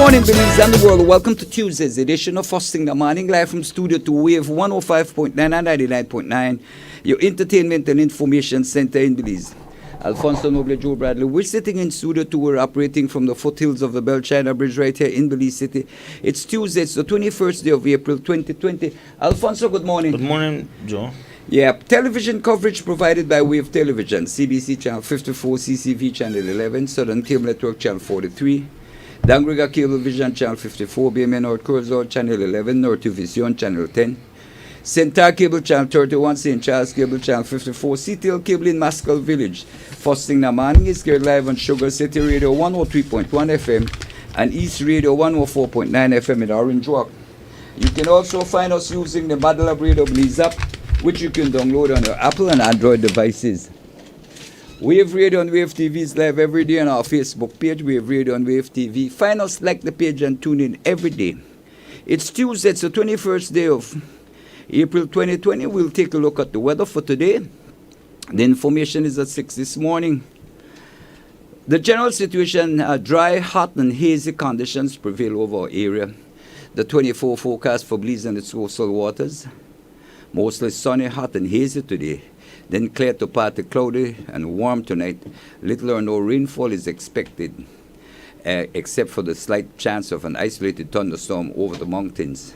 morning, Belize and the world. Welcome to Tuesday's edition of Hosting the Morning, live from Studio 2 Wave 105.9 and 99.9, your entertainment and information center in Belize. Alfonso Noble, Joe Bradley. We're sitting in Studio 2. We're operating from the foothills of the Bell China Bridge right here in Belize City. It's Tuesday. It's the 21st day of April 2020. Alfonso, good morning. Good morning, Joe. Yeah, television coverage provided by Wave Television, CBC Channel 54, CCV Channel 11, Southern Cable Network Channel 43, Dangriga Cable Vision Channel 54, BMN North Curzon Channel 11, North Vision Channel 10, Centaur Cable Channel 31, St. Charles Cable Channel 54, CTL Cable in Maskell Village. First thing in the morning is heard live on Sugar City Radio 103.1 FM and East Radio 104.9 FM in Orange Walk. You can also find us using the Model of Radio Belize app, which you can download on your Apple and Android devices. Wave Radio and Wave TV is live every day on our Facebook page, Wave Radio and Wave TV. Find us, like the page, and tune in every day. It's Tuesday, it's the 21st day of April 2020. We'll take a look at the weather for today. The information is at 6 this morning. The general situation, dry, hot, and hazy conditions prevail over our area. The 24 forecast for Belize and its coastal waters. Mostly sunny, hot, and hazy today. Then clear to partly cloudy and warm tonight. Little or no rainfall is expected, except for the slight chance of an isolated thunderstorm over the mountains.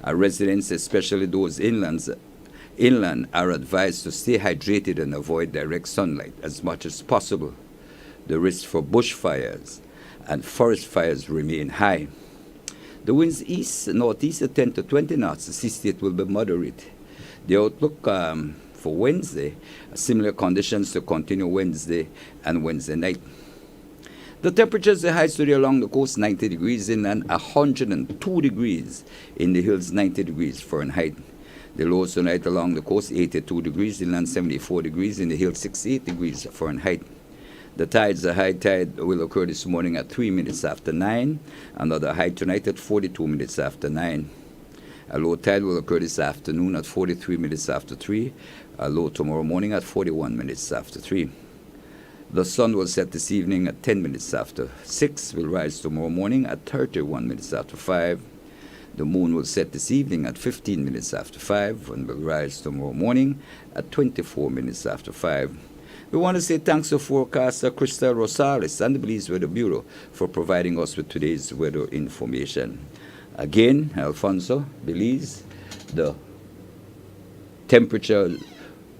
Our residents, especially those inland, are advised to stay hydrated and avoid direct sunlight as much as possible. The risk for bushfires and forest fires remain high. The winds northeast at 10 to 20 knots. The sea state will be moderate. The outlook for Wednesday, similar conditions to continue Wednesday and Wednesday night. The temperatures, the highs today along the coast, 90 degrees inland, 102 degrees in the hills, 90 degrees Fahrenheit. The lows tonight along the coast, 82 degrees inland, 74 degrees in the hills, 68 degrees Fahrenheit. The tides, the high tide will occur this morning at 3 minutes after 9, another high tonight at 42 minutes after 9. A low tide will occur this afternoon at 43 minutes after 3, a low tomorrow morning at 41 minutes after 3. The sun will set this evening at 10 minutes after 6, will rise tomorrow morning at 31 minutes after 5. The moon will set this evening at 15 minutes after 5 and will rise tomorrow morning at 24 minutes after 5. We want to say thanks to forecaster Crystal Rosales and the Belize Weather Bureau for providing us with today's weather information. Again, Alfonso, Belize, the temperature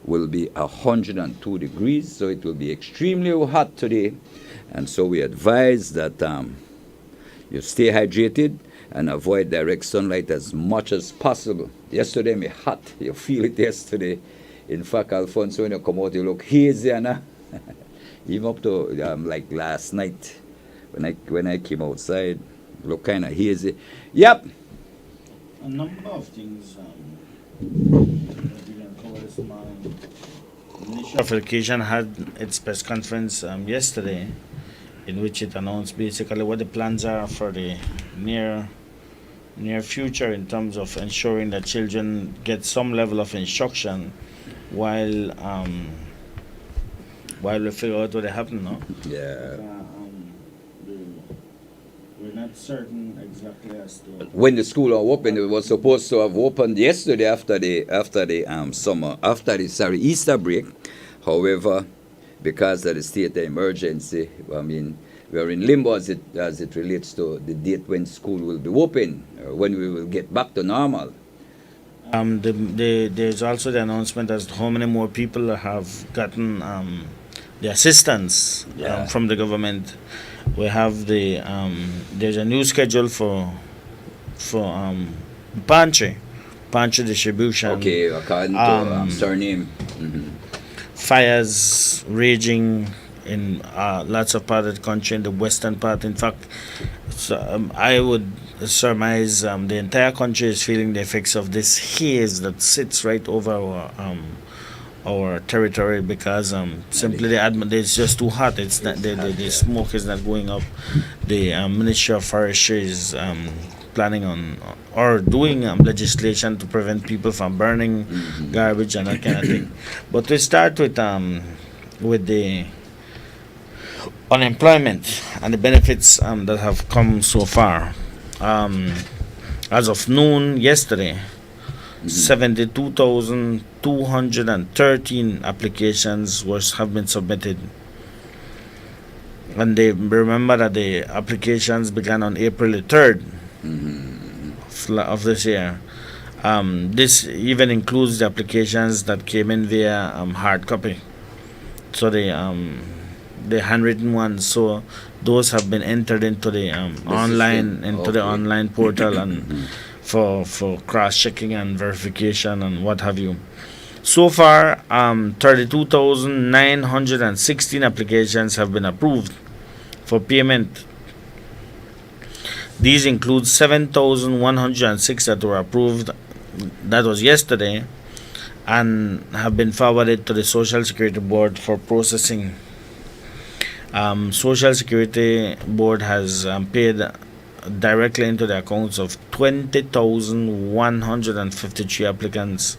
will be 102 degrees, so it will be extremely hot today. And so we advise that you stay hydrated and avoid direct sunlight as much as possible. Yesterday, me hot. You feel it yesterday. In fact, Alfonso, when you come out, you look hazy, and even up to like last night, when I came outside, look kind of hazy. Yep. A number of things we can cover this morning. The Ministry of Education had its press conference yesterday, in which it announced basically what the plans are for the near future in terms of ensuring that children get some level of instruction while we figure out what happened, no? Yeah. We're not certain exactly as to When the school are open, it was supposed to have opened yesterday after the Easter break. However, because of the state of emergency, I mean, we are in limbo as it relates to the date when school will be open, when we will get back to normal. There's also the announcement as to how many more people have gotten the assistance from the government. We have there's a new schedule for pantry distribution. Okay, according to surname. Mm-hmm. Fires raging in lots of parts of the country, in the western part. In fact, I would surmise the entire country is feeling the effects of this haze that sits right over our territory because simply it's just too hot. It's not the smoke is not going up. The Ministry of Forestry is planning on or doing legislation to prevent people from burning garbage and that kind of thing. But we start with the unemployment and the benefits that have come so far. As of noon yesterday, 72,213 applications have been submitted. And they remember that the applications began on April the 3rd of this year. This even includes the applications that came in via hard copy. So the handwritten ones. So those have been entered into the online the online portal and for cross checking and verification and what have you. So far, 32,916 applications have been approved for payment. These include 7,106 that were approved, that was yesterday, and have been forwarded to the Social Security Board for processing. Social Security Board has paid directly into the accounts of 20,153 applicants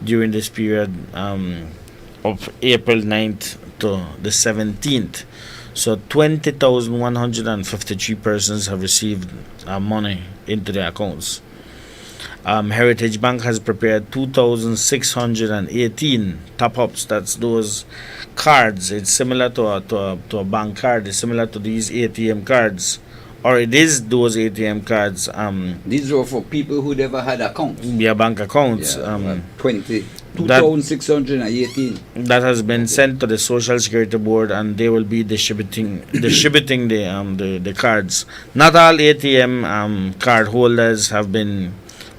during this period of April 9th to the 17th. So 20,153 persons have received money into their accounts. Heritage Bank has prepared 2,618 top-ups. That's those cards. It's similar to a bank card. It's similar to these ATM cards. Or it is those ATM cards. These are for people who never had accounts. Yeah, bank accounts. 2,618. That has been sent to the Social Security Board, and they will be distributing the cards. Not all ATM card holders have been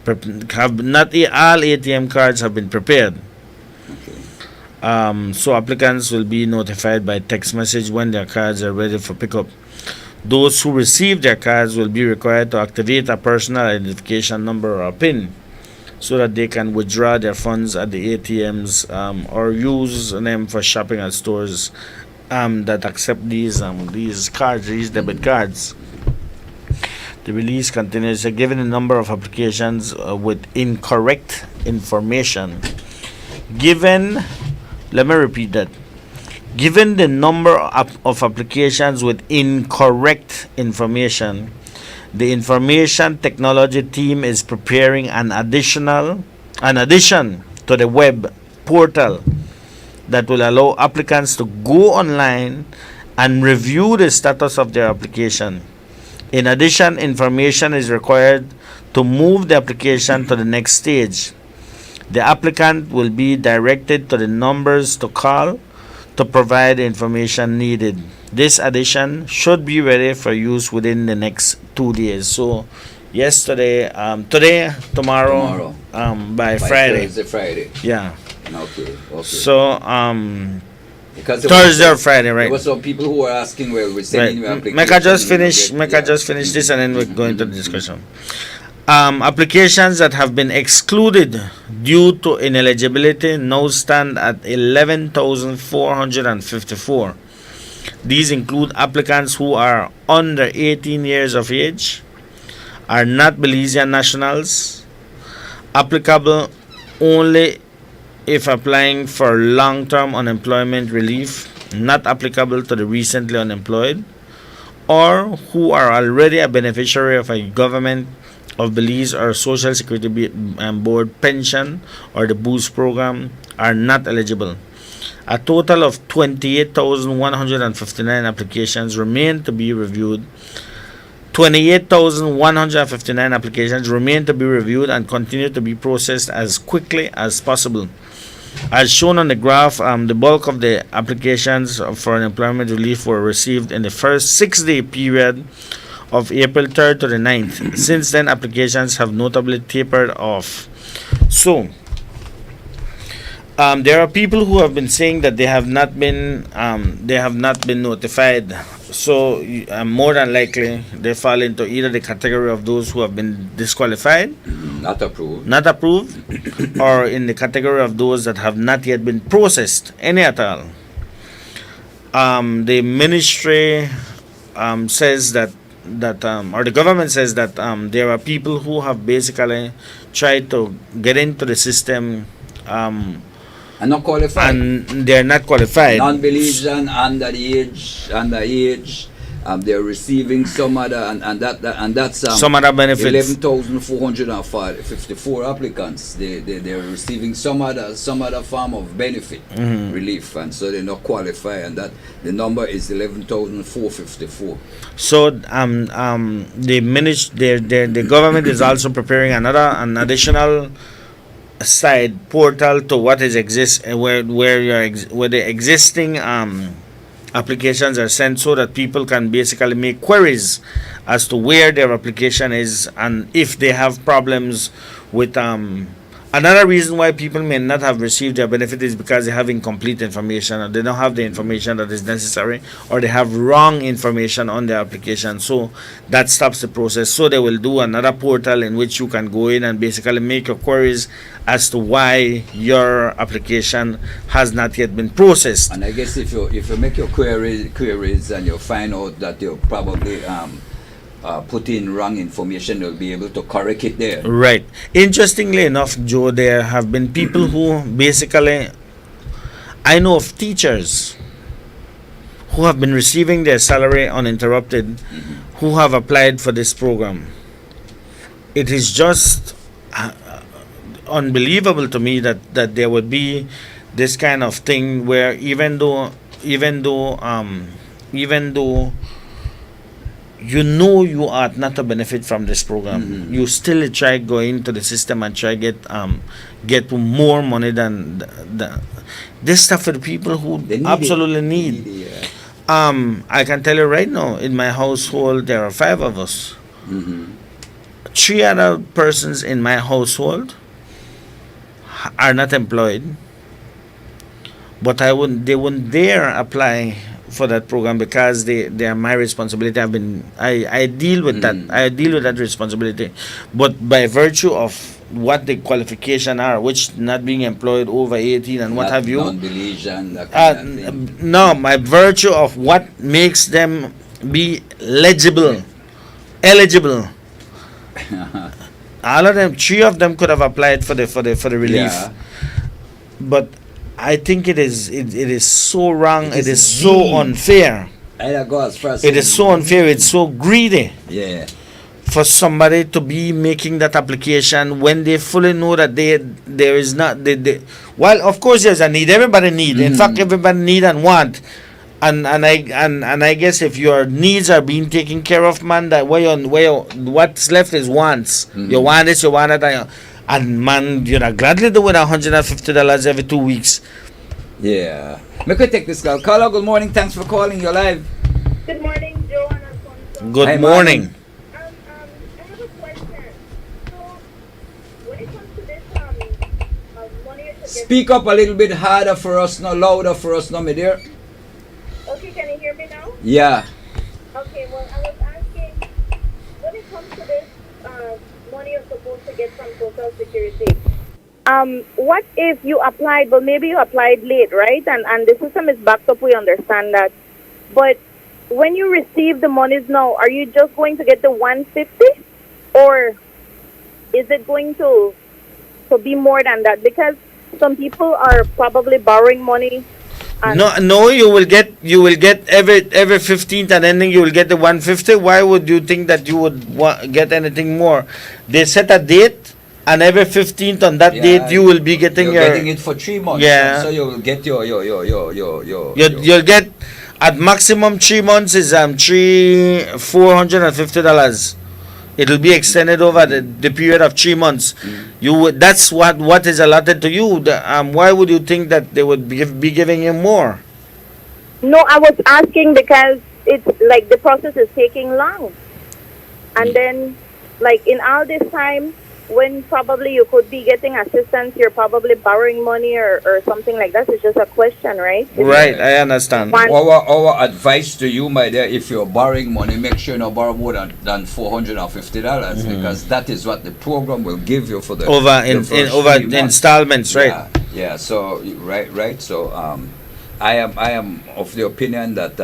not all ATM cards have been prepared. So applicants will be notified by text message when their cards are ready for pickup. Those who receive their cards will be required to activate a personal identification number or PIN so that they can withdraw their funds at the ATMs or use them for shopping at stores that accept these cards, these debit cards. The release continues. Given the number of applications with incorrect information, let me repeat that. Given the number of applications with incorrect information, the information technology team is preparing an addition to the web portal that will allow applicants to go online and review the status of their application. In addition, information is required to move the application to the next stage. The applicant will be directed to the numbers to call to provide the information needed. This addition should be ready for use within the next 2 days. So, yesterday, today, tomorrow. By Friday. Friday. Yeah. Okay. So, because Thursday or Friday, right? There were some people who were asking, well, we're sending you applications. Make I just finish this and then we go into the discussion. Applications that have been excluded due to ineligibility now stand at 11,454. These include applicants who are under 18 years of age, are not Belizean nationals, applicable only if applying for long-term unemployment relief, not applicable to the recently unemployed, or who are already a beneficiary of a government of Belize or Social Security Board pension or the Boost program are not eligible. A total of 28,159 applications remain to be reviewed. 28,159 applications remain to be reviewed and continue to be processed as quickly as possible. As shown on the graph, the bulk of the applications for unemployment relief were received in the first 6-day period of April 3rd to the 9th. Since then, applications have notably tapered off. So, there are people who have been saying that they have not been notified. So, more than likely, they fall into either the category of those who have been disqualified, not approved, or in the category of those that have not yet been processed, any at all. The ministry says that or the government says that there are people who have basically tried to get into the system And not qualified. and they're not qualified. Non-Belizean, underage, they're receiving some other, and that's Some other benefits. 11,454 applicants. They're receiving some other form of benefit relief, and so they not qualify, and that the number is 11,454. So the government is also preparing an additional side portal to what is where the existing applications are sent, so that people can basically make queries as to where their application is, and if they have problems with another reason why people may not have received their benefit is because they have incomplete information, or they don't have the information that is necessary, or they have wrong information on their application. So that stops the process. So they will do another portal in which you can go in and basically make your queries as to why your application has not yet been processed. And I guess if you make your queries and you find out that you probably put in wrong information, you'll be able to correct it there. Right. Interestingly enough, Joe, there have been people who basically, I know of teachers who have been receiving their salary uninterrupted, who have applied for this program. It is just unbelievable to me that there would be this kind of thing where even though you know you ought not to benefit from this program, you still try go into the system and try get more money than this stuff for the people who absolutely need. I can tell you right now, in my household there are 5 of us. 3 other persons in my household are not employed, but they wouldn't dare apply for that program because they are my responsibility. I deal with that. I deal with that responsibility. But by virtue of what the qualification are, which not being employed over 18 and what Not have you, non-Belizean, that kind of thing. no, by virtue of what makes them be eligible. All of them, 3 of them could have applied for the relief. Yeah. But I think it is so wrong. It It is is so mean. unfair. I'd go as far as It is so unfair. It's so greedy yeah. for somebody to be making that application when they fully know that there is not. Well, of course, there's a need. Everybody need. In fact, everybody need and want. And I guess if your needs are being taken care of, man, that what's left is wants. You want this, you want that, and man, you're not gladly doing $150 every 2 weeks. Yeah. We could take this call. Caller, good morning. Thanks for calling. You're live. Good morning, Joe and Alfonso. Good Hi, morning. I have a question. So, when it comes to this money to get... Speak up a little bit harder for us, no louder for us, no, my dear. Okay, can you hear me now? Yeah. Okay, well, I was asking, when it comes to this money you're supposed to get from Social Security, what if you applied, but maybe you applied late, right? And the system is backed up, we understand that. But when you receive the monies now, are you just going to get the 150? Or is it going to be more than that? Because some people are probably borrowing money. No, you will get every 15th and ending you will get the 150. Why would you think that you would get anything more? They set a date, and every 15th on that date you will be getting You're getting it for 3 months. Yeah. So you will get your You'll get at maximum 3 months is $450. It'll be extended over the period of 3 months. That's what is allotted to you. Why would you think that they would be giving you more? No, I was asking because it's like the process is taking long. And then, like in all this time, when probably you could be getting assistance, you're probably borrowing money or something like that. It's just a question, right? Right, I understand. Our advice to you, my dear, if you're borrowing money, make sure you not borrow more than $450 because that is what the program will give you for the Over first 3 months. installments, right? Yeah. So right. So I am of the opinion that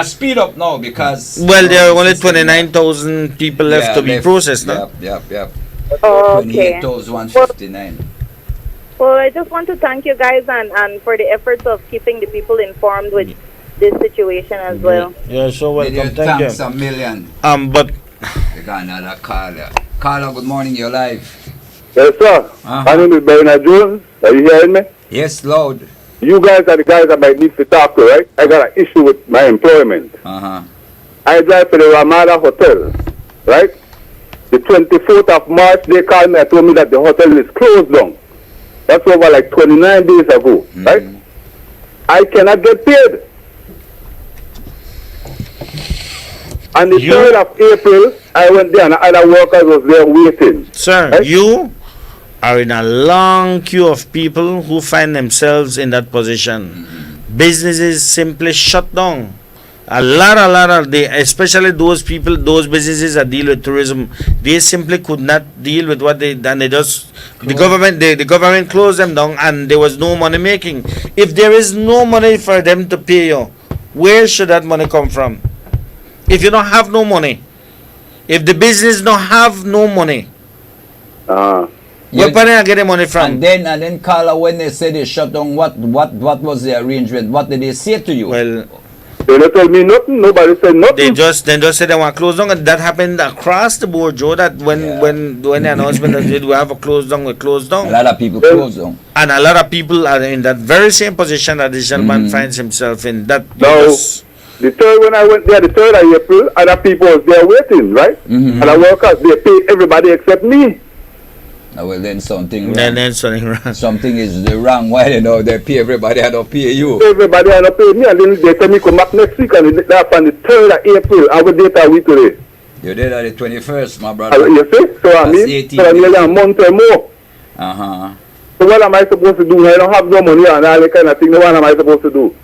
speed up now because There are only 29,000 people left to be processed now. Yep. Oh, okay. 28,159. Well, I just want to thank you guys and for the efforts of keeping the people informed with this situation as well. You're so welcome. Thank Thanks you. a million. But We got another caller. Caller, good morning, you're live. Yes, sir. Uh-huh. My name is Bernard Jones. Are you hearing me? Yes, loud. You guys are the guys that might need to talk to, right? I got an issue with my employment. Uh-huh. I drive for the Ramada Hotel, right? The 24th of March, they called me and told me that the hotel is closed down. That's over like 29 days ago, right? I cannot get paid. On the 3rd of April, I went there and other workers was there waiting. sir, Right? you are in a long queue of people who find themselves in that position. Businesses simply shut down. A lot of they, especially those people, those businesses that deal with tourism, they simply could not deal with what they done. They just the government closed them down, and there was no money making. If there is no money for them to pay you, where should that money come from? If you don't have no money, if the business don't have no money, where can I get the money from? And then caller, when they say they shut down, what was the arrangement? What did they say to you? Well, They don't tell me nothing. Nobody said they nothing. just said they want to close down, and that happened across the board, Joe. That when the announcement that we have a close down, we close A down, lot of people closed down. and a lot of people are in that very same position that this gentleman finds himself in. That No. just- The third, when I went there, the 3rd of April, other people was there waiting, right? Other workers, they paid everybody except me. Well, then something wrong. then something wrong. Something is wrong. Why they pay everybody, I don't pay you. Everybody had to pay me, and then they tell me come back next week, and that's on the 3rd of April. I will date a week today. You did on the 21st, my brother. You see? So I That's mean, 18 so I'm nearly a month or more. Uh-huh. So what am I supposed to do? I don't have no money and all that kind of thing. What am I supposed to do?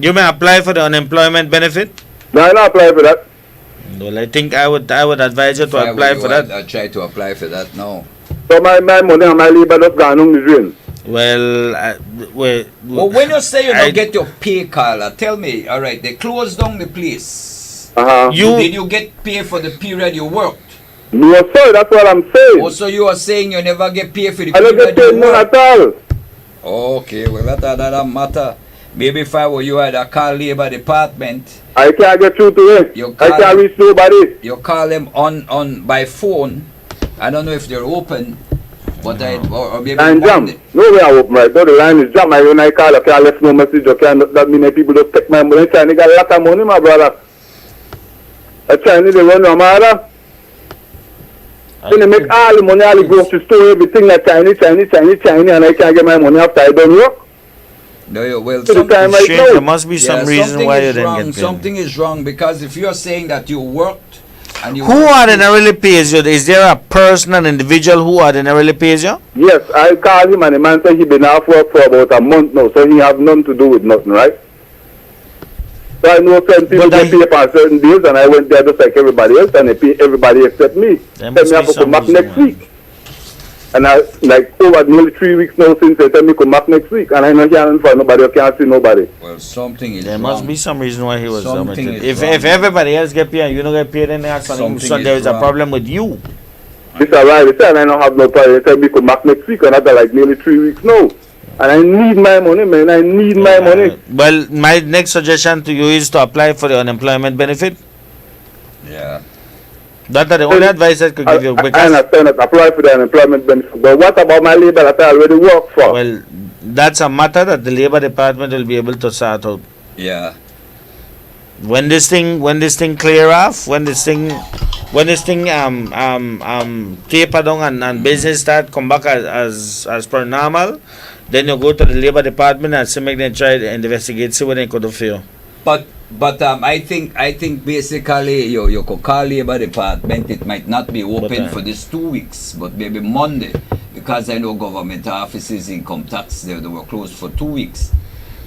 You may apply for the unemployment benefit. No, I don't apply for that. Well, I think I would advise you to Why apply would for you that. I try to apply for that now. So my money and my labor just gone on the drain. Well, Well, when you say you I- don't get your pay, caller, tell me, all right, they closed down the place. Uh-huh. Did you get paid for the period you worked? No, sir, that's what I'm saying. Oh, so you are saying you never get paid for the I don't period get paid you none worked? at all. Okay, well, that doesn't matter. Maybe if I were you, I'd have called labor department. I can't get through to it. You I can't- can't reach nobody. You call them on by phone. I don't know if they're open, but or maybe Line jam. Monday. No way I open right now. The line is jammed. When I call, I can't left no message. I can't, that mean that people just take my money. Chinese got a lot of money, my brother. A Chinese, they run Ramada. Then they make all the money, all the grocery store, everything like Chinese, and I can't get my money after I done work. No, well, To the time right Strange, there now. must be some yeah, reason something why is you didn't wrong. get paid. Something is wrong because if you are saying that you worked and you Who ordinarily pays you? Is there a person, an individual who ordinarily pays you? Yes, I called him and the man said he been off work for about a month now, so he have nothing to do with nothing, right? So I know certain people But get paid on certain days, and I went there just like everybody else, and they pay everybody except me. There Tell must me I be have to some come back reason next why. week. And I, like, over nearly 3 weeks now since they tell me come back next week, and I know can't for nobody, I can't see nobody. well, something is There wrong. must be some reason why he was Something omitted. is If wrong. everybody else get paid and you don't get paid, then that's something. Something So is there is a wrong. problem with you. This arrived, they said, and I don't have no problem. They tell me come back next week, and after like nearly 3 weeks now. And I need my money, man, I need my money. Well, my next suggestion to you is to apply for the unemployment benefit. Yeah. That's the only advice I could give you. I Because, understand that, apply for the unemployment benefit, but what about my labor that I already work for? well, that's a matter that the labor department will be able to sort out. Yeah. When this thing clear off, when this thing taper down and business start come back as per normal, then you go to the labor department and see make them try to investigate, see what they could do for you. But I think basically you could call labor department. It might not be open for these 2 weeks, but maybe Monday, because I know government offices, income tax, they were closed for 2 weeks.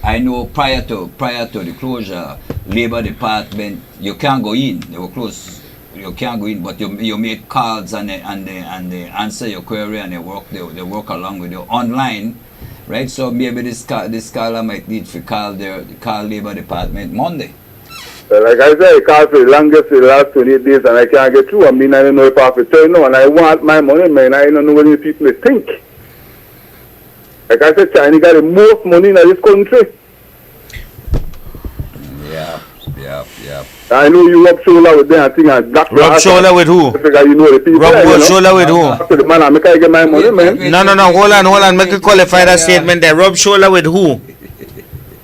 I know prior to the closure, labor department, you can't go in. They were closed. You can't go in, but you make calls and they answer your query and they work along with you online. Right, so maybe this caller might need to call labor department Monday. Like I said, I called for the longest, for the last 28 days, and I can't get through. I mean, I don't know if I have to turn now, and I want my money, man. I don't know what these people think. Like I said, China got the most money in this country. Yeah. I know you rub shoulder with them and thing and that's Rub shoulder with who? figure you know the people. Rub there, you know? shoulder with who? After the man, I make I get my money, man. No, hold on. Make a qualify that statement there. Rub shoulder with who?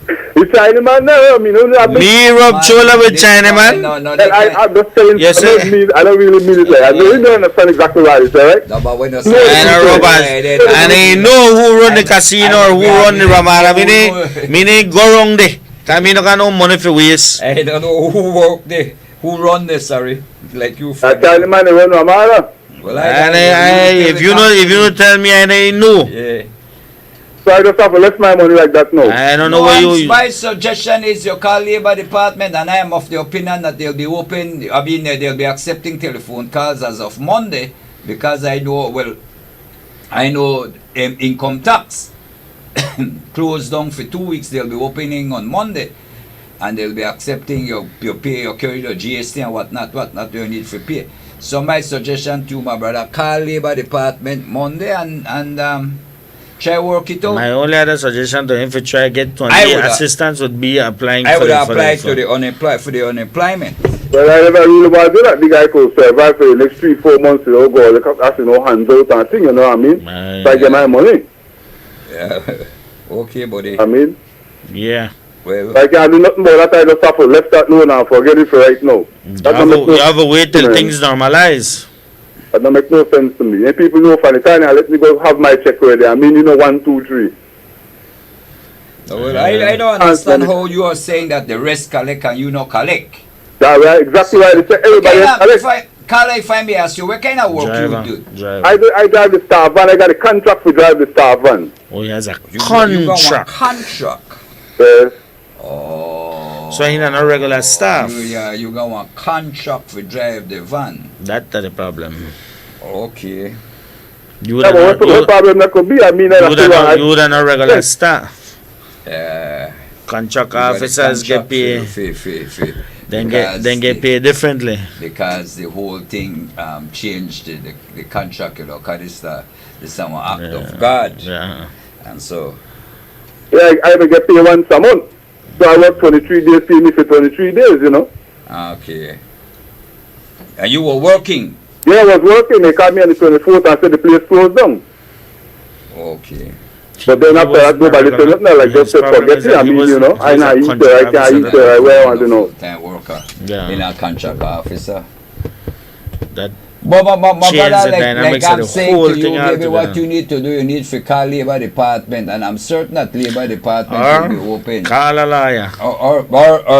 The China man there, I mean, Me rub shoulder with China man? No, and I'm just telling Yes, you, sir. I don't really mean it like I really don't understand exactly what you say, right? No, but when you And I know who run the casino or who run the Ramada. Meaning go wrong there. Cause me no got no money for waste. I don't know who work there, who run this, sorry. Like you. China man, they run Ramada. Well, And if you know tell me I ain't know. Yeah. So I just have to left my money like that now. I don't know where you. My suggestion is you call Labour Department, and I am of the opinion that they'll be open. I mean, they'll be accepting telephone calls as of Monday, because I know income tax closed down for 2 weeks. They'll be opening on Monday, and they'll be accepting your pay, your carrier, GST and whatnot you need for pay. So my suggestion to my brother, call Labour Department Monday and try work it out. My only other suggestion to him for try get I would, assistance would be applying I for would the apply to the unemployment. But I never really want to do that. The guy could survive for the next 3-4 months, you know, go that's hands out and thing, you know what I mean? So I get my money. Yeah. Okay, buddy. I mean, yeah. Well, I can't do nothing about that. I just have to left that alone and forget it for right now. You have to wait till things normalize. That don't make no sense to me. And people know from the time, let me go have my check ready. I mean, 1, 2, 3. well, I don't understand how you are saying that the rest collect and you not collect. That's right, exactly right. Everybody else collect. Carla, if I may ask you, what kind of work you do? I drive the staff van. I got a contract to drive the staff van. Oh, he has a You got one contract. contract. Yes. Oh. So he not a regular staff. You got one contract for drive the van. That's the problem. Okay. You would Yeah, but what problem that could be? I mean, you would not regular staff. Contract officers get paid. Then get paid differently. Because the whole thing changed the contract, you know, because it's an act of God. Yeah. And so. Yeah, I ever get paid once a month. So I work 23 days, pay me for 23 days, you know. Okay. And you were working? Yeah, I was working. They called me on the 24th and said the place closed down. Okay. But then after that, nobody said nothing like just forget it. I mean, you know, I not eat there, I can't eat there, where I want to know. Time worker. Yeah. In a contract officer. That But brother, change the like dynamics I'm of the saying whole to you, thing maybe what altogether. you need to do, you need to call Labour Department, and I'm certain that Labour Department will be open. Call a lawyer. Or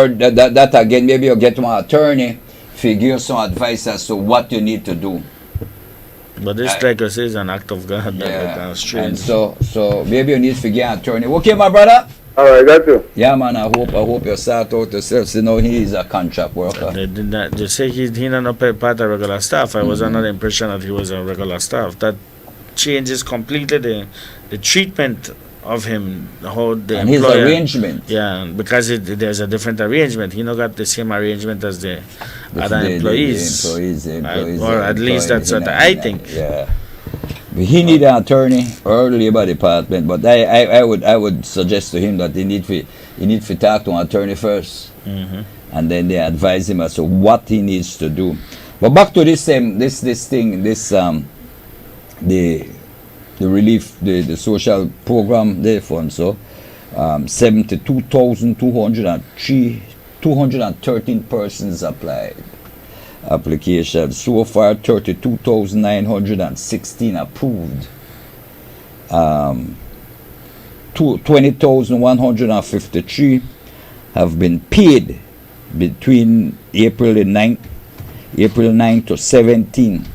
that again, maybe you get one attorney, figure some advice as to what you need to do. But this, like I say, is an act of God. That's strange. And so maybe you need to get an attorney. Okay, my brother? Alright, got you. Yeah, man, I hope you sort out yourself. So now he is a contract worker. They did not. They say he not part of regular staff. I was under the impression that he was a regular staff. That changes completely the treatment of him, how the And his employer. arrangement. Yeah, because there's a different arrangement. He not got the same arrangement as the other employees. The employees, or at least that's what I think. Yeah. He need an attorney or Labour Department, but I would suggest to him that he need to talk to an attorney first, and then they advise him as to what he needs to do. But back to this the relief, the social program there fund. So 213 persons applied. Applications so far, 32,916 approved. 20,153 have been paid between April 9 to 17,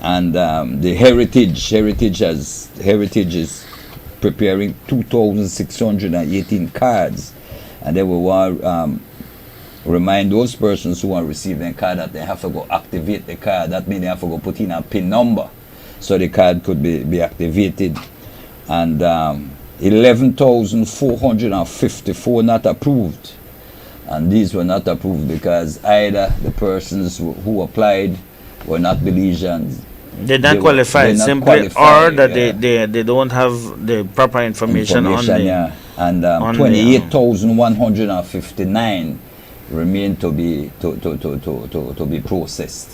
and the Heritage is preparing 2,618 cards, and they will want remind those persons who want to receive their card that they have to go activate the card. That means they have to go put in a PIN number so the card could be activated. And 11,454 not approved. And these were not approved because either the persons who applied were not Belizeans They're not They- qualified they're not simply, qualified, or that yeah. they don't have the proper information on the yeah. And on the, 28,159 remain to be to be processed.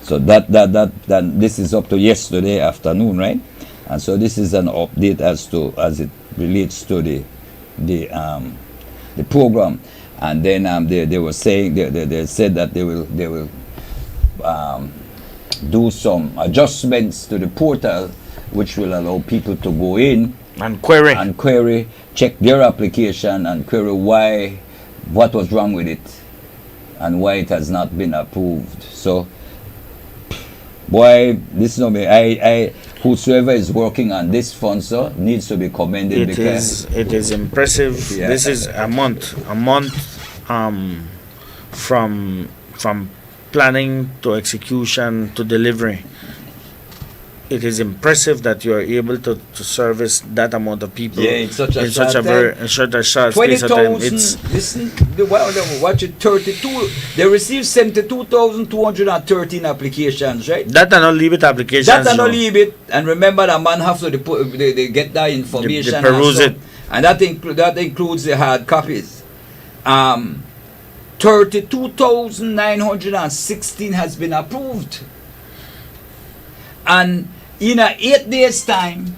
So that this is up to yesterday afternoon, right? And so this is an update as it relates to the program. And then they were saying they said that they will do some adjustments to the portal, which will allow people to go in and query. and query, check their application and query what was wrong with it and why it has not been approved. So, boy, this no me. I whosoever is working on this fund, so needs to be commended because It is impressive. Yeah. This is a month from planning to execution to delivery. It is impressive that you are able to service that amount of people Yeah, in such a in such a short very short space of time. 20,000. It's Listen, watch it. 32. They received 72,213 applications, right? that and all leave it applications. That and no. not leave it, and remember that man have to they get that information. They peruse and it. and that includes the hard copies. 32,916 has been approved, and in 8 days' time,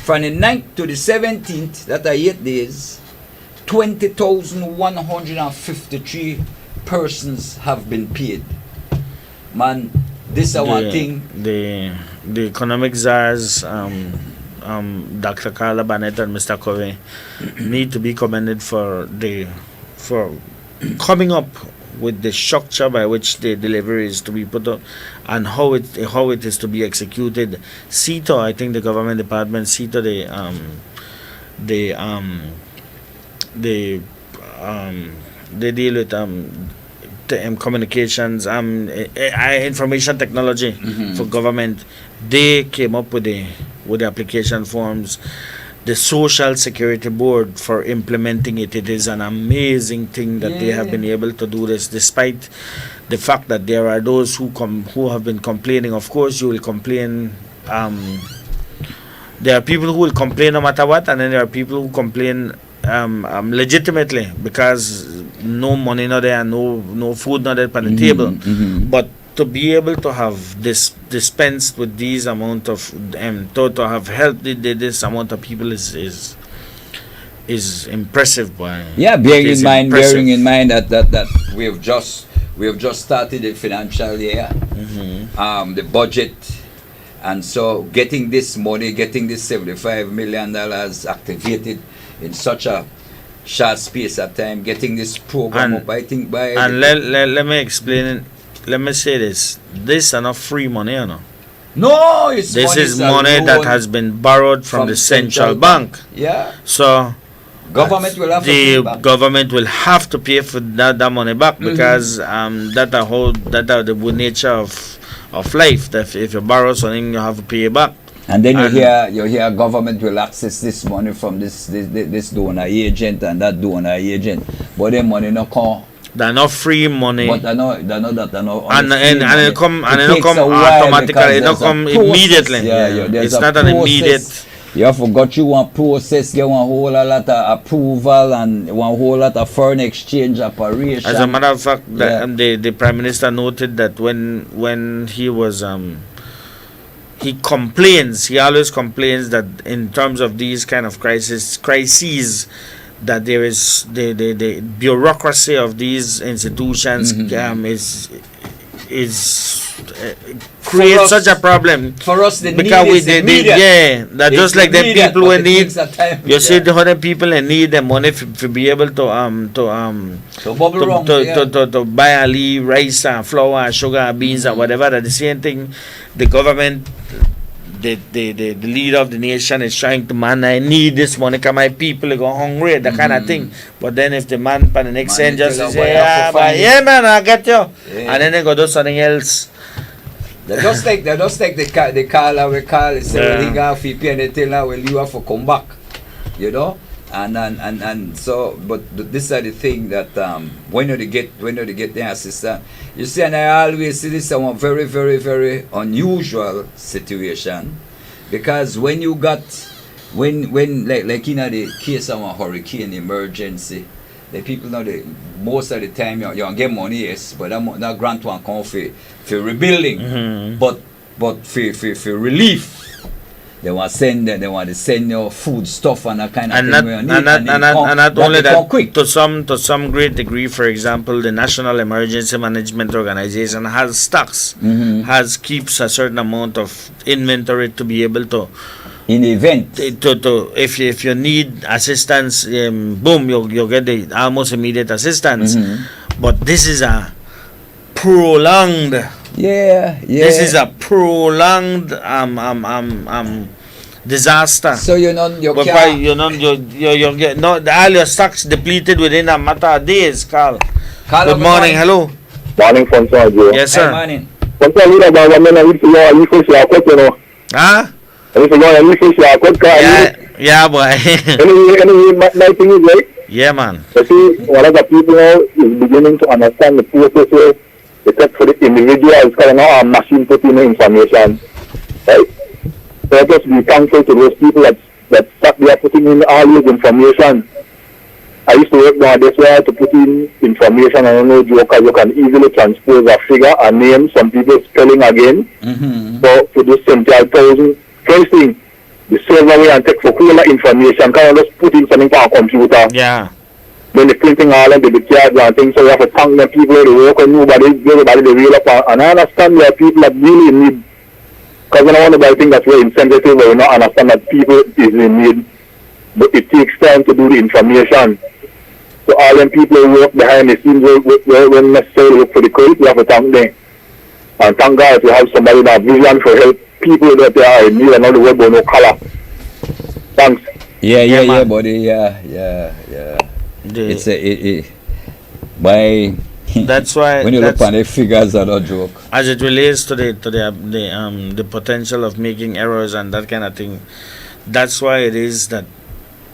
from the 9th to the 17th, that are 8 days, 20,153 persons have been paid. Man, this is one thing. The economic czars, Dr. Carla Bannett and Mr. Covey, need to be commended for coming up with the structure by which the delivery is to be put up and how it is to be executed. CETO, I think the government department, CETO, they deal with communications, information technology for government. They came up with the application forms. The Social Security Board for implementing it. It is an amazing thing that they have been able to do this, despite the fact that there are those who have been complaining. Of course, you will complain. There are people who will complain no matter what, and then there are people who complain legitimately because no money not there, no food not there on the table. But to be able to have this dispensed with these amount of to have helped this amount of people is impressive, boy. Yeah, bearing in mind that we have just started the financial year, the budget, and so getting this money, getting this $75 million activated in such a short space of time, getting this program up, I think let me explain. Let me say this: this is not free money, or no? No, it's this money is money that has been borrowed from the central bank. Yeah. So government will have to pay back. Government will have to pay for that money back because that the nature of life. That if you borrow something, you have to pay it back. And then you hear government will access this money from this donor agent and that donor agent, but then money no come. They're not free money. But I know and it come automatically. It don't come immediately. It's not an immediate. You forgot you want process, you want a whole lot of approval and one whole lot of foreign exchange operation. As a matter of fact, the Prime Minister noted that when he was he always complains that in terms of these kind of crises that there is the bureaucracy of these institutions creates such a problem for us. Because just like the people who need you see the other people in need the money to be able to buy ali rice and flour, sugar, beans and whatever. At the same thing, the government, the leader of the nation is trying to, man, I need this money because my people are going hungry, that kind of thing. But then if the man pan the next end just say, man, I get you, and then they go do something else. They just like the caller we call it, say, well, he got to pay anything now, well, you have to come back. You know? And so, but this are the thing that when you get the assistant, you see, and I always see this as a very, very, very unusual situation, because when you got when like in the case of a hurricane emergency, the people know most of the time you get money, yes, but that grant one come for rebuilding, but for relief. They want to send you food stuff and that kind of And thing. not only that, quick. to some great degree, for example, the National Emergency Management Organization has stocks, keeps a certain amount of inventory to be able to, In the event. to if you need assistance, boom, you get the almost immediate assistance. But this is a prolonged. Yeah. This is a prolonged disaster. So you But can't. you get all your stocks depleted within a matter of days, Carl. Good morning, hello. Morning, Fonso, Joe. Yes, Hey, sir. morning. Fonso, leader, but when I used to go, I used to see a cut, you know. Huh? I used to go, I used to see a cut, Yeah, boy. Anyway, my thing is, right? Yeah, man. You see, one of the people now is beginning to understand the process where except for the individuals, because now a machine putting in information, right? So I just be thankful to those people that sat there putting in all this information. I used to work down this way to put in information. I don't know, Joker, you can easily transpose a figure, a name, some people spelling again. So for this 70,000, first thing, the server way and take for all the information, can I just put in something on a computer? Yeah. Then the printing all and the charge and things, so you have to thank the people, they work and everybody they reel up, and I understand there are people that really need, because when I want to buy things that's very insensitive, but you not understand that people is in need, but it takes time to do the information. So all them people who work behind the scenes when necessarily look for the credit, we have to thank them. And thank God if you have somebody that vision for help people that they are in need and not the word but no color. Thanks. Yeah, man. buddy. Yeah. By That's why. when you look on the figures, are no joke. As it relates to the potential of making errors and that kind of thing, that's why it is that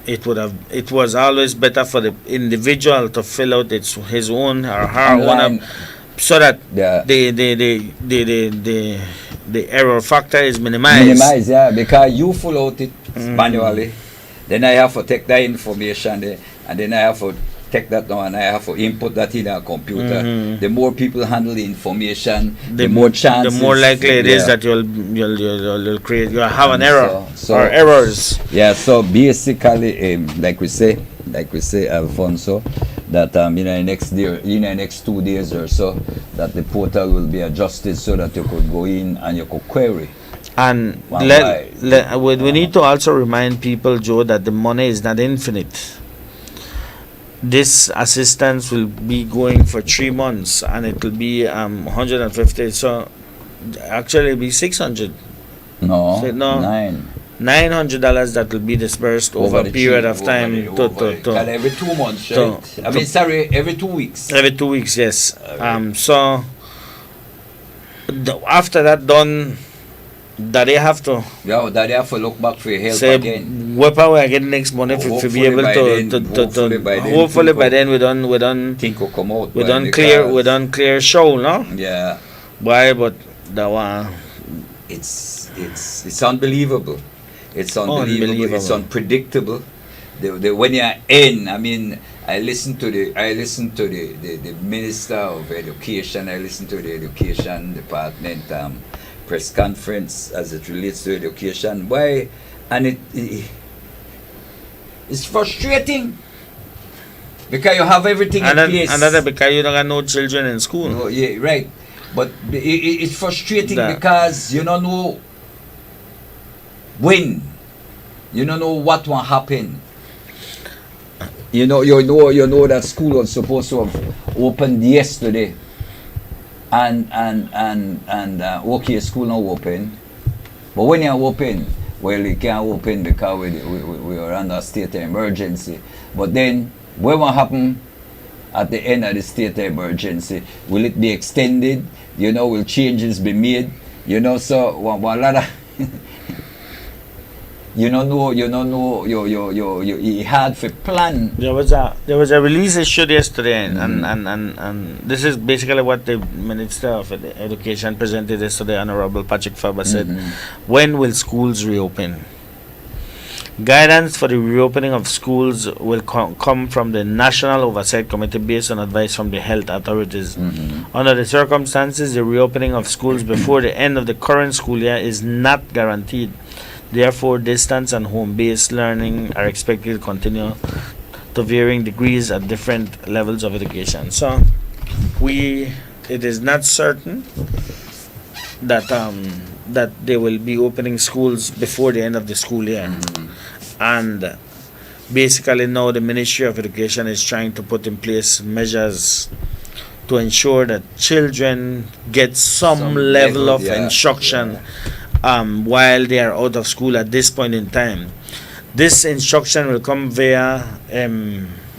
it was always better for the individual to fill out his own or her Online. own, so that Yeah. the error factor is minimized. Minimize, yeah, because you fill out it manually. Then I have to take that information there, and then I have to take that now and I have to input that in a computer. The more people handle the information, the more chances. The more likely it is that you'll have an error or errors. Yeah, so basically, like we say, Alfonso, that in the next 2 days or so, that the portal will be adjusted so that you could go in and you could query. And we need to also remind people, Joe, that the money is not infinite. This assistance will be going for 3 months, and it will be 150. So actually, it'll be 600. No, No. $900 that will be dispersed over a period of time. Every 2 months, right? Every 2 weeks. Every 2 weeks, yes. So after that done, that they have to look back for help say, again. what power I get next money to be able hopefully by then we done Think will come out. we done clear show, no? Yeah. Why? But that one. It's unbelievable. It's unbelievable. It's unpredictable. When you're in, I mean, I listen to the Minister of Education. I listen to the Education Department press conference as it relates to education. Why? And it's frustrating because you have everything in place. Another because you don't have no children in school. Oh, yeah, right. But it's frustrating because you don't know when. You don't know what will happen. You know that school was supposed to have opened yesterday, and okay, school not open. But when you're open, well, you can't open because we are under state of emergency. But then, what will happen at the end of the state of emergency? Will it be extended? Will changes be made? So a lot of You don't know, you had for plan. There was a release issued yesterday, and this is basically what the Minister of Education presented yesterday. Honorable Patrick Faber said, when will schools reopen? Guidance for the reopening of schools will come from the National Oversight Committee based on advice from the health authorities. Under the circumstances, the reopening of schools before the end of the current school year is not guaranteed. Therefore, distance and home-based learning are expected to continue to varying degrees at different levels of education. So, it is not certain that that they will be opening schools before the end of the school year. And basically now the Ministry of Education is trying to put in place measures to ensure that children get some level of instruction while they are out of school at this point in time. This instruction will come via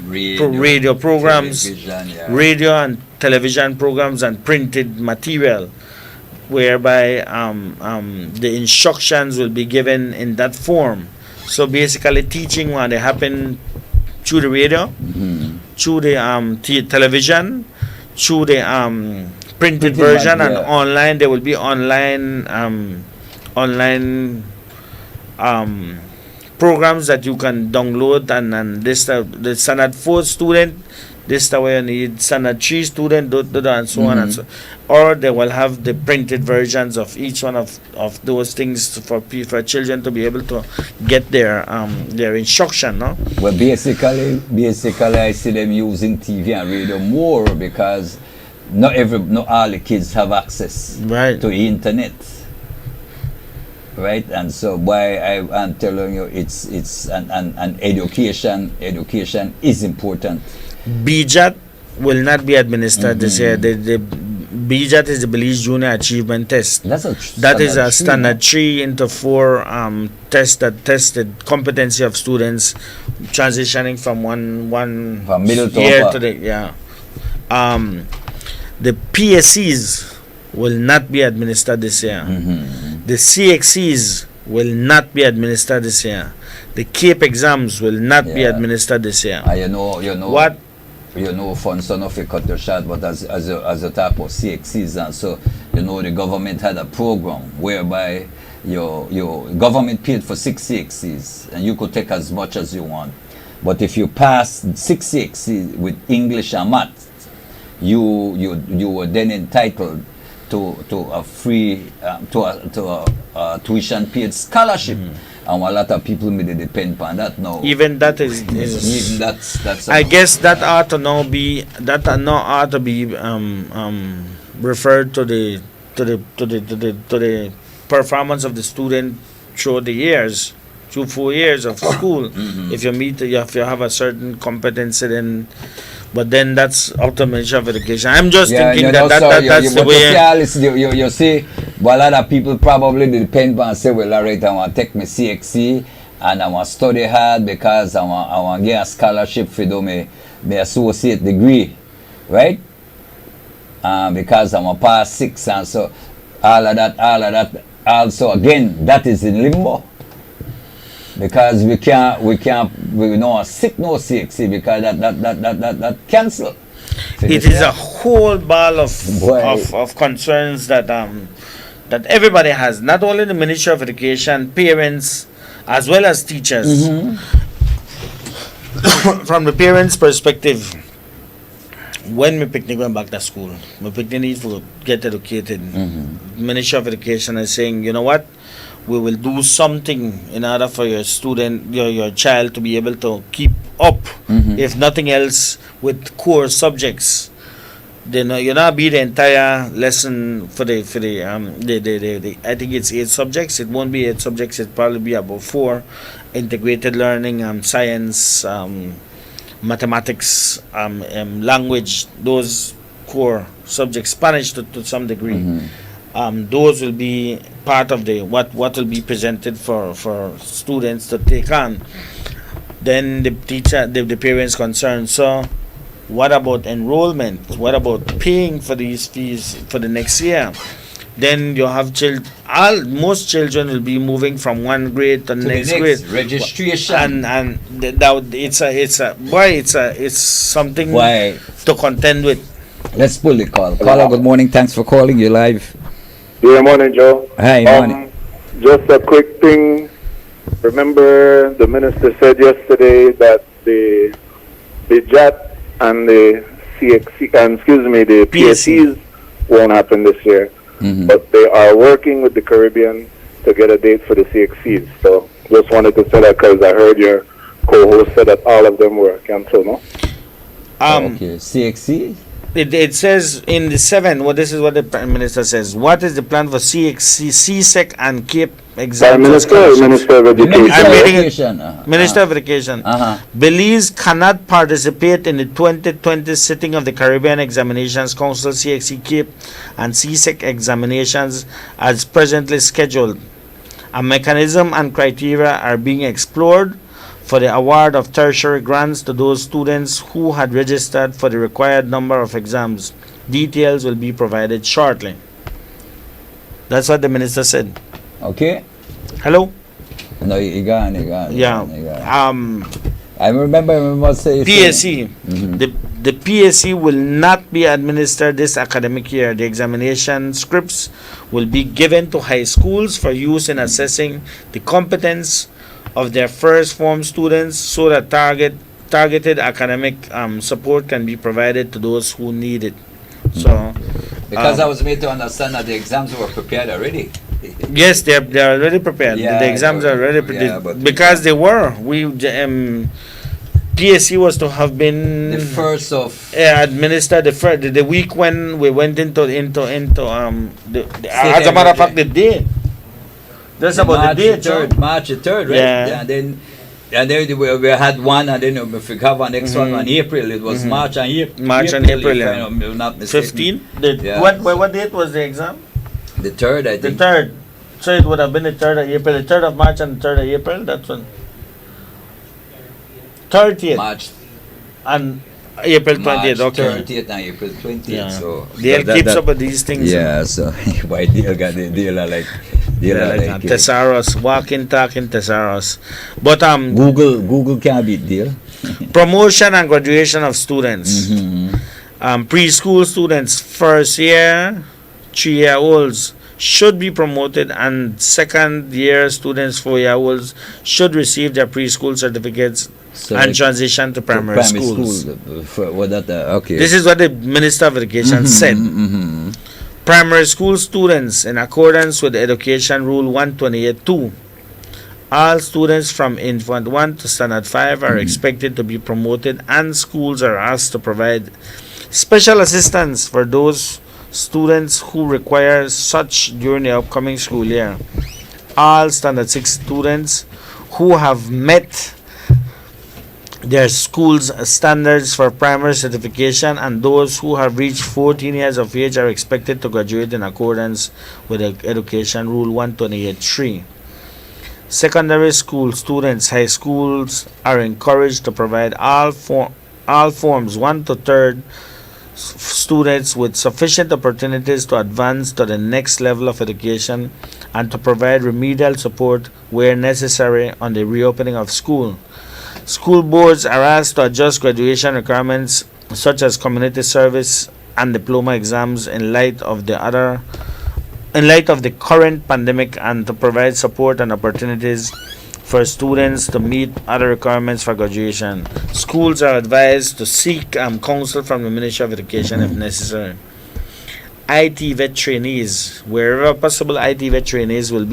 radio programs, radio and television programs, and printed material, whereby the instructions will be given in that form. So basically, teaching when they happen through the radio, through the television, through the printed version, and online. There will be online programs that you can download, and this the standard 4 student, this the way you need standard 3 student, and so on and so. Or they will have the printed versions of each one of those things for children to be able to get their instruction. No. Well, basically, I see them using TV and radio more because not all the kids have access to the internet. Right, and so why I'm telling you, it's an education is important. BJAT will not be administered this year. The BJAT is the Belize Junior Achievement Test. That is a standard 3 into 4 test that tested competency of students transitioning from one middle to year upper. to the the PSCs will not be administered this year. The CXCs will not be administered this year. The CAPE exams will not be administered this year. You know what? Funds are not for cut your shot, but as a type of CXCs, and so the government had a program whereby your government paid for 6 CXCs, and you could take as much as you want. But if you pass 6 CXCs with English and math, you were then entitled to a free to a tuition paid scholarship. And a lot of people may depend on that now. Even that is even that's I guess that ought to now be referred to the performance of the student through the years, through 4 years of school. If you have a certain competency, but then that's up to Ministry of Education. I'm just thinking that's the way. You see, well, a lot of people probably depend on say, well, all right, I want to take my CXC and I want to study hard because I want to get a scholarship for do my associate degree, right? Because I want to pass 6, and so all of that. Also, again, that is in limbo. Because we don't sit no CXC because that cancel. It is a whole ball of concerns that everybody has, not only the Ministry of Education, parents, as well as teachers. From the parents' perspective, when my picnic went back to school, my picnic needs to get educated. Ministry of Education is saying, you know what? We will do something in order for your student, your child to be able to keep up, if nothing else, with core subjects. Then you not be the entire lesson for the I think it's 8 subjects. It won't be 8 subjects. It'll probably be about 4: integrated learning, science, mathematics, language. Those core subjects, Spanish to some degree. Those will be part of what will be presented for students to take on. Then the parents concerned. So, what about enrollment? What about paying for these fees for the next year? Then you have most children will be moving from one grade to the To the next next grade. registration. And it's something Why? to contend with. Let's pull the call. Caller, good morning. Thanks for calling. You live. Yeah, morning, Joe. Hi, morning. Just a quick thing. Remember, the minister said yesterday that the JAT and the CXC, the PSCs won't happen this year. Mhm. But they are working with the Caribbean to get a date for the CXCs. So just wanted to say that because I heard your co-host said that all of them were canceled, no? Okay, CXC. It says in the 7, well, this is what the Prime Minister says. What is the plan for CXC, CSEC, and CAPE Prime exams? Minister, Minister of The Minister Education. of reading it. Education. Minister of Education. Uh-huh. Belize cannot participate in the 2020 sitting of the Caribbean Examinations Council CXC CAPE and CSEC examinations as presently scheduled. A mechanism and criteria are being explored for the award of tertiary grants to those students who had registered for the required number of exams. Details will be provided shortly. That's what the minister said. Okay. Hello? No, you gone. Yeah. I remember saying PSC. Mhm. The PSC will not be administered this academic year. The examination scripts will be given to high schools for use in assessing the competence of their first form students so that targeted academic support can be provided to those who need it. So Because I was made to understand that the exams were prepared already. yes, they are already prepared. Yeah, the exams are already yeah, prepared but- because they were. PSC was to have been The first of administered the week when we went into as State a matter of fact everything. the day. That's about March the date. 3rd, March the 3rd, right? Yeah. And then we had one, and then if we have one next one in April, it was March and April. March and April, if yeah. I'm not mistaken. 15. Yeah. What date was the exam? The 3rd, I The think. 3rd. So it would have been the 3rd of April, the 3rd of March and the 3rd of April. That's when 30th March, and April 20th. March Okay. 30th and April 20th. Yeah. So Dale keeps up with these things. Yeah, so why Dale got the deal like Thesaurus, walking, talking thesaurus. But Google can't beat Dale. promotion and graduation of students. Mm-hmm. Preschool students, first year, 3-year-olds should be promoted, and second year students, 4-year-olds should receive their preschool certificates So and like transition to primary schools. Okay. This is what the Minister of Education said. Mm-hmm. Primary school students, in accordance with Education Rule 128.2, all students from infant 1 to standard 5 are expected to be promoted, and schools are asked to provide special assistance for those students who require such during the upcoming school year. All standard 6 students who have met their school's standards for primary certification and those who have reached 14 years of age are expected to graduate in accordance with Education Rule 128.3. Secondary school students, high schools are encouraged to provide all forms 1 to 3rd students with sufficient opportunities to advance to the next level of education and to provide remedial support where necessary on the reopening of school. School boards are asked to adjust graduation requirements such as community service and diploma exams in light of the current pandemic, and to provide support and opportunities for students to meet other requirements for graduation. Schools are advised to seek counsel from the Ministry of Education if necessary. IT vet trainees, wherever possible, IT vet trainees will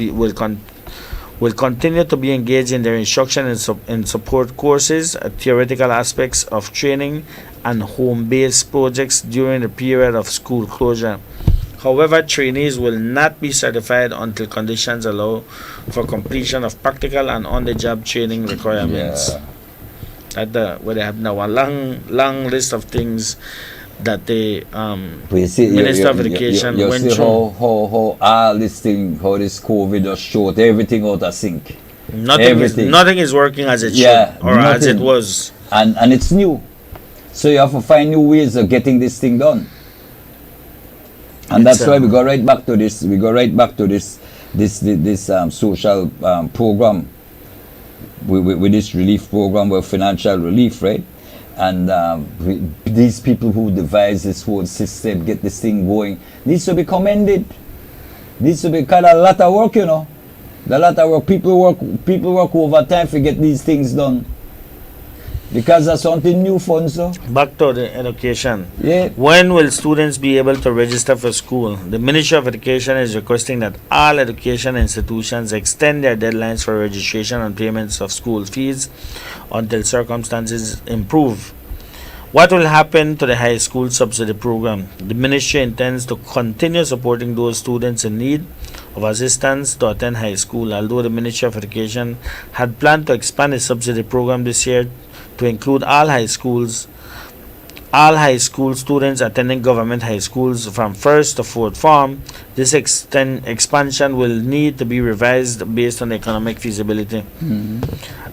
continue to be engaged in their instruction and support courses, theoretical aspects of training, and home-based projects during the period of school closure. However, trainees will not be certified until conditions allow for completion of practical and on-the-job training requirements. Where they have now a long list of things that the Minister of Education you went see through. how all this thing, how this COVID just showed everything out of sync. Nothing is working as it Yeah, should or as it nothing. was. And it's new. So you have to find new ways of getting this thing done. And It's, that's why we go right back to this. We go right back to this this social program, with this relief program, with financial relief, right? And these people who devise this whole system, get this thing going, needs to be commended. Needs to be kind of a lot of work, you know. A lot of work. People work overtime to get these things done. Because that's something new for us. So. Back to the education. Yeah. When will students be able to register for school? The Ministry of Education is requesting that all education institutions extend their deadlines for registration and payments of school fees until circumstances improve. What will happen to the high school subsidy program? The ministry intends to continue supporting those students in need of assistance to attend high school, although the Ministry of Education had planned to expand the subsidy program this year to include all high school students attending government high schools from 1st to 4th form. This expansion will need to be revised based on economic feasibility.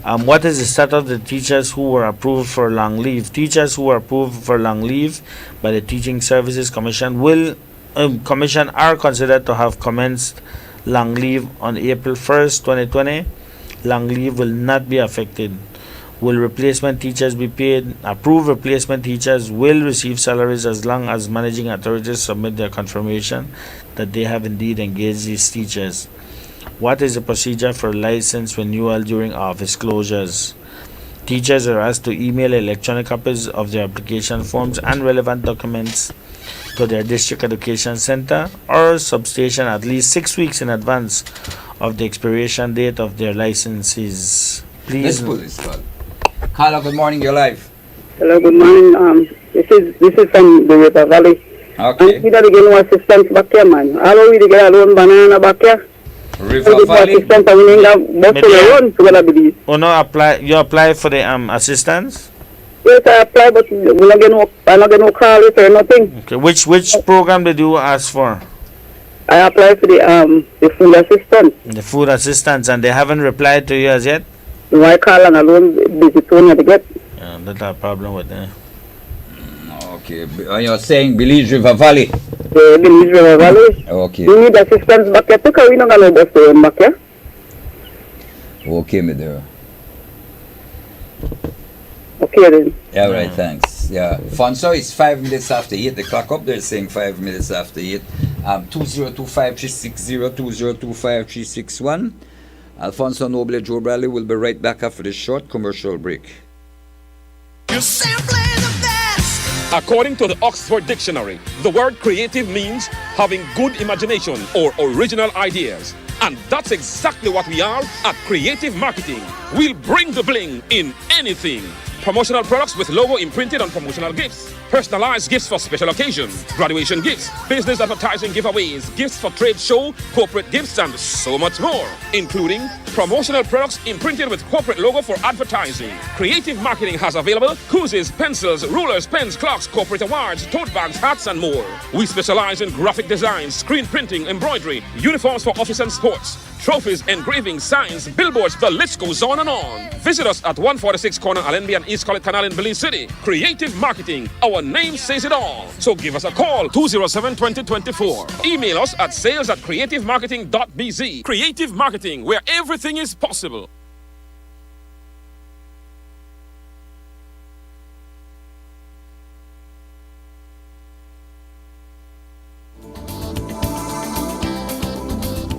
What is the status of the teachers who were approved for long leave? Teachers who were approved for long leave by the Teaching Services Commission are considered to have commenced long leave on April 1st, 2020. Long leave will not be affected. Will replacement teachers be paid? Approved replacement teachers will receive salaries as long as managing authorities submit their confirmation that they have indeed engaged these teachers. What is the procedure for license renewal during office closures? Teachers are asked to email electronic copies of their application forms and relevant documents to their district education center or substation at least 6 weeks in advance of the expiration date of their licenses. Let's Please. pull this call. Carla, good morning, you're live. Hello, good morning. This is from the River Valley. Okay. We don't get no assistance back here, man. All we get alone banana back here. River Valley. Assistance and we ain't got bus to the run to go to the. Oh no, you apply for the assistance? Yes, I apply, but we not get no. I not get no call or nothing. Okay, which program did you ask for? I apply for the food assistance. The food assistance, and they haven't replied to you as yet? Why call and alone busy phone to get? Yeah, that's a problem with them. Okay, and you're saying Belize River Valley. The Belize River Valley. Okay. We need assistance back here because we not got no bus to run back here. Okay, my dear. Okay then. Yeah, right, thanks. Yeah. Fonso, it's 5 minutes after 8. The clock up there is saying 5 minutes after 8. 2025-360, 2025-361. Alfonso Noble, Joe Bradley will be right back after this short commercial break. You're simply the best. According to the Oxford Dictionary, the word creative means having good imagination or original ideas. And that's exactly what we are at Creative Marketing. We'll bring the bling in anything. Promotional products with logo imprinted on promotional gifts. Personalized gifts for special occasions, graduation gifts, business advertising giveaways, gifts for trade show, corporate gifts, and so much more, including promotional products imprinted with corporate logo for advertising. Creative Marketing has available koozies, pencils, rulers, pens, clocks, corporate awards, tote bags, hats, and more. We specialize in graphic design, screen printing, embroidery, uniforms for office and sports, trophies, engraving, signs, billboards, the list goes on and on. Visit us at 146 Corner Allenby and East College Canal in Belize City. Creative Marketing, our name says it all. So give us a call, 207-2024. Email us at sales@creativemarketing.bz. Creative Marketing, where everything is possible.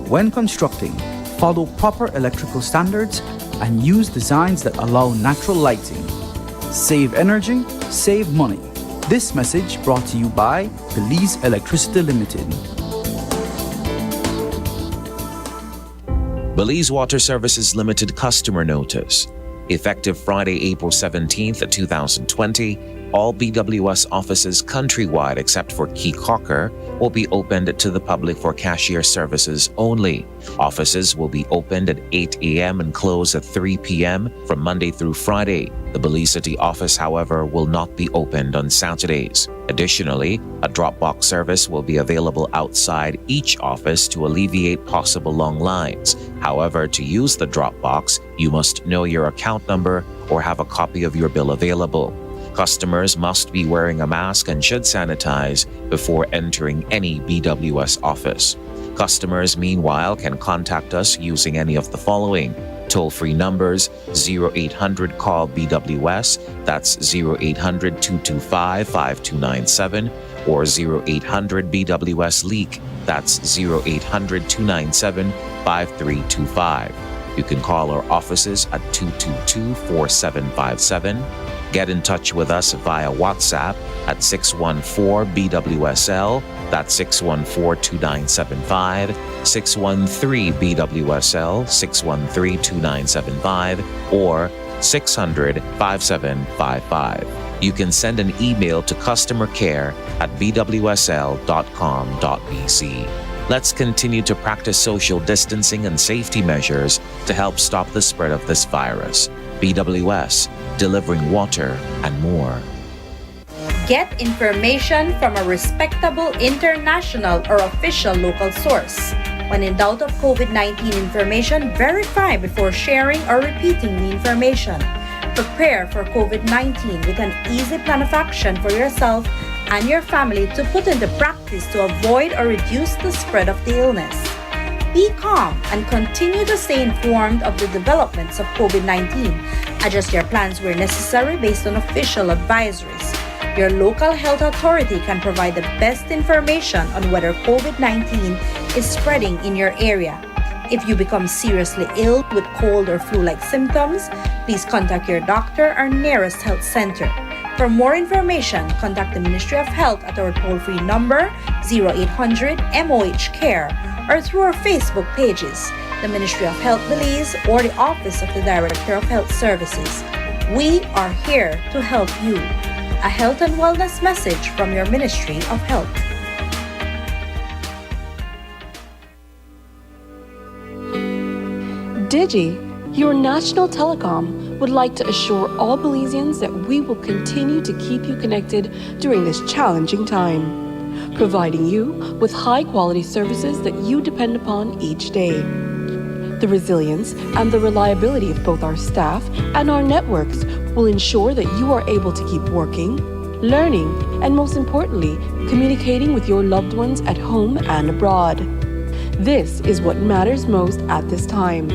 When constructing, follow proper electrical standards and use designs that allow natural lighting. Save energy, save money. This message brought to you by Belize Electricity Limited. Belize Water Services Limited customer notice. Effective Friday, April 17th, 2020, all BWS offices countrywide except for Key Cocker will be opened to the public for cashier services only. Offices will be opened at 8 a.m. and close at 3 p.m. from Monday through Friday. The Belize City office, however, will not be opened on Saturdays. Additionally, a drop-box service will be available outside each office to alleviate possible long lines. However, to use the drop-box, you must know your account number or have a copy of your bill available. Customers must be wearing a mask and should sanitize before entering any BWS office. Customers, meanwhile, can contact us using any of the following toll-free numbers: 0800-CALL-BWS, that's 0800-225-5297, or 0800-BWS-LEAK, that's 0800-297-5325. You can call our offices at 222-4757. Get in touch with us via WhatsApp at 614-BWSL, that's 614-2975, 613-BWSL, 613-2975, or 600-5755. You can send an email to customercare@bwsl.com.bc. Let's continue to practice social distancing and safety measures to help stop the spread of this virus. BWS, delivering water and more. Get information from a respectable international or official local source. When in doubt of COVID-19 information, verify before sharing or repeating the information. Prepare for COVID-19 with an easy plan of action for yourself and your family to put into practice to avoid or reduce the spread of the illness. Be calm and continue to stay informed of the developments of COVID-19. Adjust your plans where necessary based on official advisories. Your local health authority can provide the best information on whether COVID-19 is spreading in your area. If you become seriously ill with cold or flu-like symptoms, please contact your doctor or nearest health center. For more information, contact the Ministry of Health at our toll-free number 0800-MOH-CARE or through our Facebook pages, the Ministry of Health Belize or the Office of the Director of Health Services. We are here to help you. A health and wellness message from your Ministry of Health. Digi, your national telecom, would like to assure all Belizeans that we will continue to keep you connected during this challenging time, providing you with high-quality services that you depend upon each day. The resilience and the reliability of both our staff and our networks will ensure that you are able to keep working, learning, and most importantly, communicating with your loved ones at home and abroad. This is what matters most at this time.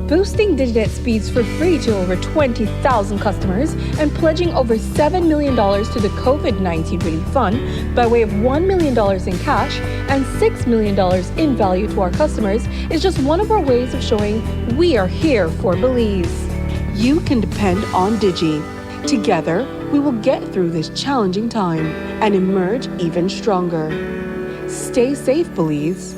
Boosting Diginet speeds for free to over 20,000 customers and pledging over $7 million to the COVID-19 Relief Fund by way of $1 million in cash and $6 million in value to our customers is just one of our ways of showing we are here for Belize. You can depend on Digi. Together, we will get through this challenging time and emerge even stronger. Stay safe, Belize.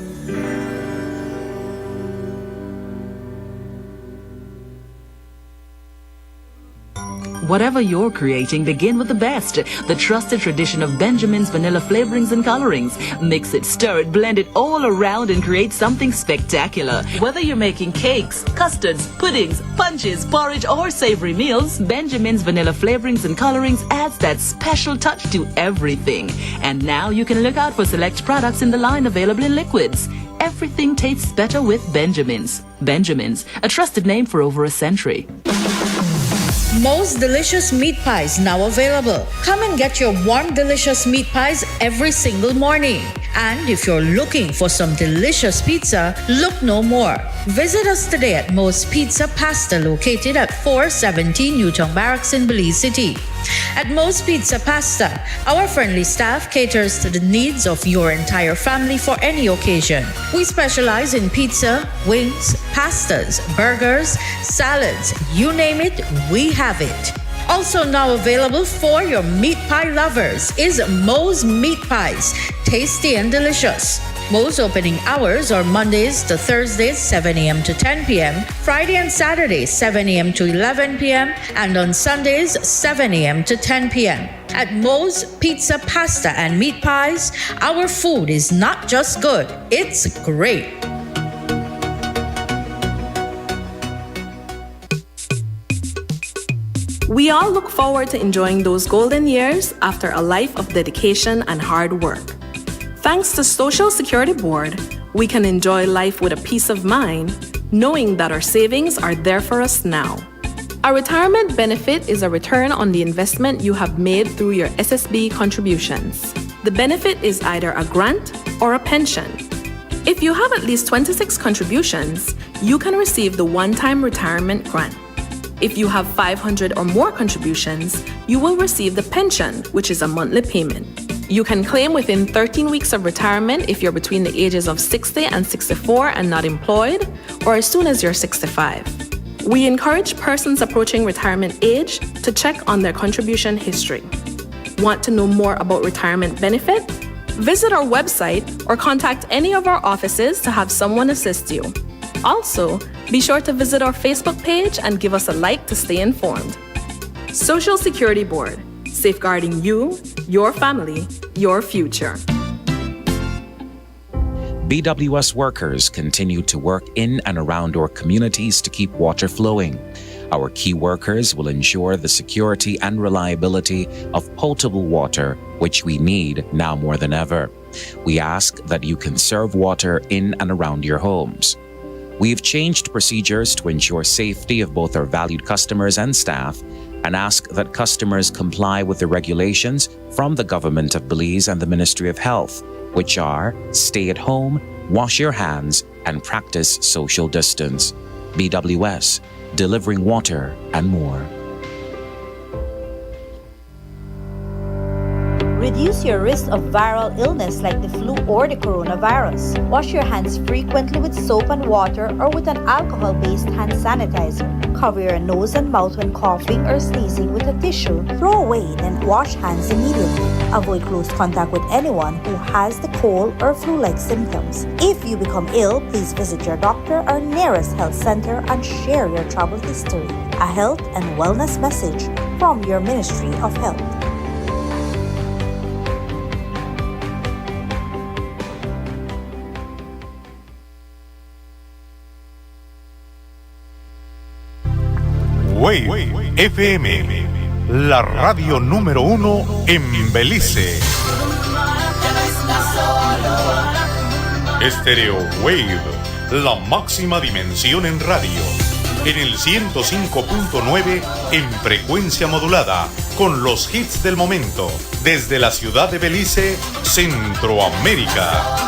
Whatever you're creating, begin with the best. The trusted tradition of Benjamin's vanilla flavorings and colorings. Mix it, stir it, blend it all around and create something spectacular. Whether you're making cakes, custards, puddings, punches, porridge, or savory meals, Benjamin's vanilla flavorings and colorings adds that special touch to everything. And now you can look out for select products in the line available in liquids. Everything tastes better with Benjamin's. Benjamin's, a trusted name for over a century. Most delicious meat pies now available. Come and get your warm, delicious meat pies every single morning. And if you're looking for some delicious pizza, look no more. Visit us today at Mo's Pizza Pasta, located at 417 Newtown Barracks in Belize City. At Mo's Pizza Pasta, our friendly staff caters to the needs of your entire family for any occasion. We specialize in pizza, wings, pastas, burgers, salads, you name it, we have it. Also now available for your meat pie lovers is Mo's Meat Pies, tasty and delicious. Mo's opening hours are Mondays to Thursdays 7 a.m. to 10 p.m., Friday and Saturdays 7 a.m. to 11 p.m., and on Sundays 7 a.m. to 10 p.m. At Mo's Pizza, Pasta, and Meat Pies, our food is not just good, it's great. We all look forward to enjoying those golden years after a life of dedication and hard work. Thanks to Social Security Board, we can enjoy life with a peace of mind, knowing that our savings are there for us now. A retirement benefit is a return on the investment you have made through your SSB contributions. The benefit is either a grant or a pension. If you have at least 26 contributions, you can receive the one-time retirement grant. If you have 500 or more contributions, you will receive the pension, which is a monthly payment. You can claim within 13 weeks of retirement if you're between the ages of 60 and 64 and not employed, or as soon as you're 65. We encourage persons approaching retirement age to check on their contribution history. Want to know more about retirement benefit? Visit our website or contact any of our offices to have someone assist you. Also, be sure to visit our Facebook page and give us a like to stay informed. Social Security Board, safeguarding you, your family, your future. BWS workers continue to work in and around our communities to keep water flowing. Our key workers will ensure the security and reliability of potable water, which we need now more than ever. We ask that you conserve water in and around your homes. We've changed procedures to ensure safety of both our valued customers and staff, and ask that customers comply with the regulations from the Government of Belize and the Ministry of Health, which are stay at home, wash your hands, and practice social distance. BWS, delivering water and more. Reduce your risk of viral illness like the flu or the coronavirus. Wash your hands frequently with soap and water or with an alcohol-based hand sanitizer. Cover your nose and mouth when coughing or sneezing with a tissue. Throw away, then wash hands immediately. Avoid close contact with anyone who has the cold or flu-like symptoms. If you become ill, please visit your doctor or nearest health center and share your travel history. A health and wellness message from your Ministry of Health. Wave FM, la radio número 1 en Belice. Estéreo Wave, la máxima dimensión en radio. En el 105.9 en frecuencia modulada, con los hits del momento, desde la ciudad de Belice, Centroamérica.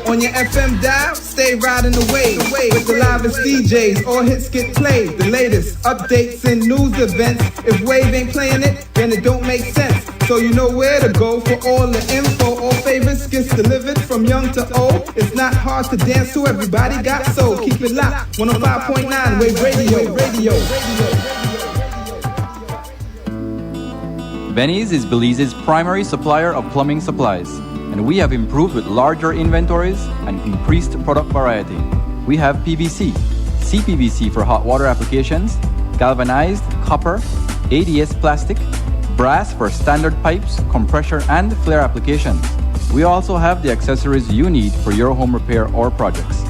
On your FM dial, stay riding the wave with the livest DJs. All hits get played. The latest updates and news events. If Wave ain't playing it, then it don't make sense. So you know where to go for all the info. All favorites gets delivered from young to old. It's not hard to dance to. Everybody got soul. Keep it locked. 105.9 Wave Radio. Benny's is Belize's primary supplier of plumbing supplies, and we have improved with larger inventories and increased product variety. We have PVC, CPVC for hot water applications, galvanized, copper, ADS plastic, brass for standard pipes, compressor, and flare applications. We also have the accessories you need for your home repair or projects.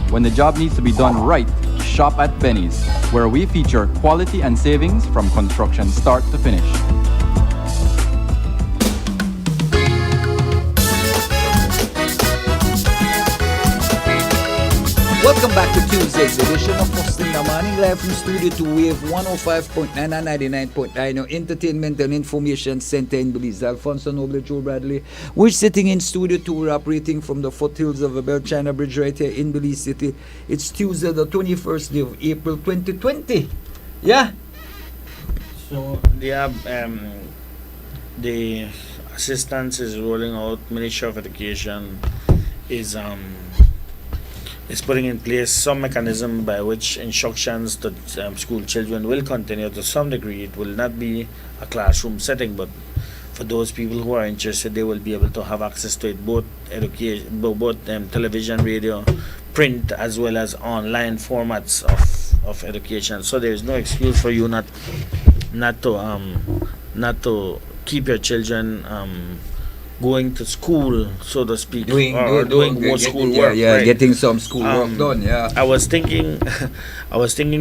When the job needs to be done right, shop at Benny's, where we feature quality and savings from construction start to finish. Welcome back to Tuesday's edition of First in the Morning, live from Studio 2 Wave 105.9 and 99.9, your entertainment and information center in Belize. Alfonso Noble, Joe Bradley. We're sitting in Studio 2, we're operating from the foothills of the Bell China Bridge right here in Belize City. It's Tuesday, the 21st day of April 2020. Yeah? So, the assistance is rolling out. Ministry of Education is putting in place some mechanism by which instructions to school children will continue to some degree. It will not be a classroom setting, but for those people who are interested, they will be able to have access to it, both education, both television, radio, print, as well as online formats of education. So there is no excuse for you not to keep your children going to school, so to speak, doing more school work. Yeah, right? Getting some school work done. Yeah. I was thinking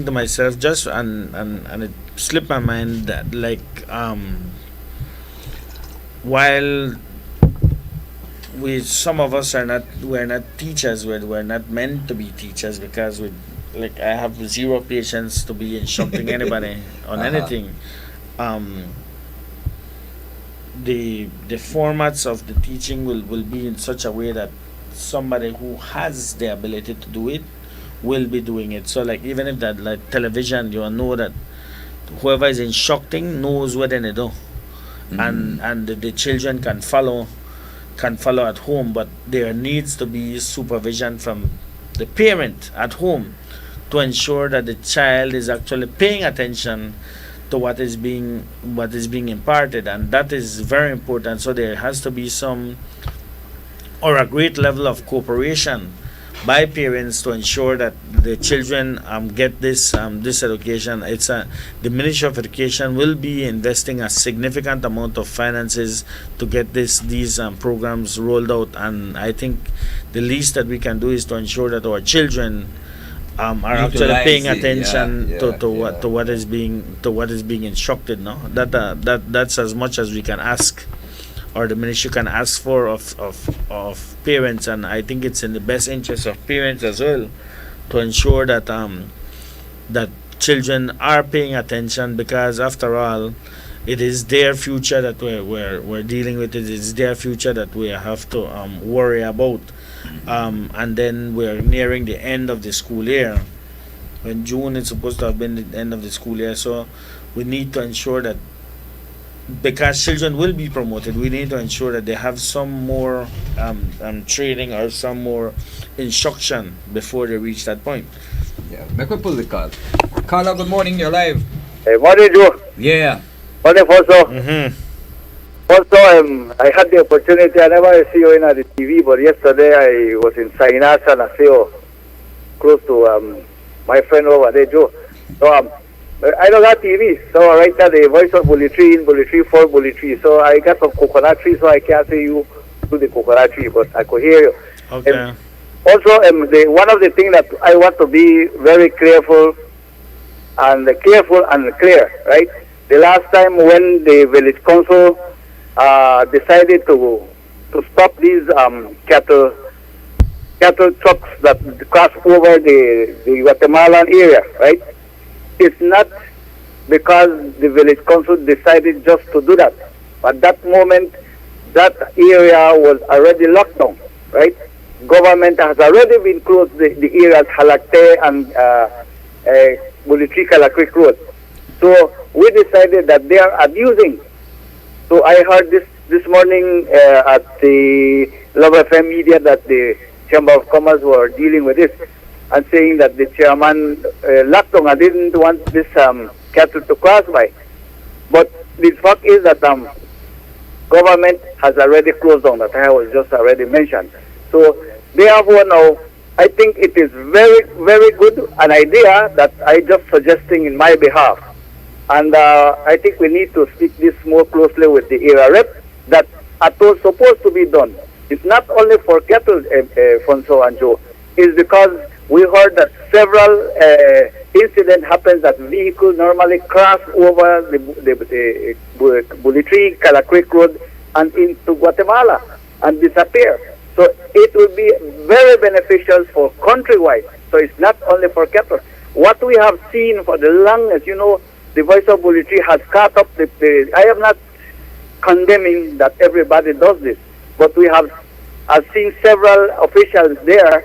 to myself, just and it slipped my mind that while some of us we're not teachers, we're not meant to be teachers, because I have zero patience to be instructing anybody on anything. the formats of the teaching will be in such a way that somebody who has the ability to do it will be doing it. So like even if that like television, you know that whoever is instructing knows what they do, and the children can follow at home, but there needs to be supervision from the parent at home to ensure that the child is actually paying attention to what is being imparted, and that is very important. So there has to be a great level of cooperation by parents to ensure that the children get this education. The Ministry of Education will be investing a significant amount of finances to get these programs rolled out, and I think the least that we can do is to ensure that our children are actually paying attention to what is being instructed. No, that's as much as we can ask, or the ministry can ask for of parents, and I think it's in the best interest of parents as well to ensure that that children are paying attention, because after all, it is their future that we're dealing with. It is their future that we have to worry about. And then we're nearing the end of the school year. In June, it's supposed to have been the end of the school year. So we need to ensure that, because children will be promoted, we need to ensure that they have some more training or some more instruction before they reach that point. Yeah, make we pull the call. Carla, good morning, you're live. Hey, morning, Joe. Yeah. Morning, Fonso. Also, I had the opportunity, I never see you in the TV, but yesterday I was in Sainas and Aseo, close to my friend over there, Joe. So I don't got TV, so right now the voice of Bully Tree in Bully Tree, 4 Bully Tree. So I got some coconut tree, so I can't see you through the coconut tree, but I could hear you. Okay. Also, one of the things that I want to be very careful and clear, right? The last time when the village council decided to stop these cattle trucks that cross over the Guatemalan area, right? It's not because the village council decided just to do that. At that moment, that area was already locked down, right? Government has already been closed the areas Halakte and Bulitrika Creek Road. So we decided that they are abusing. So I heard this morning at the Love FM media that the Chamber of Commerce were dealing with this and saying that the chairman locked down and didn't want this cattle to cross by. But the fact is that government has already closed down, that I was just already mentioned. So therefore now, I think it is very, very good an idea that I just suggesting in my behalf. And I think we need to speak this more closely with the area rep, that at all supposed to be done. It's not only for cattle, Fonso and Joe. It's because we heard that several incidents happen that vehicles normally cross over the Bulitri, Calacreek Road and into Guatemala and disappear. So it will be very beneficial for countrywide. So it's not only for cattle. What we have seen for the longest, the voice of Bulitri has cut up I am not condemning that everybody does this, but I've seen several officials there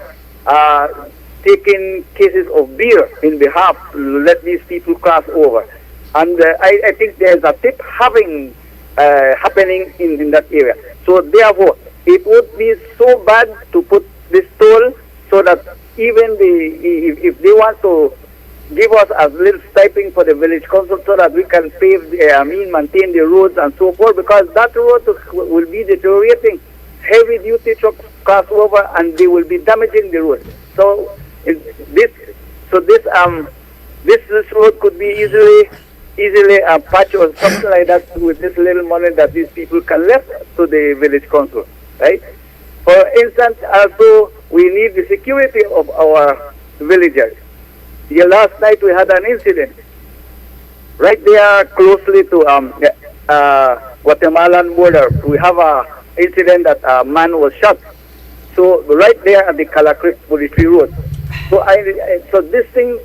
taking cases of beer in behalf to let these people cross over. And I think there's a tip happening in that area. So therefore, it would be so bad to put this toll so that even if they want to give us a little stipend for the village council so that we can maintain the roads and so forth, because that road will be deteriorating. Heavy duty trucks cross over and they will be damaging the road. So this road could be easily a patch or something like that with this little money that these people can left to the village council, right? For instance, also we need the security of our villagers. Last night we had an incident right there closely to Guatemalan border. We have a incident that a man was shot. So right there at the Calacreek Bulitri Road. So this thing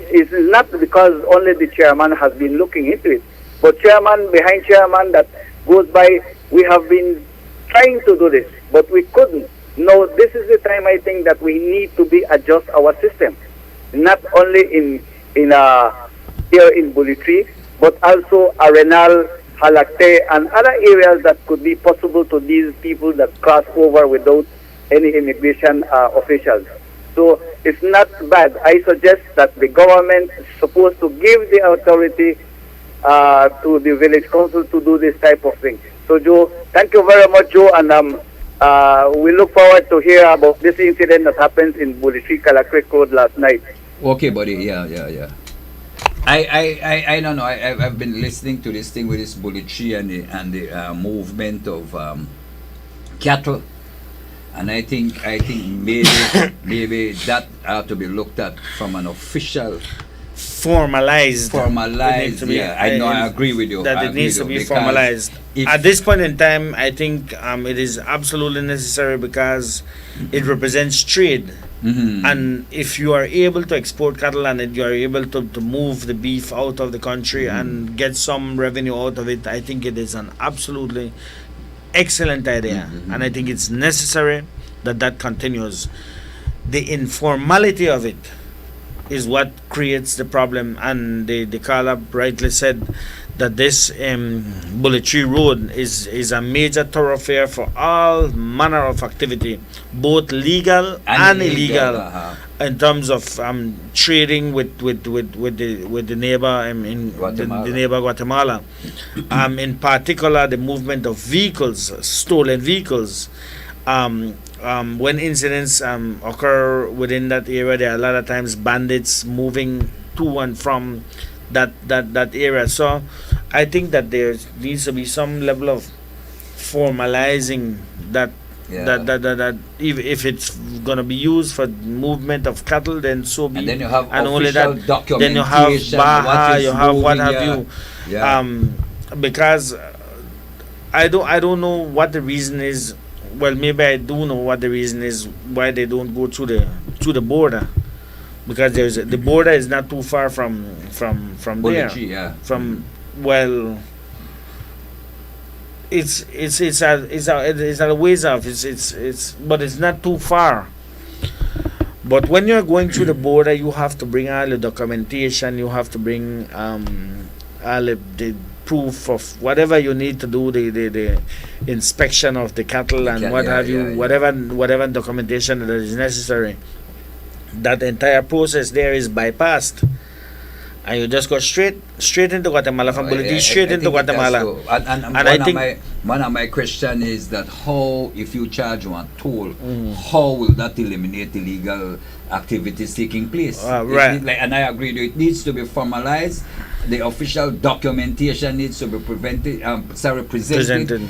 is not because only the chairman has been looking into it, but behind chairman that goes by, we have been trying to do this, but we couldn't. No, this is the time I think that we need to be adjust our system, not only in here in Bulitri, but also Arenal, Halakte, and other areas that could be possible to these people that cross over without any immigration officials. So it's not bad. I suggest that the government is supposed to give the authority to the village council to do this type of thing. So Joe, thank you very much, Joe, and we look forward to hear about this incident that happened in Bulitri, Kalakrik Road last night. Okay, buddy. Yeah. I don't know. I've been listening to this thing with this Bulitri and the movement of cattle, and I think maybe that ought to be looked at from an official. Formalized. Yeah, I know. I agree with you. That it needs to be formalized. At this point in time, I think it is absolutely necessary because it represents trade. Mm-hmm. And if you are able to export cattle and you are able to move the beef out of the country and get some revenue out of it, I think it is an absolutely excellent idea. And I think it's necessary that continues. The informality of it is what creates the problem, and the caller rightly said that this Bulitri Road is a major thoroughfare for all manner of activity, both legal and illegal, in terms of trading with the neighbor in Guatemala. the neighbor Guatemala. In particular, the movement of vehicles, stolen vehicles. When incidents occur within that area, there are a lot of times bandits moving to and from that area. So I think that there needs to be some level of formalizing that. That if it's gonna be used for movement of cattle, then so be. And then you have and only official that, documentation. then you have Baja, you have what have you. Yeah. Because I don't know what the reason is. Well, maybe I do know what the reason is why they don't go to the border, because the border is not too far from there. Yeah. From it's a ways off. But it's not too far. But when you're going through the border, you have to bring all the documentation. You have to bring all the proof of whatever you need to do, the inspection of the cattle and what have you, whatever documentation that is necessary. That entire process there is bypassed, and you just go straight into Guatemala from Bulitri, straight into Guatemala. And I think one of my question is that how, if you charge one toll, how will that eliminate illegal activities taking place? Right. And I agree with you, it needs to be formalized. The official documentation needs to be presented.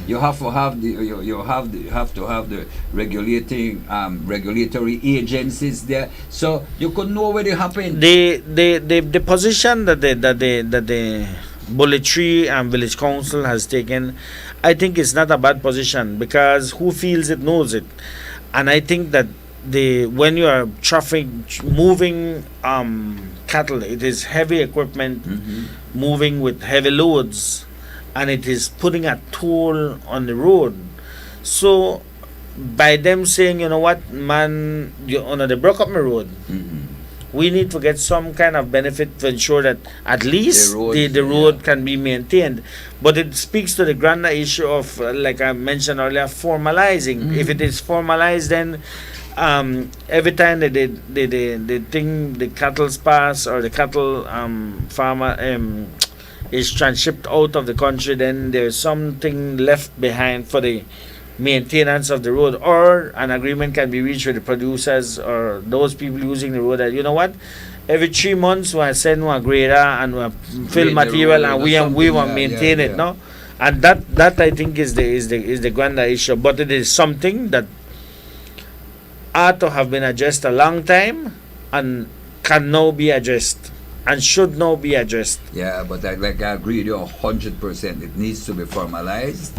You have to have the regulatory agencies there, so you could know what happened. The position that the Bulitri and Village Council has taken, I think it's not a bad position, because who feels it knows it. And I think that when you are moving cattle, it is heavy equipment moving with heavy loads, and it is putting a toll on the road. So by them saying, you know what, man, they broke up my road, we need to get some kind of benefit to ensure that at least the road can be maintained. But it speaks to the grander issue of, like I mentioned earlier, formalizing. If it is formalized, then every time the cattle pass, or the cattle farmer is transshipped out of the country, then there's something left behind for the maintenance of the road, or an agreement can be reached with the producers or those people using the road that, you know what, every 3 months we send one grader and we fill material and we want maintain it, no? And that I think is the grander issue. But it is something that ought to have been addressed a long time and can now be addressed and should now be addressed. Yeah, but I agree with you 100%. It needs to be formalized.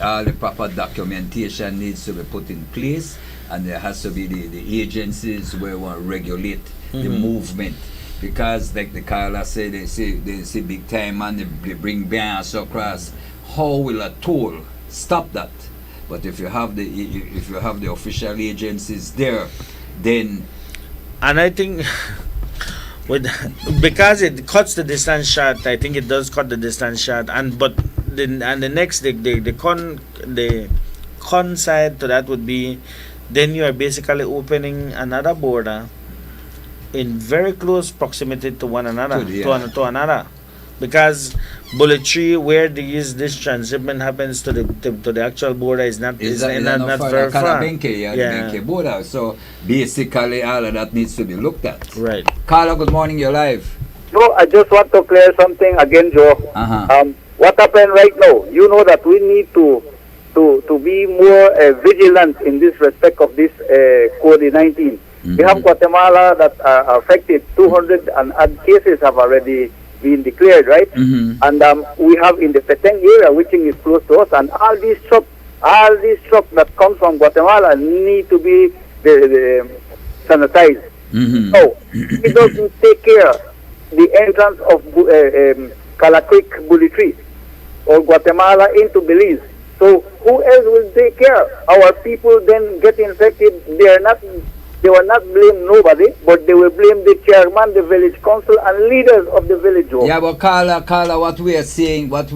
All the proper documentation needs to be put in place, and there has to be the agencies where we regulate the movement. Because like the Carla said, they see big time and they bring bands across how will a toll stop that? But if you have the official agencies there, then And I think because it cuts the distance short, I think it does cut the distance short. And the next the con side to that would be, then you are basically opening another border in very close proximity to one another, to another, because Bullet Tree, where this transshipment happens to the actual border, is not very far. Benke border. So basically, all of that needs to be looked at. Right. Carla, good morning. You're live. No, I just want to clear something again, Joe. What happened right now? You know that we need to be more vigilant in this respect of this COVID-19. We have Guatemala that are affected. 200 and odd cases have already been declared, right? And we have in the Petén area, which is close to us, and all these trucks that come from Guatemala need to be sanitized. So it doesn't take care the entrance of Calacreek, Bully Tree, or Guatemala into Belize. So who else will take care? Our people then get infected. They will not blame nobody, but they will blame the chairman, the village council, and leaders of the village. Yeah, but Carla, what we are saying that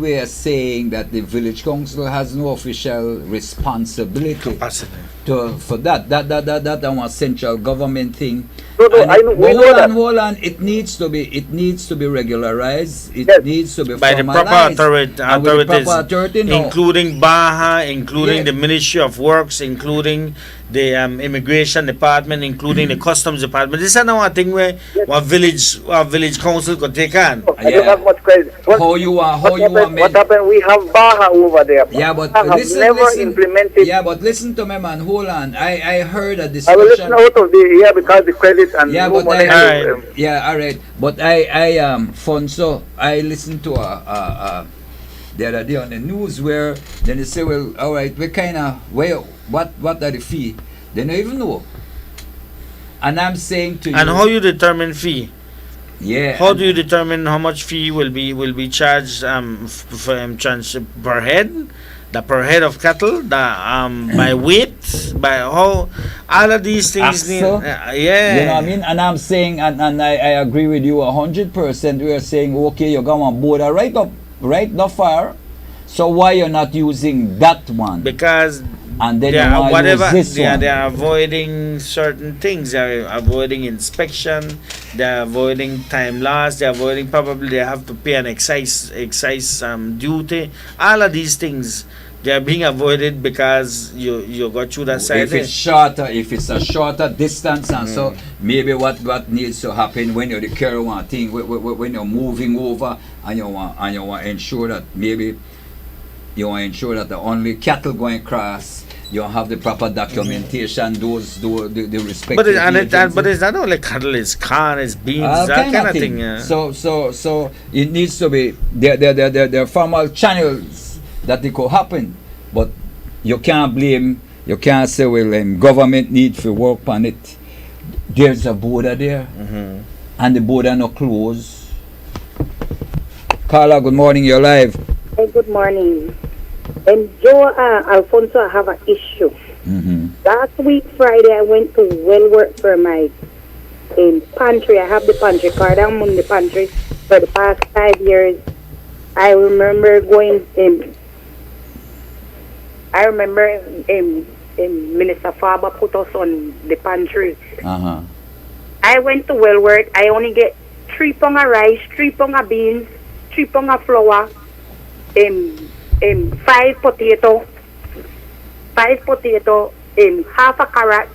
the village council has no official responsibility for that. That our central government thing. Hold on. It needs to be regularized. It needs to be by the proper authorities, including Baja, including the Ministry of Works, including the Immigration Department, including the Customs Department. This is another thing where our village council could take on. I don't have much credit. What happened? We have Baja over there. Yeah, but listen, implemented. Yeah, but listen to me, man. Hold on. I heard a discussion. I will listen out of the because the credit and all right. But I Fonso, I listened to the other day on the news where then they say, well, all right, we kind of what are the fee? They don't even know. And I'm saying to you. And how you determine fee? Yeah. How do you determine how much fee will be charged per head? The per head of cattle, by weight, by how all of these things You know what I mean? And I'm saying, and I agree with you 100%. We are saying, okay, you're going to border right up far. So why you're not using that one? Because and then they are avoiding certain things. They are avoiding inspection. They are avoiding time loss. They are avoiding they have to pay an excise duty. All of these things, they are being avoided because you got through that side. If it's a shorter distance, and so maybe what needs to happen when you're the carry one thing, when you're moving over and you want to ensure that maybe you want to ensure that the only cattle going across, you have the proper documentation, the respective agencies. But it's not only cattle, it's corn, it's beans, that kind of thing. Yeah. So it needs to be there are formal channels that it could happen, but you can't say, well, government need to work on it. There's a border there, and the border not closed. Carla, good morning, you're live. Hey, good morning. Joe, Alfonso, I have an issue. Last week, Friday, I went to Wellwork for my pantry. I have the pantry card. I'm on the pantry for the past 5 years. I remember going Minister Faber put us on the pantry. I went to Wellwork. I only get 3 pound of rice, 3 pound of beans, 3 pound of flour, 5 potato, half a carrot,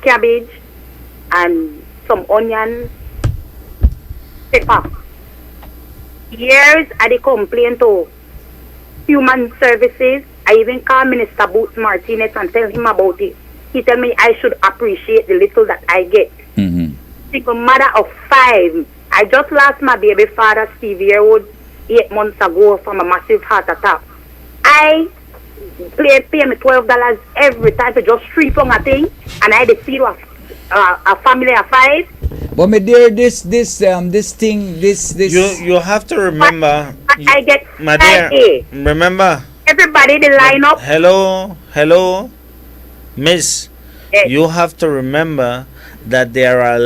cabbage, and some onion, pepper. Years I did complain to Human Services. I even called Minister Boots Martinez and tell him about it. He tell me I should appreciate the little that I get. Single mother of 5. I just lost my baby father, Steve Yearwood, 8 months ago from a massive heart attack. I pay me $12 every time for just 3 pound a thing, and I had to feed a family of 5. But my dear, this thing. You have to remember. I get My dear, Friday. remember. Everybody, the lineup. Hello, Miss. You have to remember that there are a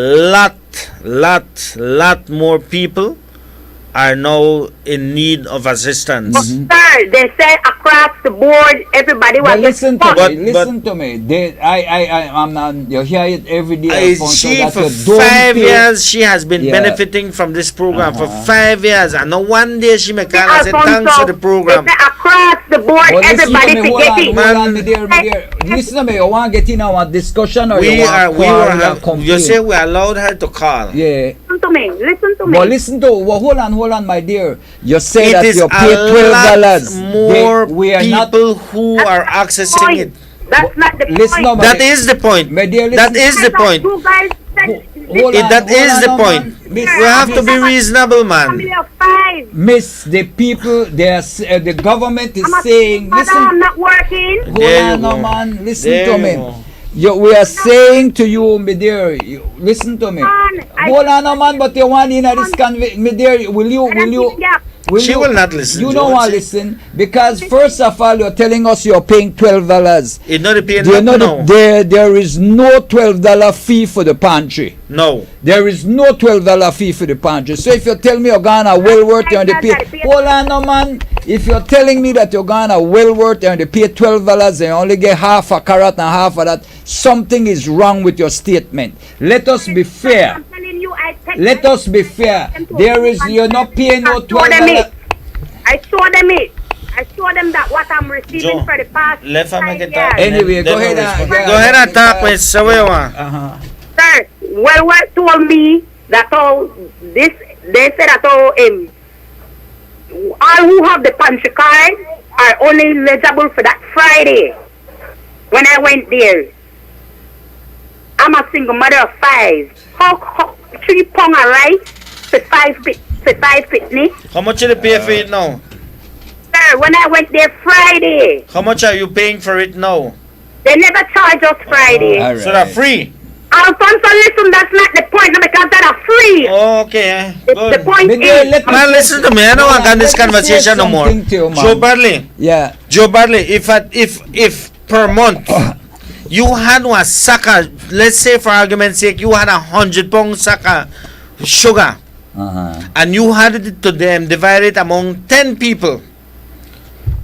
lot more people are now in need of assistance. Sir, they say across the board, everybody But was listen to me. You hear it every day. For 5 years, she has been benefiting from this program for 5 years, and no one day she may call and say thanks for the program. Across the board, everybody to get it. Listen to me. You want to get in our discussion, or You say we allowed her to call. Yeah. Listen to me. But listen to. Hold on, my dear. You say It that is you pay $12. more We are not. people who are accessing it. That's not the Listen, point. That is the point. My dear, That is the point. You guys said That is the point. We have to be reasonable, man. family of 5. Miss, the people, the government is saying, Mother, I'm not working. hold There you on, no, go. man. Listen There to you me. go. We are saying to you, my dear, listen to me. Hold on, no, man, but you want in this conversation, my dear, will you? She will not listen. You to don't it. want to listen because first of all, you're telling us you're paying $12. It's not a paying Do you know no. there is no $12 fee for the pantry. No. There is no $12 fee for the pantry. So if you tell me you're gonna Wellworth, you're on the pay. Hold on, no, man. If you're telling me that you're gonna Wellworth, you're on the pay $12 and you only get half a carrot and half of that, something is wrong with your statement. Let us be fair. I'm telling you, I text Let us be fair. There is, you're not paying no $12. I saw them it. I saw them that what I'm receiving Joe, for the past let her 5 make it years. talk. Anyway, go ahead. Go ahead and talk, Miss. So what you want? Sir, Wellworth told me that all this, they said that all who have the pantry card are only eligible for that Friday. When I went there, I'm a single mother of 5. How 3 pound of rice for 5 pitney? How much you pay for it now? Sir, when I went there Friday, How much are you paying for it now? they never charge us Friday. So they're free. Alfonso, listen, that's not the point because they're free. Okay. The point is, Man, listen to me. I don't want to have this conversation no more. Joe Bradley. Yeah. Joe Bradley, if per month you had one sacker, let's say for argument's sake, you had 100-pound sacker sugar, and you had it to them divided among 10 people.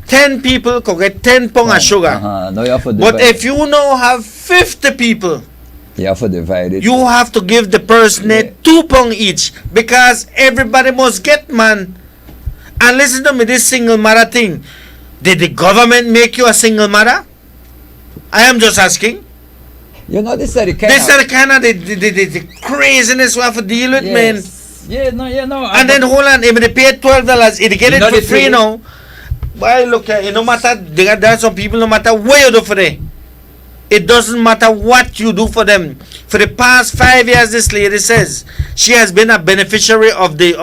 10 people could get 10 pounds of sugar. No, you have to But divide. if you now have 50 people, You have to divide it. you have to give the person 2 pounds each because everybody must get, man. And listen to me, this single mother thing. Did the government make you a single mother? I am just asking. You know, this is the kind This is the kind of the craziness we have to deal with, man. Yeah, no, you know. And then hold on, if they pay $12, if they get You it know for the free thing- now. Why look, no matter, there are some people, no matter what you do for them, it doesn't matter what you do for them. For the past 5 years, this lady says she has been a beneficiary of the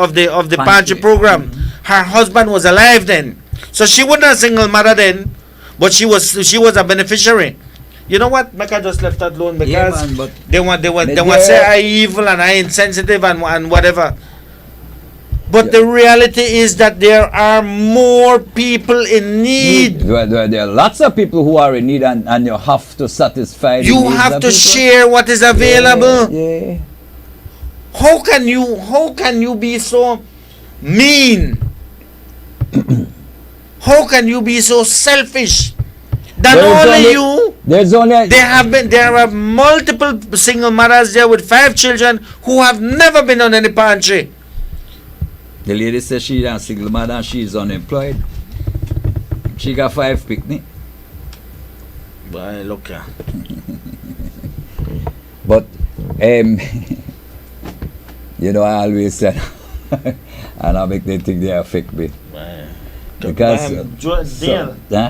pantry program. Her husband was alive then, so she wasn't a single mother then, but she was a beneficiary. You know what? Mecca just left that alone because man, but they want say I evil and I insensitive and whatever. But the reality is that there are more people in need. There are lots of people who are in need, and you have to satisfy. the You needs have of to people. share what is available. Yeah. How can you be so mean? How can you be so selfish? That there are multiple single mothers there with 5 children who have never been on any pantry. The lady says she's a single mother and she's unemployed. She got 5 picnic. Boy, look here. But you know, I always said, and I make them think they affect me. Because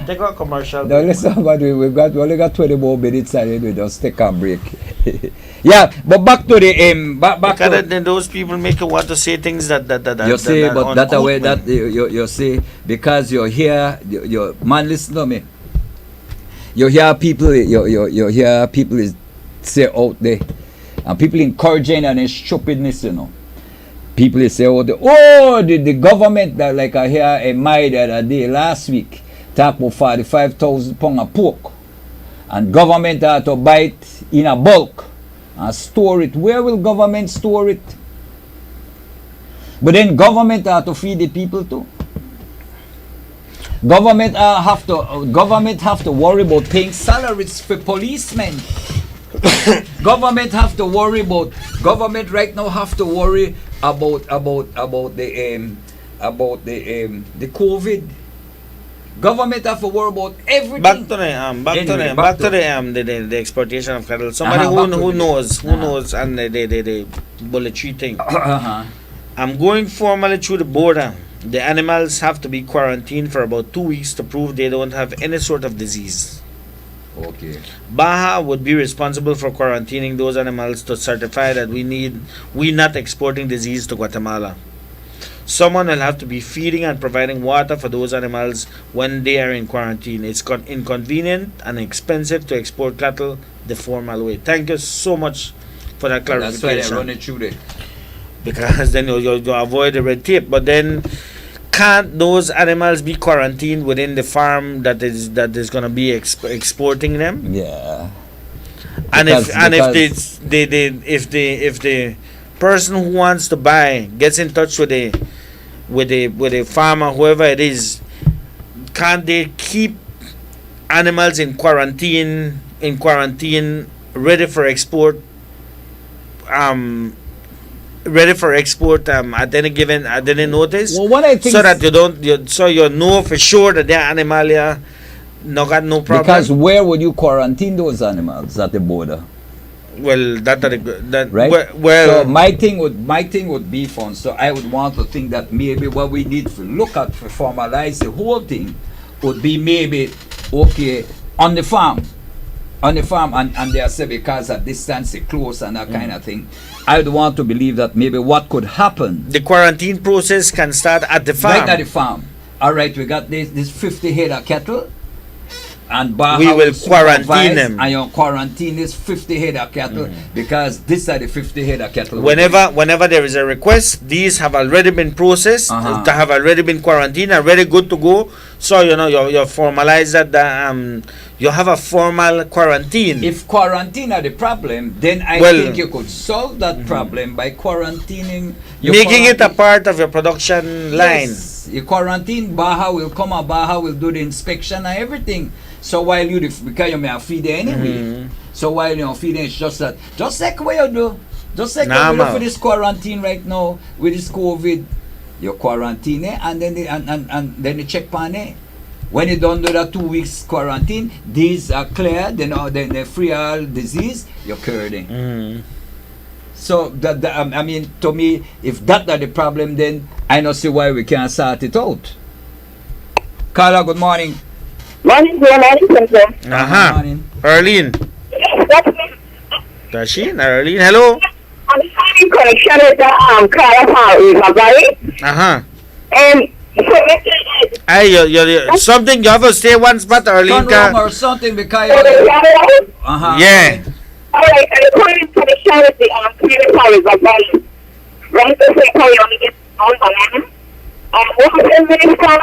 Take a commercial. No, listen, but we only got 20 more minutes and then we just take a break. Yeah, but back to the back to then those people make you want to say things that you see, that but that way uncouth, that you see, because you're here, you man, listen to me. You hear people, you hear people is say out there. And people encouraging and stupidness, you know. People say, the government, that like I hear a my the other day last week, talk about 45,000 pounds of pork. And government had to buy it in a bulk and store it. Where will government store it? But then government have to feed the people too. Government have to worry about paying salaries for policemen. Government have to worry about. Government right now have to worry about the COVID. Government have to worry about everything. Back to the exploitation of cattle. Somebody who knows, and the bulletry thing. I'm going formally through the border. The animals have to be quarantined for about 2 weeks to prove they don't have any sort of disease. Okay. Baja would be responsible for quarantining those animals to certify that we not exporting disease to Guatemala. Someone will have to be feeding and providing water for those animals when they are in quarantine. It's inconvenient and expensive to export cattle the formal way. Thank you so much for that clarification. That's why they run it through there. Because then you avoid the red tape. But then, can't those animals be quarantined within the farm that is going to be exporting them? Yeah. And if the person who wants to buy gets in touch with the farmer, whoever it is, can't they keep animals in quarantine, ready for export? At any notice. Well, what I think so that you know for sure that their animalia got no problem. Because where would you quarantine those animals? At the border. Well, that right. Well, so my thing would be fun. So I would want to think that maybe what we need to look at to formalize the whole thing would be maybe okay on the farm, and they are say because at distance is close and that kind of thing. I would want to believe that maybe what could happen. The quarantine process can start at the farm. Right at the farm. All right, we got this 50 head of cattle. And we will quarantine them. And you quarantine this 50 head of cattle because these are the 50 head of cattle. Whenever there is a request, these have already been processed, have already been quarantined, and ready good to go. So you formalize that. You have a formal quarantine. If quarantine are the problem, then I think you could solve that problem by quarantining. Making it a part of your production line. Yes, you quarantine. Baja will come. Baja will do the inspection and everything. So while because you may feed it anyway. So while you're feeding, it's just like what you do. Just like what you do for this quarantine right now with this COVID. You quarantine it and then they check on it. When you don't do that 2 weeks quarantine, these are clear, then they're free all disease, you're curing. So I mean, to me, if that are the problem, then I don't see why we can't sort it out. Carla, good morning. Morning, sir. Morning. Arlene. That's me. That's she? Arlene, hello. I'm having connection with the Carla Hall, right? And something you have to stay one spot, Arlene. Or something because yeah. Alright, and according to the charity, Carla Hall is a right? The same how you only get on banana. What was the minister?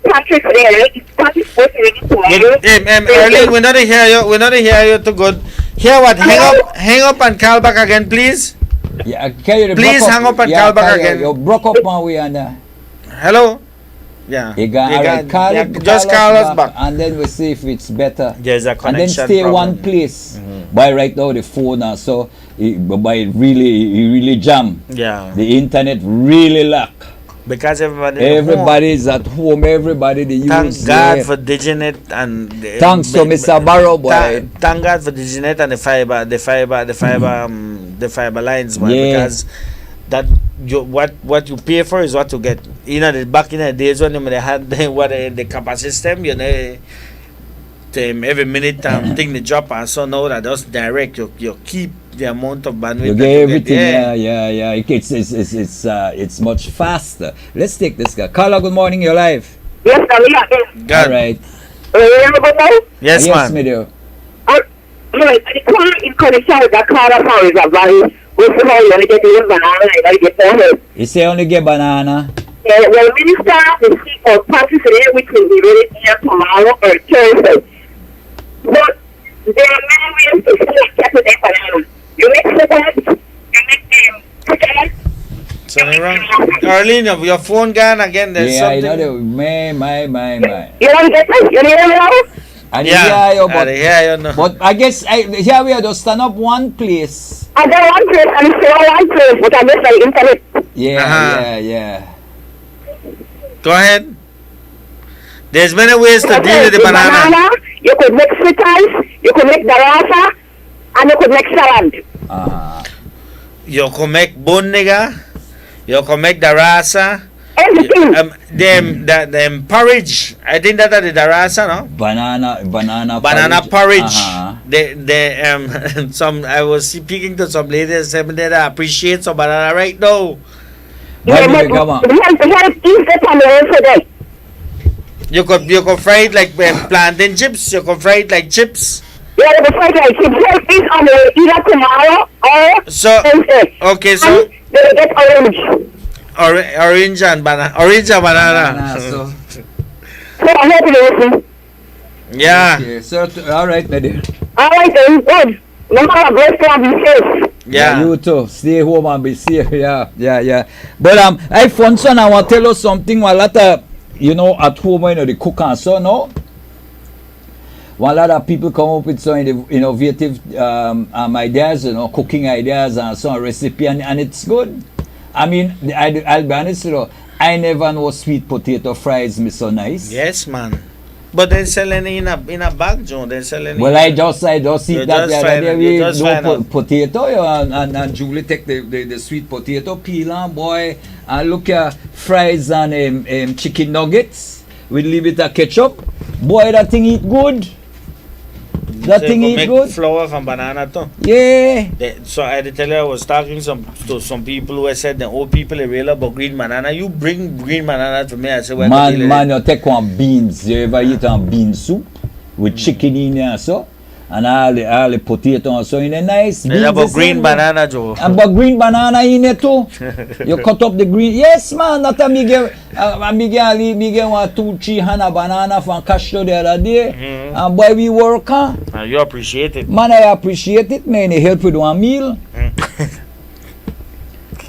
Patrick there, Patrick was really Arlene, we're not hear you too good. Hear what? Hang up and call back again, please. Yeah, please hang up and call back again. You broke up my way and hello? Yeah. Just call us back. And then we'll see if it's better. There's a connection. And then stay problem. One place. By right now the phone so it really jam. Yeah. The internet really lack. Because everybody's at home, everybody they use. Thank God for Diginet and thanks to Mr. Barrow boy. Thank God for Diginet and the fiber lines, man. Because that what you pay for is what you get. Back in the days when they had the capacity system, every minute thing they drop, and so now that just direct you keep the amount of bandwidth. You get everything. Yeah. It's much faster. Let's take this guy. Carla, good morning. You're live. Yes, I'm here. All right. Yes, ma'am. Me Right, the car in connection with that car of ours, a valley, what's the hell, you only get one banana, you gotta get four heads. You say only get banana? Well, Minister, the seat of party today, which will be ready here tomorrow or Thursday. But there are many ways to select Saturday banana. You make cigarettes, you make them cigarettes. Something wrong? Arlene, your phone gone again. There's Yeah, I something. know that. My. You don't get this? You don't know? I Yeah, hear you, I hear you now. but I guess here we are just stand up one place. I got one place and it's still one place, but I miss the internet. Yeah. Go ahead. There's many ways to deal with the banana. You could make fritters, you could make darasa, and you could make salad. You can make bun nigga. You can make darasa. Everything. Them porridge. I think that are the darasa, no? Banana porridge. Some I was speaking to some ladies saying that I appreciate some banana right now. You could fry it like plantain chips. You could fry it like chips. Yeah, you could fry it like chips. It's on either tomorrow or Thursday. Okay, so they get orange. Orange and banana. So I'm happy to listen. Yeah. Okay, so all right, my dear. All right, then. Good. Remember, a great job. Be safe. Yeah, you too. Stay home and be safe. Yeah. But I found son. I want to tell you something. A lot of at home, they cook and so no. One lot of people come up with some innovative ideas, cooking ideas and some recipe, and it's good. I mean, I'll be honest, I never know sweet potato fries me so nice. Yes, man. But they're selling in a bag, John. They're selling. Well, I just eat that the other day. We do potato, and Julie take the sweet potato peel and boy, and look at fries and chicken nuggets. We leave it a ketchup. Boy, that thing eat good. That thing eat good. Flour from banana too. Yeah. So I tell you, I was talking to some people who said the old people are real about green banana. You bring green banana to me. I said, man, you take one beans. You ever eat a bean soup with chicken in there, so? And all the potato and so in a nice beans. About green banana, Joe. And but green banana in it too. You cut up the green. Yes, man. That time me get 2-3 Hana banana from Castro the other day. And boy, we work, huh? You appreciate it. Man, I appreciate it, man. It help with one meal.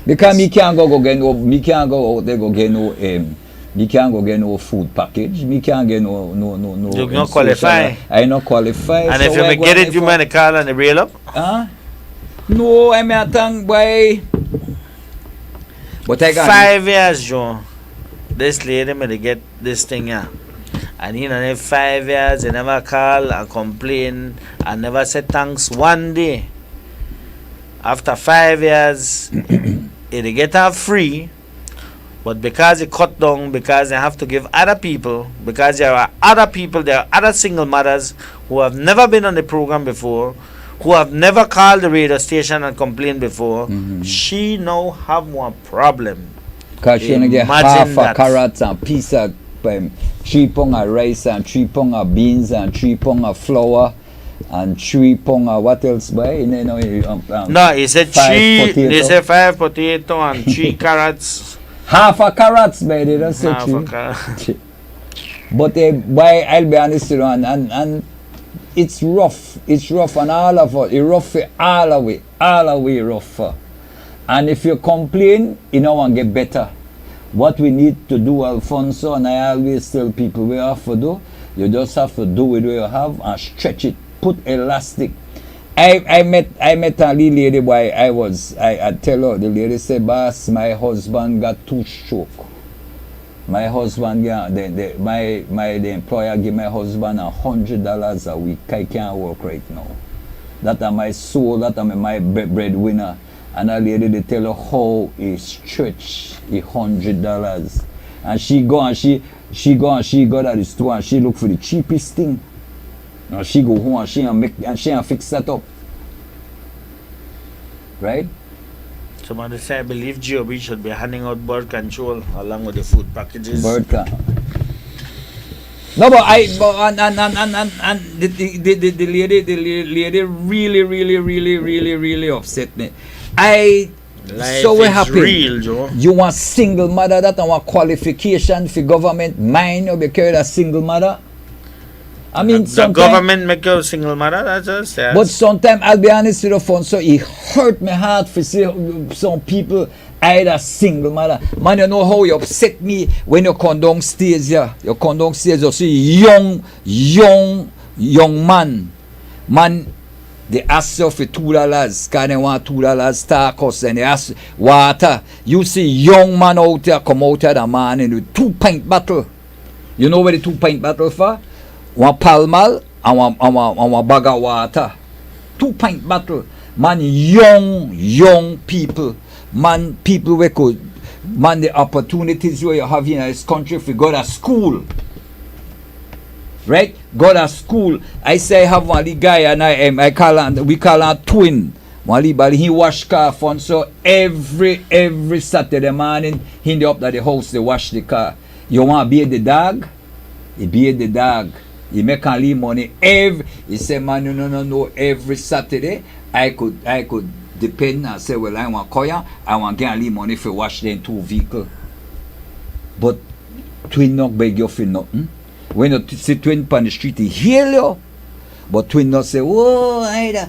Because me can't go get no. Me can't go out there go get no. Me can't go get no food package. Me can't get no. You not qualify. I not qualify. And so if you get it, you might call and reel up. Huh? No, I'm a tongue boy. But I got 5 years, Joe. This lady may get this thing here. And in 5 years, they never call and complain and never say thanks one day. After 5 years, they get her free. But because it cut down, because they have to give other people, because there are other single mothers who have never been on the program before, who have never called the radio station and complained before, she now have one problem. Because she only get half a carrot and piece of 3 pound of rice and 3 pound of beans and 3 pound of flour and 3 pound of what else, boy? No, he said 3, they said 5 potato and 3 carrots. Half a carrots, baby, that's so true. But boy, I'll be honest with you, and it's rough, and all of us, it's rough all the way rough. And if you complain, you know, and get better. What we need to do, Alfonso, and I always tell people we have to do, you just have to do it where you have and stretch it, put elastic. I met a little lady, boy, I tell her, the lady said, boss, my husband got 2 strokes. My husband, the employer give my husband $100 a week. I can't work right now. That are my soul, that are my breadwinner. And a lady, they tell her how he stretch the $100. And she go to the store and she look for the cheapest thing. Now she go home and she fix that up. Right? Somebody say, I believe GOB should be handing out birth control along with the food packages. Birth control. No, but the lady really upset me. Life So we is happy. real, Joe. You want single mother that and want qualification for government mine you because a single mother. I mean, The sometimes, government make you a single mother. That's just yes. but sometimes I'll be honest with you, phone. So it hurt my heart for see some people either single mother. Man, you know how you upset me when you come downstairs here. You come downstairs, you see young man. They ask you for $2, can they want $2 tacos and they ask water. You see young man out there come out of the morning with 2-pint bottle. You know where the 2-pint bottle for? One Palmal and one bag of water. 2-pint bottle. Man, young people. Man, people we could, man, the opportunities where you have in this country if you go to school. Right? Go to school. I say I have one little guy and we call him twin. One little boy, he wash car fun. So every Saturday morning, he end up at the house, they wash the car. You want to bathe the dog? He bathe the dog. He make a little money. He say, man, no. Every Saturday, I could depend and say, well, I want koya, I want to get a little money for wash them 2 vehicles. But twin not beg you for nothing. When you see twin on the street, he hear you. But twin not say, oh, I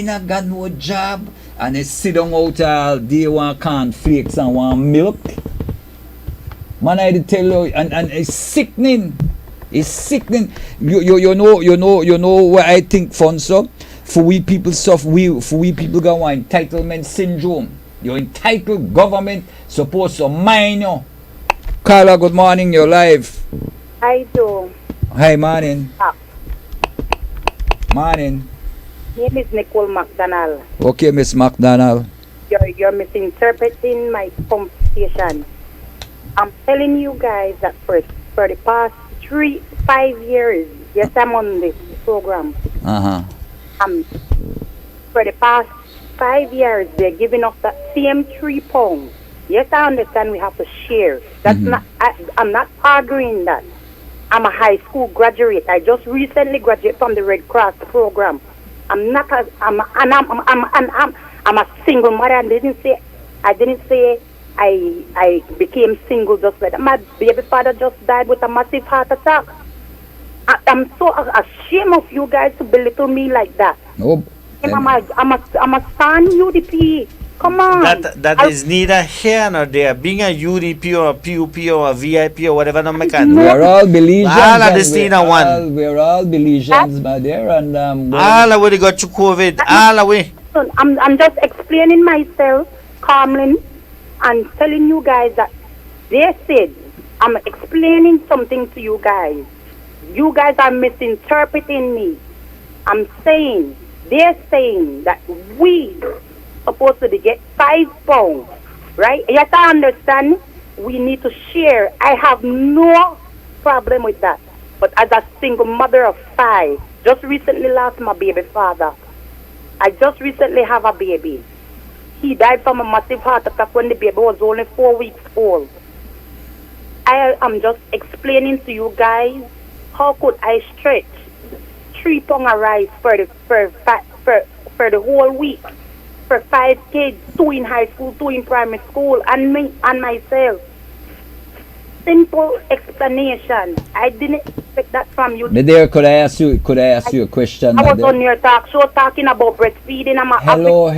not got no job. And they sit down out all day, want cornflakes and want milk. Man, I tell you, and it's sickening. It's sickening. You know what I think, Fonso? For we people got one entitlement syndrome. You're entitled, government supposed to mine you. Carla, good morning, you're live. I do. Hi, morning. Morning. Name is Nicole McDonald. Okay, Miss McDonald. You're misinterpreting my conversation. I'm telling you guys that for the past 5 years, yes, I'm on this program. For the past 5 years, they're giving us that same £3. Yes, I understand we have to share. That's not. I'm not arguing that. I'm a high school graduate. I just recently graduated from the Red Cross program. I'm not. I'm a single mother. I didn't say I became single just like that. My baby father just died with a massive heart attack. I'm so ashamed of you guys to belittle me like that. Nope. I'm a son UDP. Come on. That is neither here nor there. Being a UDP or a PUP or a VIP or whatever, no make we're all Belizeans. We're all Belizeans, my dear, and all the way they got to COVID. All the way. I'm just explaining myself calmly and telling you guys that they said I'm explaining something to you guys. You guys are misinterpreting me. I'm saying they're saying that we supposed to get £5, right? Yes, I understand. We need to share. I have no problem with that. But as a single mother of 5, just recently lost my baby father. I just recently have a baby. He died from a massive heart attack when the baby was only 4 weeks old. I am just explaining to you guys how could I stretch £3 a rice for the whole week. For 5 kids, 2 in high school, 2 in primary school, and me and myself. Simple explanation. I didn't expect that from you. My dear, could I ask you a question? I was on your talk show talking about breastfeeding. Hello.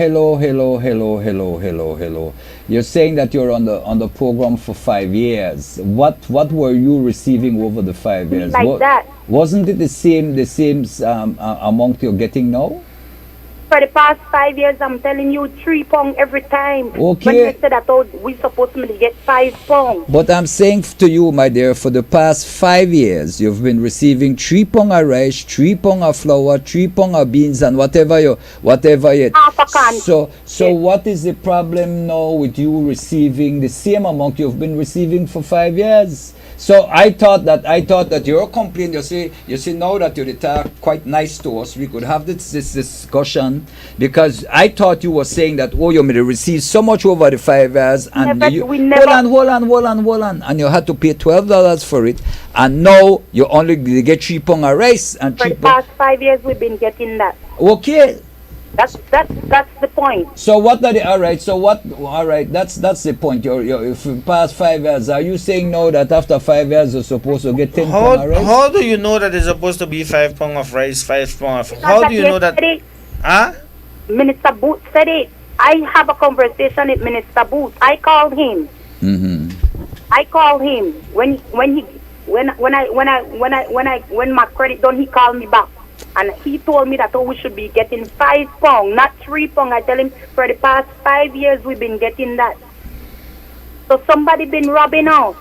You're saying that you're on the program for 5 years. What were you receiving over the 5 years? That. Wasn't it the same amount you're getting now? For the past 5 years, I'm telling you, £3 every time. Okay. When you said that we supposed to get £5. But I'm saying to you, my dear, for the past 5 years, you've been receiving £3 of rice, £3 of flour, £3 of beans, and whatever you. So what is the problem now with you receiving the same amount you've been receiving for 5 years? So I thought that your complaint, you see now that you're quite nice to us, we could have this discussion, because I thought you were saying that, oh, you may receive so much over the 5 years, and hold on, and you had to pay $12 for it, and now you only get 3 pounds of rice and For 3 the past 5 years, we've been getting that. Okay. That's the point. So what are the all right? So what? All right. That's the point. If you pass 5 years, are you saying now that after 5 years you're supposed to get 10 pounds of rice? How do you know that it's supposed to be 5 pounds of rice, 5 pounds of? How do you know that? Huh? Minister Booth said it. I have a conversation with Minister Booth. I called him. I called him when my credit done. He called me back. And he told me that we should be getting 5 pounds, not 3 pounds. I tell him for the past 5 years we've been getting that. So somebody been robbing us.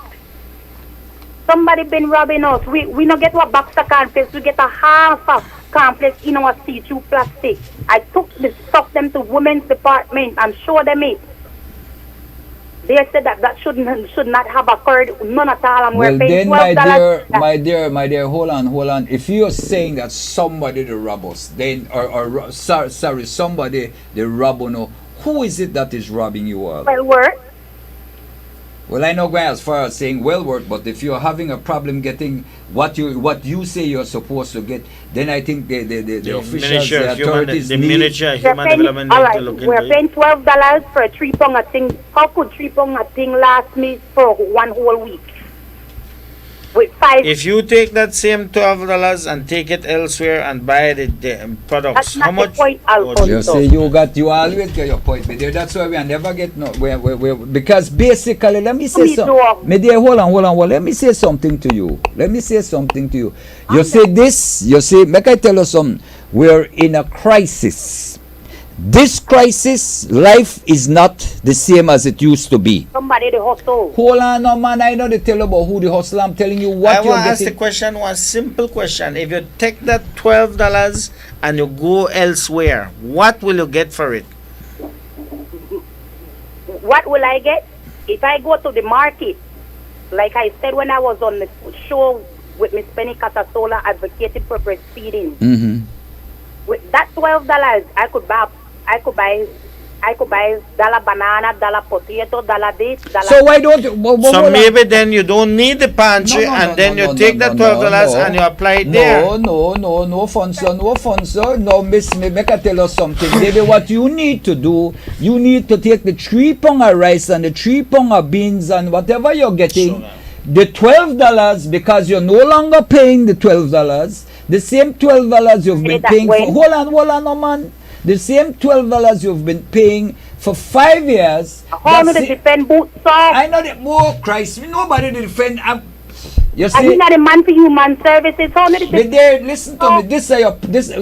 We not get a box of cornflakes. We get a half of cornflakes in our C2 plastic. I took them to women's department and showed them it. They said that should not have occurred, none at all. And Well, we're paying then, $12. my dear, hold on. If you're saying that somebody the rob us, then sorry, somebody the rob no, who is it that is robbing you all? Well, I know going as far as saying well-worth, but if you're having a problem getting what you say you're supposed to get, then I think the officials, the authorities need. We're paying $12 for a 3 pound a thing. How could 3 pound a thing last me for 1 whole week? With 5. If you take that same $12 and take it elsewhere and buy the products, That's not how much? the point, You say you always get your point, but that's why we never get because basically, let me say something. My dear, hold on. Let me say something to you. You say this. You say, make I tell you something. We're in a crisis. This crisis, life is not the same as it used to be. Somebody the hustle. Hold on, no man. I know they tell about who the hustler. I'm telling you what I you're want to ask getting. the question, one simple question. If you take that $12 and you go elsewhere, what will you get for it? What will I get? If I go to the market, like I said when I was on the show with Miss Penny Catasola advocating for breastfeeding, with that $12, I could buy dollar banana, dollar potato, dollar this, dollar. So why don't you? So maybe then you don't need the pantry, and then you take that $12 and you apply it there. No, Fonso. No, Miss, make I tell you something. Baby, what you need to do, you need to take the 3 pounds of rice and the 3 pounds of beans and whatever you're getting, the $12, because you're no longer paying the $12, the same $12 you've been paying for. Hold on, no man. The same $12 you've been paying for 5 years. How many defend Booth, sir? I know that more Christ. Nobody defend. You see, I'm not a man for human services. How many but there, listen to me.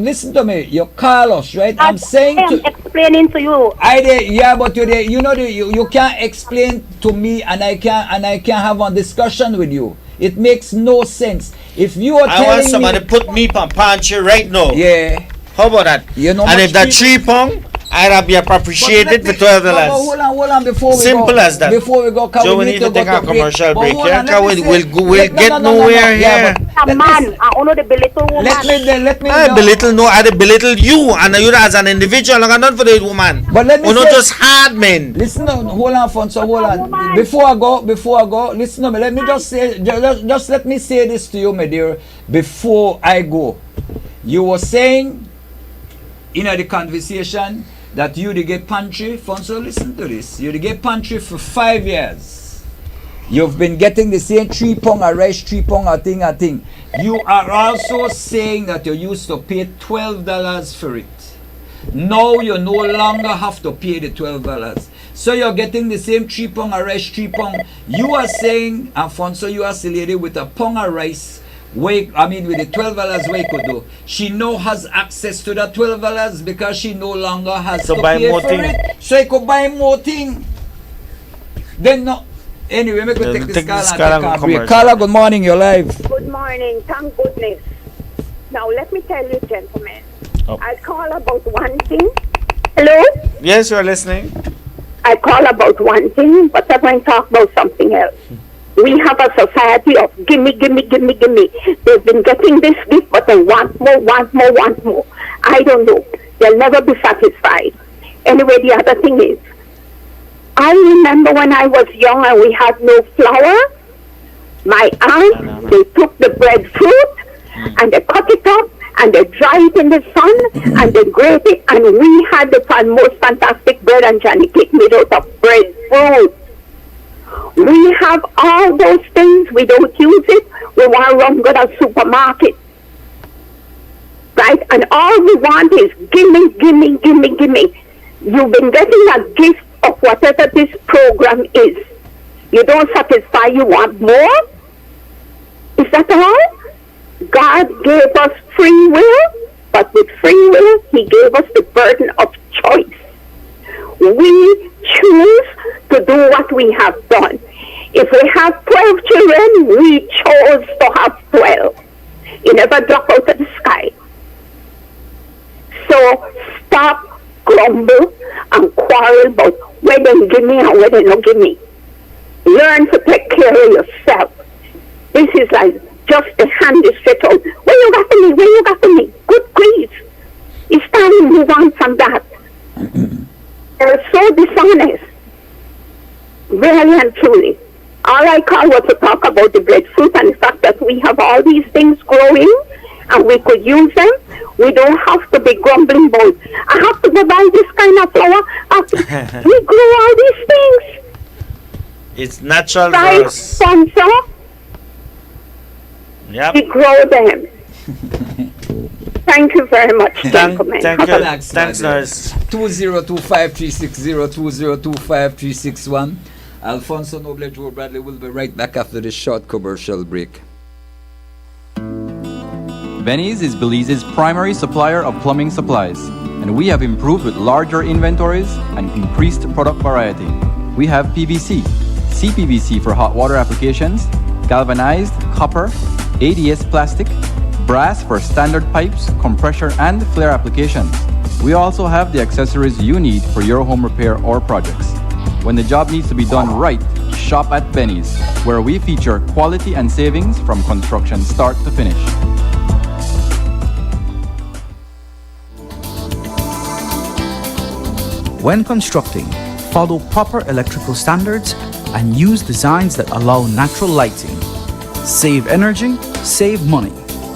Listen to me. You call us, right? I'm saying I'm explaining to you. But you can't explain to me, and I can't have a discussion with you. It makes no sense. If you are telling I want somebody to put me on pantry right now. Yeah. How about that? You know, and if that 3 pounds, I'd be appreciated for $12. Hold on, before we Simple go. as that. Before we go, so we need to take a commercial break here. We'll get no, nowhere here. A man, I honor the belittle woman. Let me I belittle you, and you as an individual. I'm not for the woman. But let me not just hard men. Listen, hold on, Fonso, hold on. Before I go, listen to me. Let me just say, just let me say this to you, my dear. Before I go, you were saying in the conversation that you get pantry. Fonso, listen to this. You get pantry for 5 years. You've been getting the same 3 pounds of rice, 3 pounds of thing. You are also saying that you used to pay $12 for it. Now you no longer have to pay the $12. So you're getting the same 3 pounds of rice, 3 pounds. You are saying, Alfonso, you are a lady with a pound of rice. With the $12 we could do. She now has access to that $12 because she no longer has to pay for it. So I could buy more thing. Then no. Anyway, we could take this call and take a break. Carla, good morning, you're live. Good morning, thank goodness. Now let me tell you, gentlemen, I call about one thing. Hello? Yes, you're listening. I call about one thing, but I'm going to talk about something else. We have a society of gimme, gimme, gimme, gimme. They've been getting this gift, but they want more, want more, want more. I don't know. They'll never be satisfied. Anyway, the other thing is, I remember when I was young and we had no flour, my aunt, they took the breadfruit and they cut it up and they dry it in the sun and they grate it, and we had the most fantastic bread and Johnny cake made out of breadfruit. We have all those things, we don't use it, we want to run go to the supermarket. Right? And all we want is gimme, gimme, gimme, gimme. You've been getting a gift of whatever this program is. You don't satisfy, you want more? Is that all? God gave us free will, but with free will, He gave us the burden of choice. We choose to do what we have done. If we have 12 children, we chose to have 12. It never dropped out of the sky. So stop grumble and quarrel about where they give me and where they don't give me. Learn to take care of yourself. This is like just the hand is straight out. Where you got to me? Where you got to me? Good grief. It's time to move on from that. They're so dishonest. Really and truly. All I call was to talk about the breadfruit and the fact that we have all these things growing and we could use them. We don't have to be grumbling about, I have to go buy this kind of flour. We grow all these things. It's natural Right, for us. sponsor? Yep. We grow them. Thank you very much, gentlemen. Thank Have you. a- Thanks, Norris. 2025-360, 2025-361. Alfonso Noble, Joe Bradley will be right back after this short commercial break. Benny's is Belize's primary supplier of plumbing supplies, and we have improved with larger inventories and increased product variety. We have PVC, CPVC for hot water applications, galvanized, copper, ADS plastic, brass for standard pipes, compressor, and flare applications. We also have the accessories you need for your home repair or projects. When the job needs to be done right, shop at Benny's, where we feature quality and savings from construction start to finish. When constructing, follow proper electrical standards and use designs that allow natural lighting. Save energy, save money.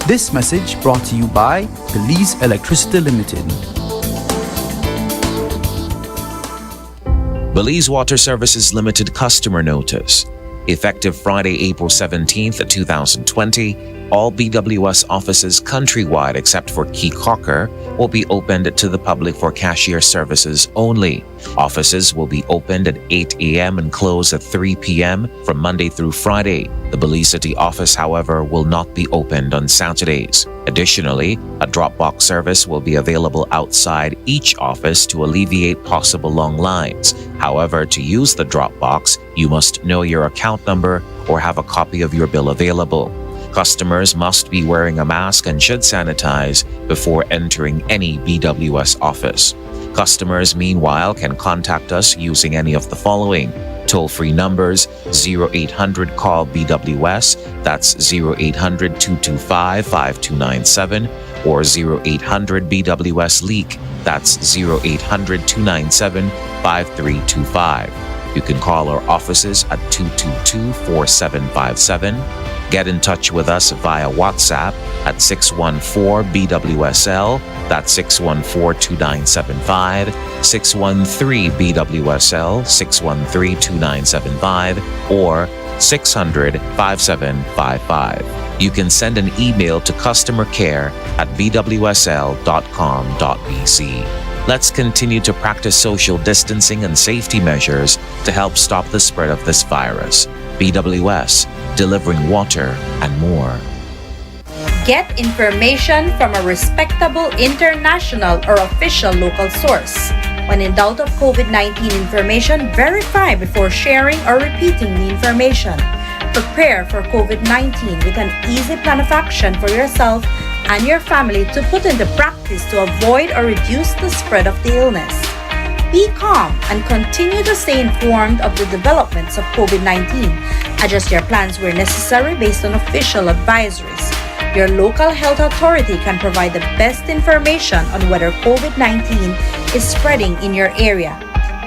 This message brought to you by Belize Electricity Limited. Belize Water Services Limited customer notice. Effective Friday, April 17th, 2020, all BWS offices countrywide except for Key Cocker will be opened to the public for cashier services only. Offices will be opened at 8 a.m. and close at 3 p.m. from Monday through Friday. The Belize City office, however, will not be opened on Saturdays. Additionally, a drop-box service will be available outside each office to alleviate possible long lines. However, to use the drop-box, you must know your account number or have a copy of your bill available. Customers must be wearing a mask and should sanitize before entering any BWS office. Customers, meanwhile, can contact us using any of the following: toll-free numbers 0800-CALL-BWS, that's 0800-225-5297, or 0800-BWS-LEAK, that's 0800-297-5325. You can call our offices at 222-4757. Get in touch with us via WhatsApp at 614-BWSL, that's 614-2975, 613-BWSL, 613-2975, or 600-5755. You can send an email to customercare@bwsl.com.bc. Let's continue to practice social distancing and safety measures to help stop the spread of this virus. BWS, delivering water and more. Get information from a respectable international or official local source. When in doubt of COVID-19 information, verify before sharing or repeating the information. Prepare for COVID-19 with an easy plan of action for yourself and your family to put into practice to avoid or reduce the spread of the illness. Be calm and continue to stay informed of the developments of COVID-19. Adjust your plans where necessary based on official advisories. Your local health authority can provide the best information on whether COVID-19 is spreading in your area.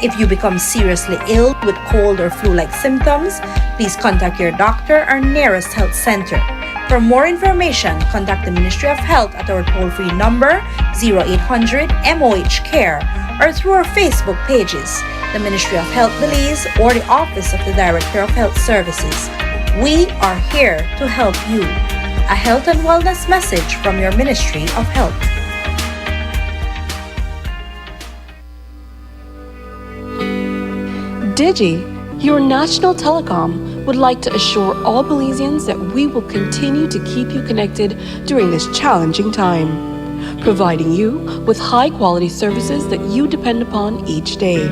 If you become seriously ill with cold or flu-like symptoms, please contact your doctor or nearest health center. For more information, contact the Ministry of Health at our toll-free number 0800 MOH Care or through our Facebook pages, the Ministry of Health Belize or the Office of the Director of Health Services. We are here to help you. A health and wellness message from your Ministry of Health. Digi, your national telecom, would like to assure all Belizeans that we will continue to keep you connected during this challenging time, providing you with high-quality services that you depend upon each day.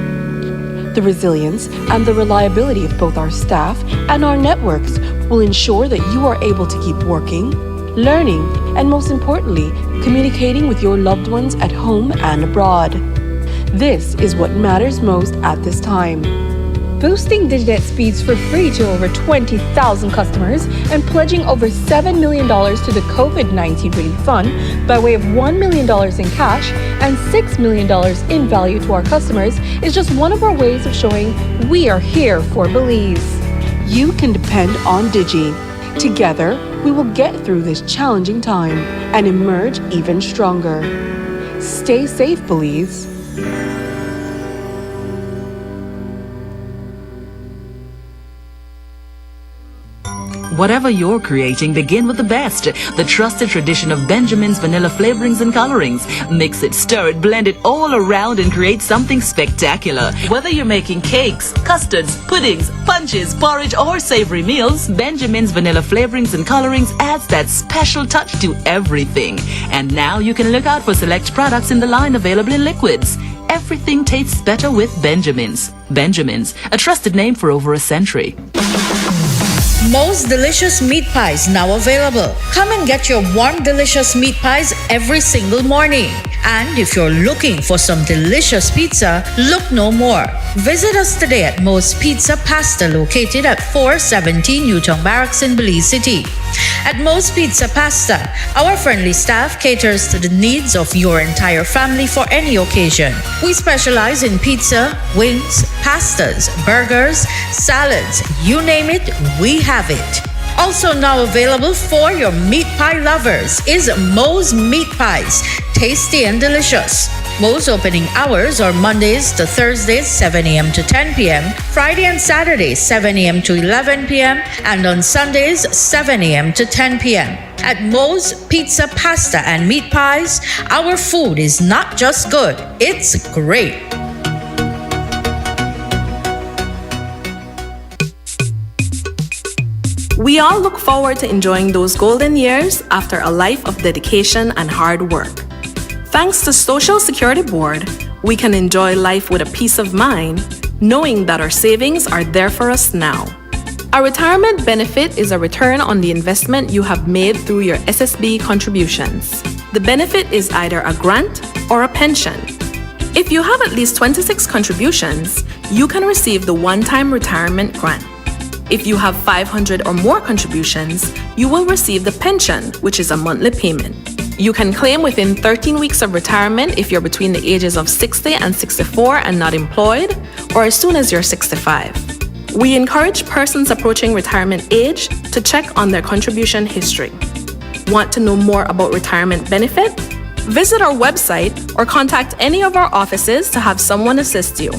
The resilience and the reliability of both our staff and our networks will ensure that you are able to keep working, learning, and most importantly, communicating with your loved ones at home and abroad. This is what matters most at this time. Boosting Diginet speeds for free to over 20,000 customers and pledging over $7 million to the COVID-19 Relief Fund by way of $1 million in cash and $6 million in value to our customers is just one of our ways of showing we are here for Belize. You can depend on Digi. Together, we will get through this challenging time and emerge even stronger. Stay safe, Belize. Whatever you're creating, begin with the best. The trusted tradition of Benjamin's vanilla flavorings and colorings. Mix it, stir it, blend it all around and create something spectacular. Whether you're making cakes, custards, puddings, punches, porridge, or savory meals, Benjamin's vanilla flavorings and colorings adds that special touch to everything. And now you can look out for select products in the line available in liquids. Everything tastes better with Benjamin's. Benjamin's, a trusted name for over a century. Most delicious meat pies now available. Come and get your warm, delicious meat pies every single morning. And if you're looking for some delicious pizza, look no more. Visit us today at Mo's Pizza Pasta, located at 417 Newtown Barracks in Belize City. At Mo's Pizza Pasta, our friendly staff caters to the needs of your entire family for any occasion. We specialize in pizza, wings, pastas, burgers, salads, you name it, we have it. Also now available for your meat pie lovers is Mo's Meat Pies, tasty and delicious. Mo's opening hours are Mondays to Thursdays 7 a.m. to 10 p.m., Friday and Saturday 7 a.m. to 11 p.m., and on Sundays 7 a.m. to 10 p.m. At Mo's Pizza, Pasta, and Meat Pies, our food is not just good, it's great. We all look forward to enjoying those golden years after a life of dedication and hard work. Thanks to Social Security Board, we can enjoy life with a peace of mind, knowing that our savings are there for us now. A retirement benefit is a return on the investment you have made through your SSB contributions. The benefit is either a grant or a pension. If you have at least 26 contributions, you can receive the one-time retirement grant. If you have 500 or more contributions, you will receive the pension, which is a monthly payment. You can claim within 13 weeks of retirement if you're between the ages of 60 and 64 and not employed, or as soon as you're 65. We encourage persons approaching retirement age to check on their contribution history. Want to know more about retirement benefit? Visit our website or contact any of our offices to have someone assist you.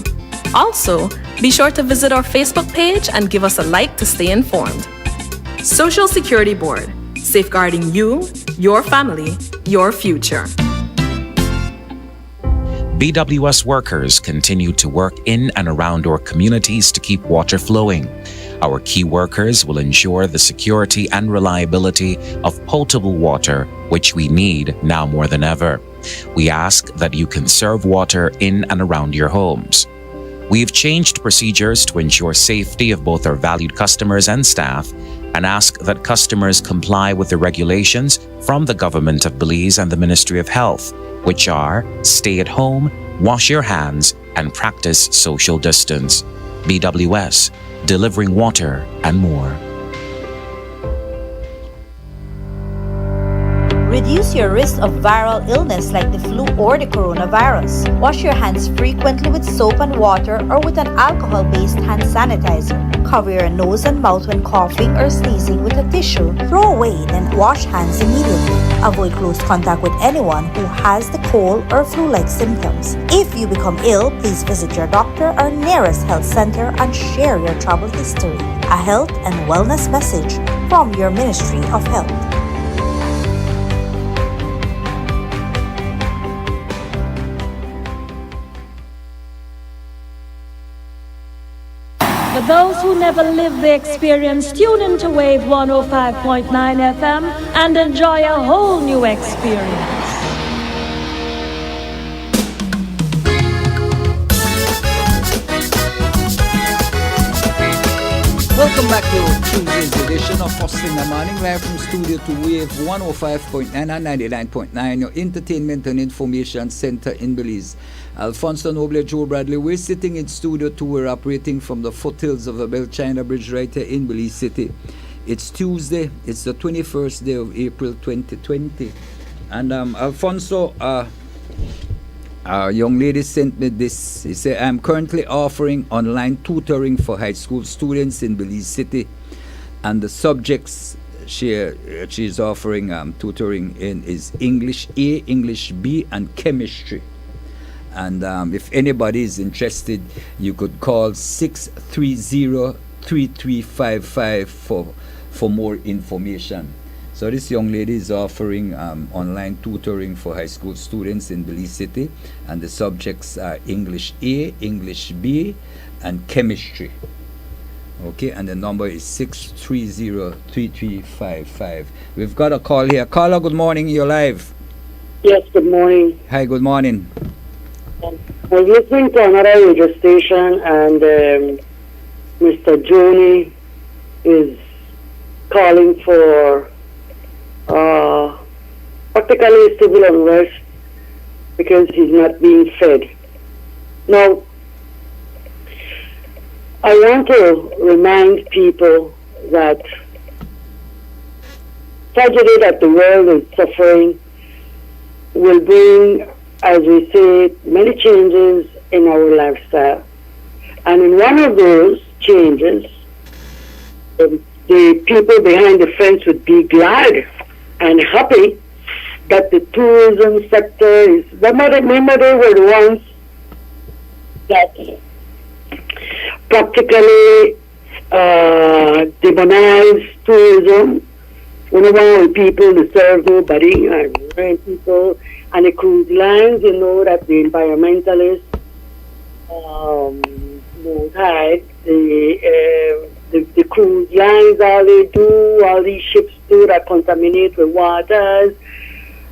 Also, be sure to visit our Facebook page and give us a like to stay informed. Social Security Board, safeguarding you, your family, your future. BWS workers continue to work in and around our communities to keep water flowing. Our key workers will ensure the security and reliability of potable water, which we need now more than ever. We ask that you conserve water in and around your homes. We've changed procedures to ensure safety of both our valued customers and staff, and ask that customers comply with the regulations from the Government of Belize and the Ministry of Health, which are stay at home, wash your hands, and practice social distance. BWS, delivering water and more. Reduce your risk of viral illness like the flu or the coronavirus. Wash your hands frequently with soap and water or with an alcohol-based hand sanitizer. Cover your nose and mouth when coughing or sneezing with a tissue. Throw away, then wash hands immediately. Avoid close contact with anyone who has the cold or flu-like symptoms. If you become ill, please visit your doctor or nearest health center and share your travel history. A health and wellness message from your Ministry of Health. For those who never lived the experience, tune into Wave 105.9 FM and enjoy a whole new experience. Welcome back to Tuesday's edition of First in the Morning, live from studio to Wave 105.9 and 99.9, your entertainment and information center in Belize. Alfonso Noble, Joe Bradley, we're sitting in studio 2. We're operating from the foothills of the Bell China Bridge right here in Belize City. It's Tuesday, it's the 21st day of April 2020. And Alfonso, a young lady sent me this. He said, I'm currently offering online tutoring for high school students in Belize City. And the subjects she's offering tutoring in is English A, English B, and chemistry. And if anybody is interested, you could call 630-3355 for more information. So this young lady is offering online tutoring for high school students in Belize City, and the subjects are English A, English B, and chemistry. Okay, and the number is 630-3355. We've got a call here. Caller, good morning, you're live. Yes, good morning. Hi, good morning. I was listening to another radio station, and Mr. Joni is calling for practically civil unrest because he's not being fed. Now, I want to remind people that tragedy that the world is suffering will bring, as we say, many changes in our lifestyle. And in one of those changes, the people behind the fence would be glad and happy that the tourism sector is, remember they were the ones that practically demonized tourism. We don't want people to serve nobody and people. And the cruise lines, you know that the environmentalists hide the cruise lines, all they do, all these ships do that contaminate the waters,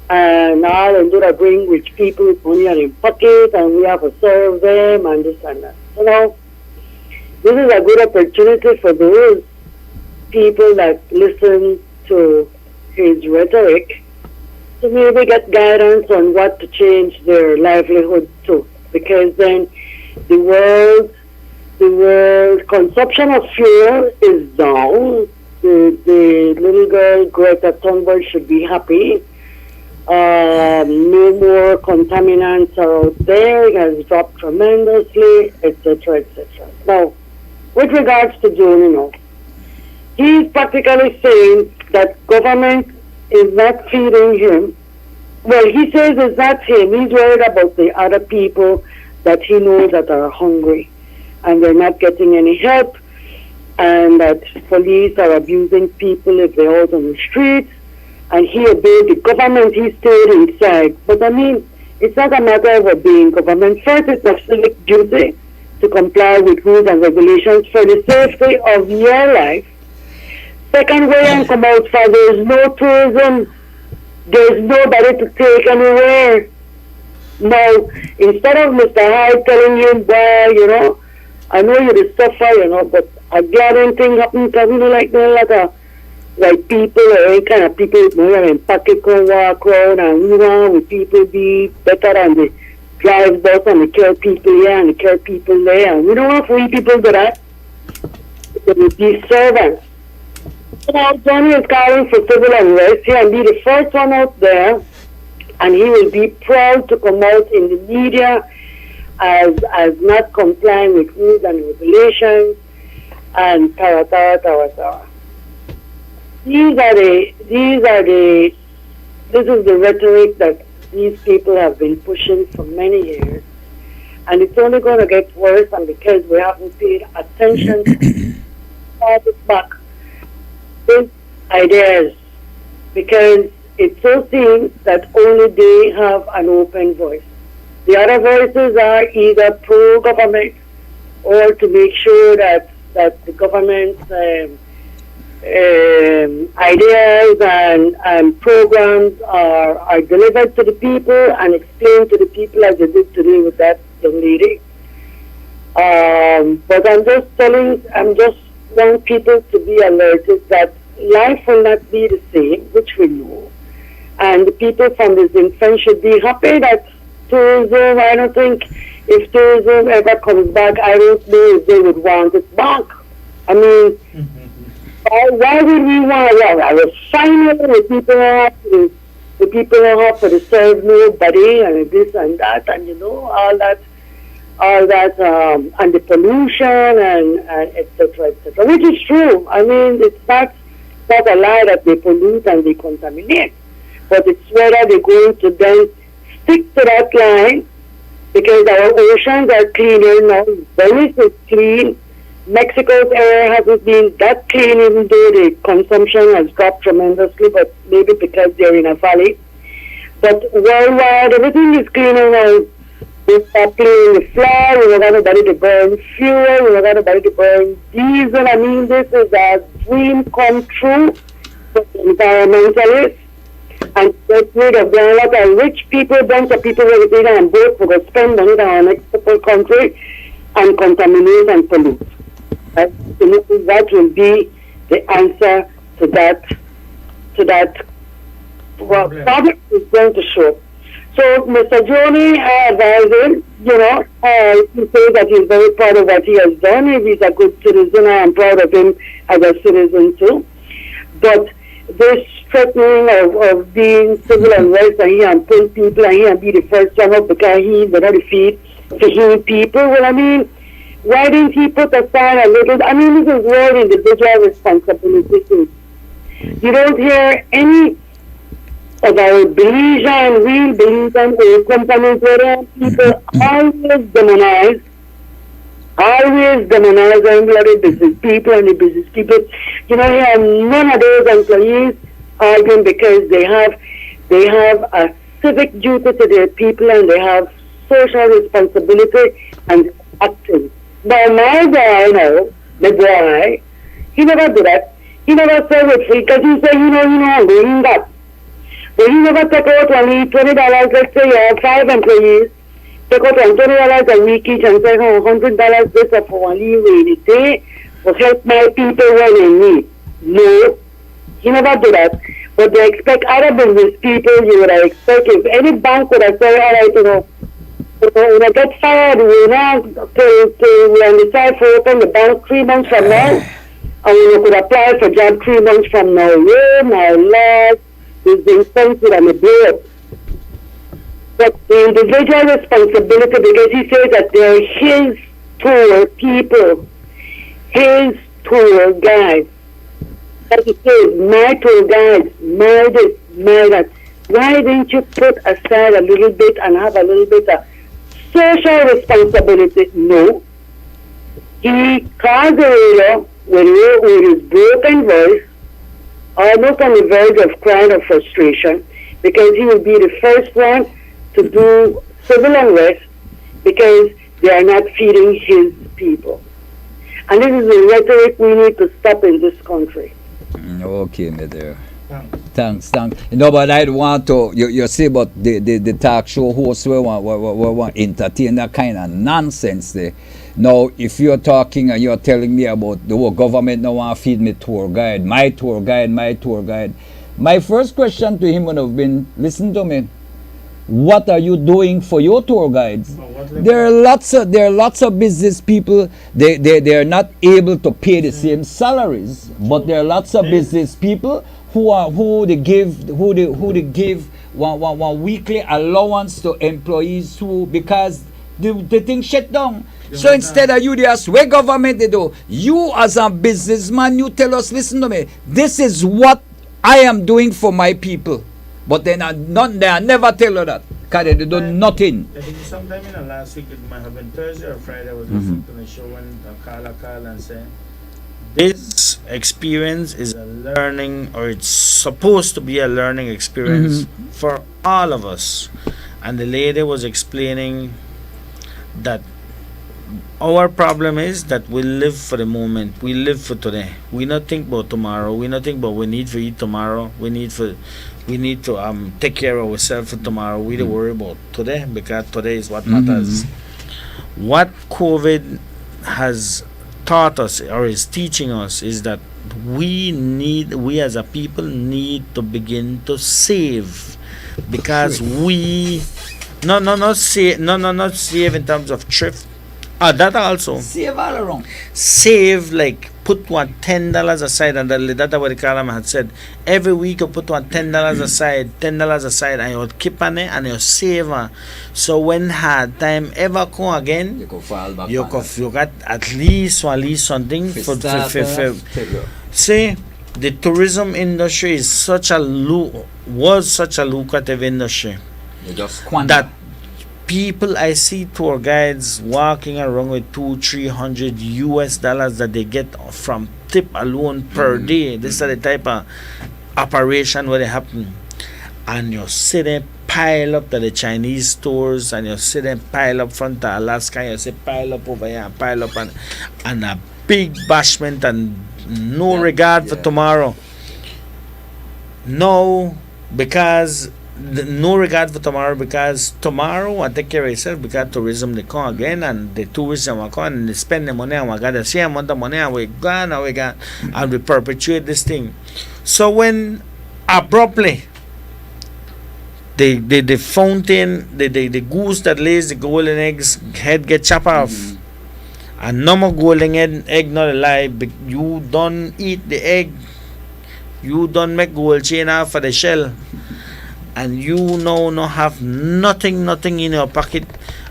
and all and do that bring rich people with money in their pocket, and we have to serve them and this and that. You know, this is a good opportunity for those people that listen to his rhetoric to maybe get guidance on what to change their livelihood to, because then the world consumption of fuel is down. The little girl Greta Thunberg should be happy. No more contaminants are out there. It has dropped tremendously, etc., etc. Now, with regards to Joni, he's practically saying that government is not feeding him. Well, he says it's not him. He's worried about the other people that he knows that are hungry and they're not getting any help, and that police are abusing people if they're out on the streets, and he obeyed the government. He stayed inside. But I mean, it's not a matter of obeying government. First, it's a civic duty to comply with rules and regulations for the safety of your life. Second, way and come out for, there's no tourism, there's nobody to take anywhere. Now, instead of Mr. Hyde telling him, well, I know you will suffer, but a glaring thing happened to like there, like white people or any kind of people with money in pocket can walk around, and we want with people be better than the drive bus and they kill people here and they kill people there. And we don't want free people do that. It would be servants. Now, Johnny is calling for civil unrest. He'll be the first one out there, and he will be proud to come out in the media as not complying with rules and regulations and tara. This is the rhetoric that these people have been pushing for many years, and it's only going to get worse. And because we haven't paid attention to it back these ideas, because it so seems that only they have an open voice. The other voices are either pro-government or to make sure that the government's ideas and programs are delivered to the people and explained to the people as they did today with that young lady. But I'm just want people to be alerted that life will not be the same, which we know. And the people from the Zinfen should be happy that tourism, I don't think if tourism ever comes back, I don't know if they would want it back. I mean, why would we want to sign up with the people who have to serve nobody and this and that and all that and the pollution and etc., which is true. I mean, it's not a lie that they pollute and they contaminate, but it's whether they're going to then stick to that line, because our oceans are cleaner now. Venice is clean. Mexico's area hasn't been that clean, even though the consumption has dropped tremendously, but maybe because they're in a valley. But worldwide, everything is cleaner now. We start cleaning the floor, we don't got nobody to burn fuel, we don't got nobody to burn diesel. I mean, this is a dream come true for the environmentalists. And get rid of them. A lot of rich people, bunch of people will take on boat for to spend money in our next country and contaminate and pollute. That will be the answer to that problem is going to show. So Mr. Joni advising, he says that he's very proud of what he has done. If he's a good citizen, I am proud of him as a citizen too. But this threatening of being civil unrest and he and pull people and he and be the first one up because he's going to feed to heal people. Well, I mean, why didn't he put aside a little? I mean, this is where individual responsibility is. You don't hear any about Belizean, real Belizean oil companies where people always demonize the business people and the business people. You have none of those employees arguing because they have a civic duty to their people and they have social responsibility and acting. Now my guy my boy, he never do that. He never serve it free because he say, I'm doing that. But he never take out only $20, let's say you have 5 employees, take out $20 a week each and say, $100 this for one rainy day to help my people when they need. No, he never do that. But they expect other business people, you would expect if any bank would have said, all right, when I get fired, we decide to open the bank 3 months from now, and we could apply for job 3 months from now. My Lord, is the incentive and the board. But the individual responsibility, because he says that they're his tour people, his tour guides. Like he says, my tour guides, my this, my that. Why didn't you put aside a little bit and have a little bit of social responsibility? No. He called the radio with his broken voice, almost on the verge of crying of frustration, because he will be the first one to do civil unrest because they are not feeding his people. And this is the rhetoric we need to stop in this country. Okay, my dear. Thanks. But I want to, you see, but the talk show hosts we want entertain that kind of nonsense there. Now, if you're talking and you're telling me about the whole government now want to feed me tour guide, my tour guide, my first question to him would have been, listen to me, what are you doing for your tour guides? There are lots of business people. They are not able to pay the same salaries, but there are lots of business people who they give one weekly allowance to employees because the thing shut down. So instead of you just what government they do, you as a businessman, you tell us, listen to me, this is what I am doing for my people. But they are never tell you that because they do nothing. I think sometime in the last week, it might have been Thursday or Friday, I was listening to the show when Carla called and said, this experience is a learning, or it's supposed to be a learning experience for all of us. And the lady was explaining that our problem is that we live for the moment. We live for today. We not think about tomorrow. We not think about we need to eat tomorrow. We need to take care of ourselves for tomorrow. We don't worry about today because today is what matters. What COVID has taught us or is teaching us is that we as a people need to begin to save, because we not save in terms of thrift. That also save all around. Save, like put $10 aside, and that's what the column had said. Every week you put $10 aside, and you keep on it and you save. So when hard time ever come again, you can fall back. You got at least something for. See, the tourism industry is was such a lucrative industry that people, I see tour guides walking around with $200-300 US that they get from tip alone per day. This is the type of operation where they happen. And you see them pile up to the Chinese stores, and you see them pile up front to Alaska, and you see pile up over here, and pile up, and a big bashment and no regard for tomorrow. No, because no regard for tomorrow, because tomorrow and take care of yourself, because tourism they come again, and the tourism will come and they spend the money, and we got the same amount of money, and we gone, and we perpetuate this thing. So when abruptly the fountain, the goose that lays the golden eggs head get chopped off, and no more golden egg not alive, you don't eat the egg, you don't make gold chain out for the shell, and you now no have nothing in your pocket.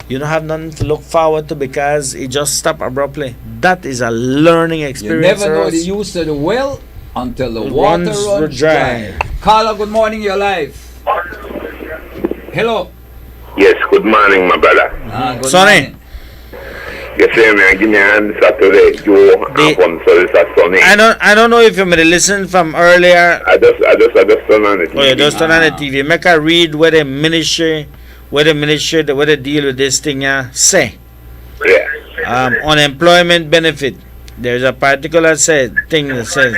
You don't have nothing to look forward to because it just stopped abruptly. That is a learning experience. You never know the use of the well until the water runs dry. Carla, good morning, you're live. Hello. Yes, good morning, my brother. Sonny. Yes, man, give me a hand Saturday. Joe, Sonny. I don't know if you may listen from earlier. I just turned on the TV. Oh, you just turned on the TV. Make a read where the ministry, where they deal with this thing say. Yeah. Unemployment benefit. There's a particular thing that says.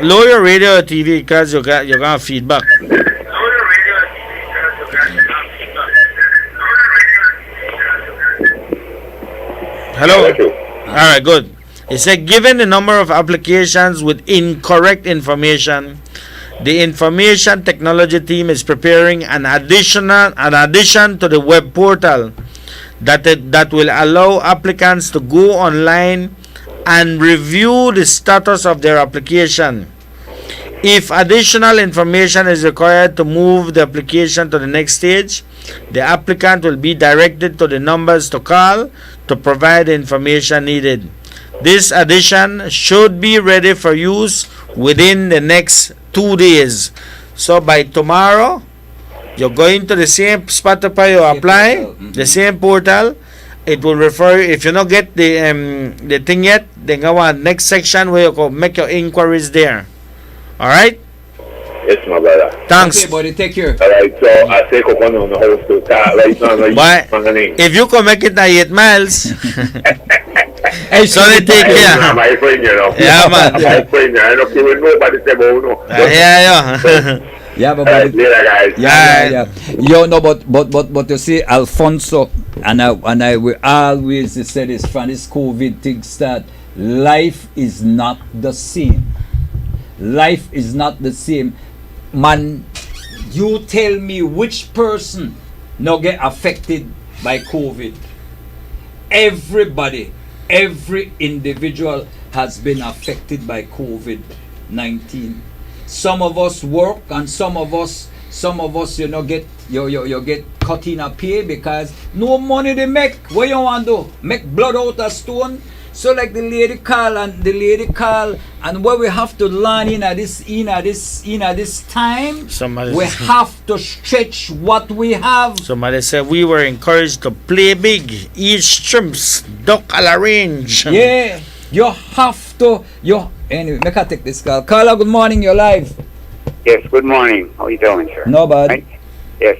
Lower your radio or TV because you got feedback. Hello? Alright, good. It said, given the number of applications with incorrect information, the information technology team is preparing an addition to the web portal that will allow applicants to go online and review the status of their application. If additional information is required to move the application to the next stage, the applicant will be directed to the numbers to call to provide the information needed. This addition should be ready for use within the next 2 days. So by tomorrow, you're going to the same Spotify you apply, the same portal. It will refer, if you don't get the thing yet, then go on next section where you go make your inquiries there. Alright? Yes, my brother. Thanks. Okay, buddy, take care. Alright, so I take up on the house to start right now. If you can make it 8 miles, hey, sorry, take care. I'm my friend, you know. Yeah, man. My friend, I don't care what nobody say about no. Yeah, but later, guys. Yeah. You know, but you see, Alfonso and I will always say this from this COVID thing start. Life is not the same. Life is not the same. Man, you tell me which person no get affected by COVID. Everybody, every individual has been affected by COVID-19. Some of us work, and some of us you know get you get cut in a pay because no money they make. What you want to do? Make blood out of stone? So like the lady call and what we have to learn in this time, we have to stretch what we have. Somebody said we were encouraged to play big, eat shrimps, duck a la range. Yeah, you have to. Anyway, make I take this call. Carla, good morning. You're live. Yes, good morning. How you doing, sir? No bad. Right? Yes,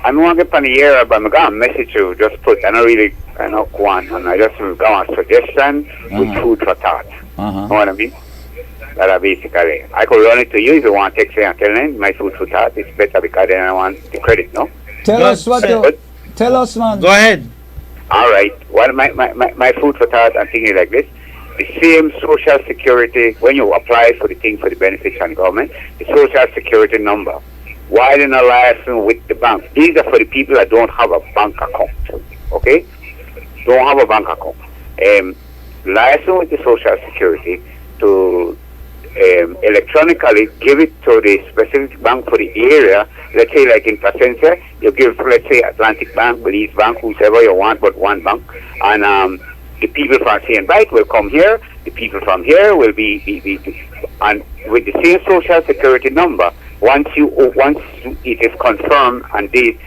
I'm going to get on the air, but I'm going to message you. Just put, I don't really, I know one, and I just got a suggestion with food for thought. Know what I mean? That are basically, I could run it to you if you want to text me and tell them my food for thought. It's better because then I want the credit, no? Tell us, man. Go ahead. All right. Well, my food for thought, I'm thinking like this. The same social security, when you apply for the thing for the benefits from the government, the social security number. Why they not license with the bank? These are for the people that don't have a bank account. Okay? Don't have a bank account. License with the social security to electronically give it to the specific bank for the area. Let's say like in Placencia, you give, let's say, Atlantic Bank, Belize Bank, whoever you want, but one bank. And the people from St. Bite will come here. The people from here will be and with the same social security number. Once it is confirmed and they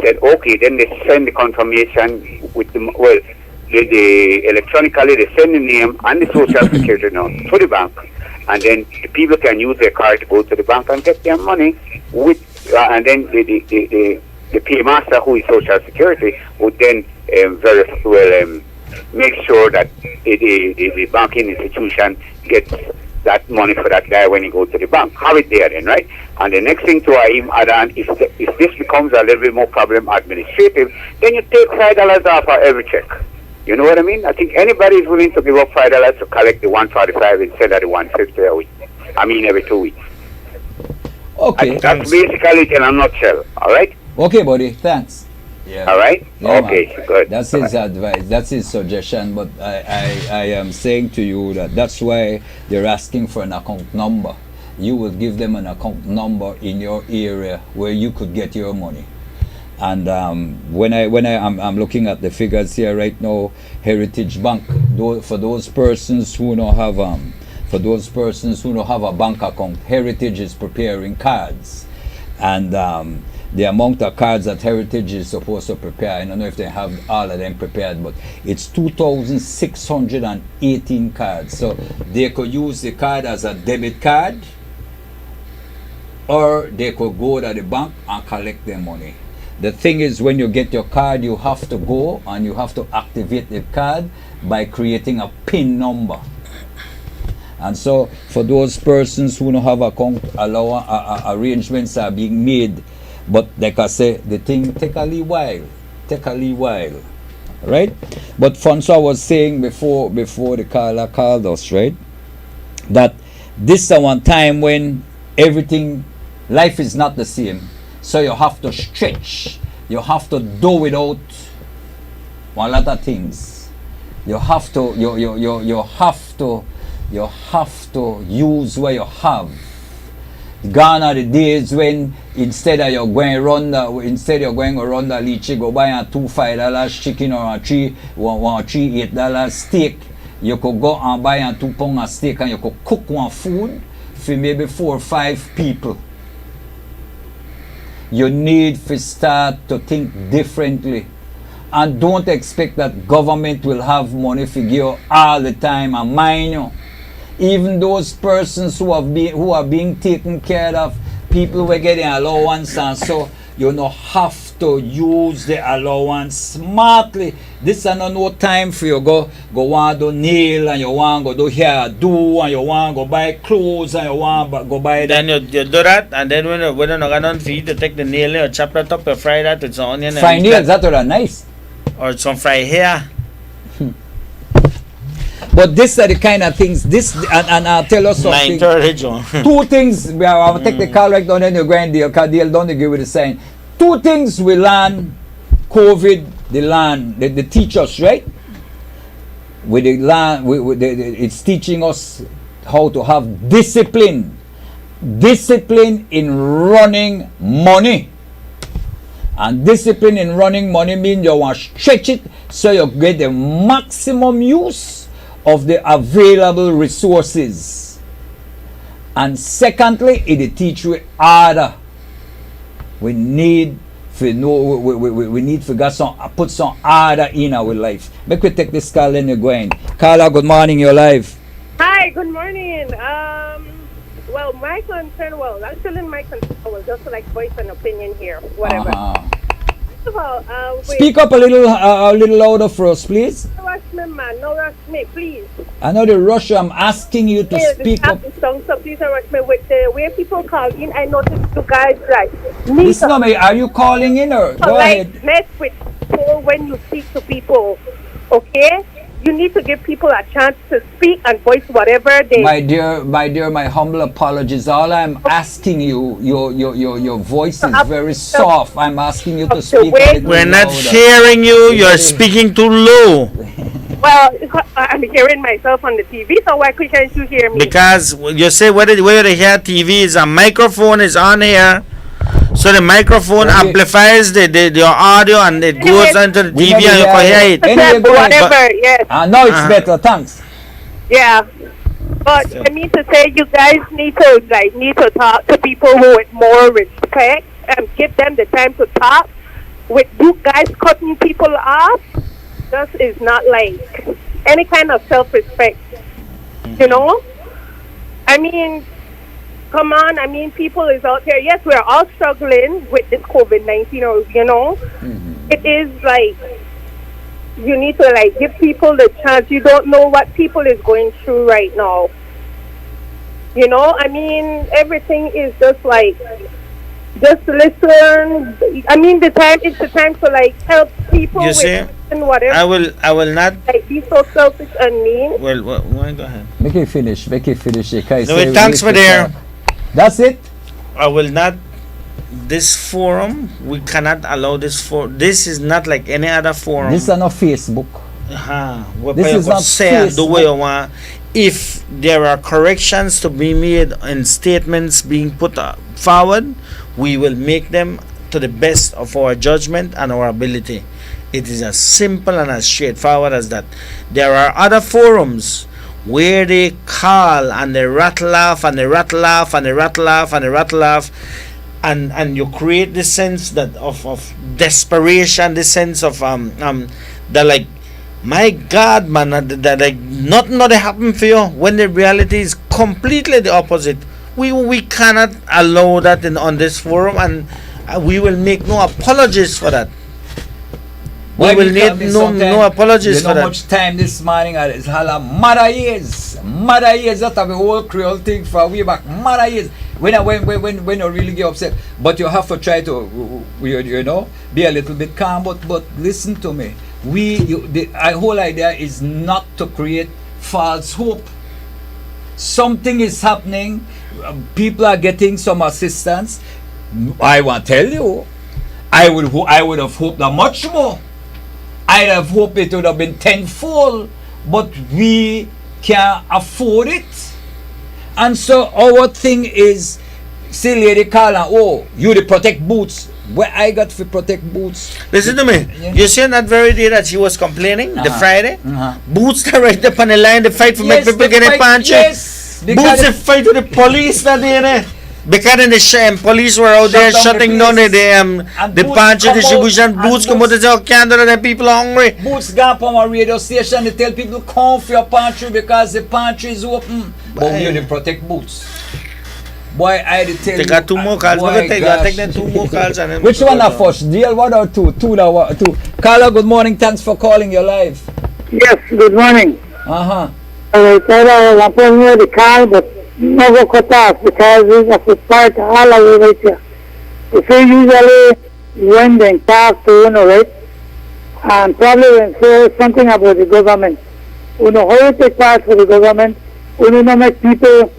said okay, then they send the confirmation with the electronically they send the name and the social security number to the bank, and then the people can use their card to go to the bank and get their money with and then the paymaster, who is social security, would then make sure that the banking institution gets that money for that guy when he goes to the bank. Have it there then, right? And the next thing to add on, if this becomes a little bit more problem administrative, then you take $5 off of every check. You know what I mean? I think anybody is willing to give up $5 to collect the $145 instead of the $150 a week. I mean every 2 weeks. Okay. That's basically it in a nutshell, all right? Okay, buddy. Thanks. Yeah. All right? Yeah, okay, man. good. That's his advice. That's his suggestion. But I am saying to you that that's why they're asking for an account number. You will give them an account number in your area where you could get your money. And when I'm looking at the figures here right now, Heritage Bank, for those persons who don't have a bank account, Heritage is preparing cards, and the amount of cards that Heritage is supposed to prepare, I don't know if they have all of them prepared, but it's 2,618 cards. So they could use the card as a debit card, or they could go to the bank and collect their money. The thing is, when you get your card, you have to go and you have to activate the card by creating a PIN number. And so for those persons who don't have account, arrangements are being made. But like I say, the thing take a little while, right? But Francois was saying before the caller called us, right, that this is one time when life is not the same. So you have to stretch. You have to do without a lot of things. You have to use what you have. Gone are the days when instead you're going around the lychee, go buy a $2 chicken or a $3 $8 steak. You could go and buy a 2 pound of steak and you could cook one food for maybe 4 or 5 people. You need to start to think differently, and don't expect that government will have money for you all the time. And mind you, even those persons who are being taken care of, people were getting allowance, and so you know have to use the allowance smartly. This is no time for you go want to nail, and you want to go do hair do, and you want to go buy clothes, and you want to go buy. Then you do that, and then when you don't got none for you to take the nail, you chop that up, you fry that with some onion. Fry nails, that are nice. Or some fried hair. But this are the kind of things. This and I'll tell us something. 9:30, John. Two things. I'll take the call right down in your grand deal. Cause they'll don't agree with the sign. Two things we learn. COVID, the teach us, right? With the learn, it's teaching us how to have discipline. Discipline in running money. And discipline in running money means you want to stretch it so you get the maximum use of the available resources. And secondly, it teach you order. We need to know we need to put some order in our life. Make we take this call and you're going. Carla, good morning, you're live. Hi, good morning. Well, my concern, actually my concern was just like voice an opinion here, whatever. First of all, Speak up a little louder for us, please. No rush me, man. No rush me, please. I know the rush. I'm asking you to speak up. Song, so please don't rush me with the way people call in. I noticed you guys like. Listen to me. Are you calling in or go ahead? Mess with people when you speak to people, okay? You need to give people a chance to speak and voice whatever they. My dear, my humble apologies. All I'm asking you, your voice is very soft. I'm asking you to speak a little We're not louder. hearing you. You're speaking too low. Well, I'm hearing myself on the TV, so why can't you hear me? Because you say whether they hear TV is a microphone is on here. So the microphone amplifies the audio and it goes into the TV and you can hear it. Anyway, whatever, yes. Now it's better, thanks. Yeah. But I mean to say you guys need to talk to people with more respect and give them the time to talk. With you guys cutting people off, this is not like any kind of self-respect. You know? I mean, come on, I mean, people is out there. Yes, we're all struggling with this COVID-19, or, you know. It is like, you need to, like, give people the chance. You don't know what people is going through right now. You know, I mean, everything is just like, just listen. I mean, it's the time to, like, help people You see, and whatever. I will not. Like, be so selfish and mean. Well, go ahead. Make it finish. No, thanks for there. That's it. I will not. This forum, we cannot allow this This is not like any other forum. This is not Facebook. This is not the way you want. If there are corrections to be made and statements being put forward, we will make them to the best of our judgment and our ability. It is as simple and as straightforward as that. There are other forums where they call and they rattle off and they rattle off and they rattle off and they rattle off, and you create this sense that of desperation, this sense of that, like, my God, man, that like nothing happen for you, when the reality is completely the opposite. We cannot allow that on this forum, and we will make no apologies for that. We will need no apologies for that. Much time this morning is hala mother years that have the whole Creole thing from way back, mother years. When you really get upset, but you have to try to you know, be a little bit calm. But listen to me. The whole idea is not to create false hope. Something is happening. People are getting some assistance. I want to tell you, I would have hoped that much more. I'd have hoped it would have been tenfold, but we can't afford it. And so our thing is, see Lady Carla, oh, you to protect boots. Where I got to protect boots. Listen to me. Yeah. You see on that very day that she was complaining, the Friday, boots are right up on the line, they fight for make people get a punch. Yes, boots they fight with the police that day. Because the police were out there shutting down the pantry distribution. Boots come out and say, oh, can't do that, people are hungry. Boots go up on a radio station, they tell people come for your pantry because the pantry is open. But we only protect boots. Boy, I tell you. They got two more calls. Take them 2 more calls. And then which one are first? Deal 1 or 2? 2. Carla, good morning. Thanks for calling. You're live. Yes, good morning. I said I was on the call, but never cut off because we have to start all of it right here. You see, usually when they talk to right? And probably when say something about the government. you know how to take part for the government, you know make people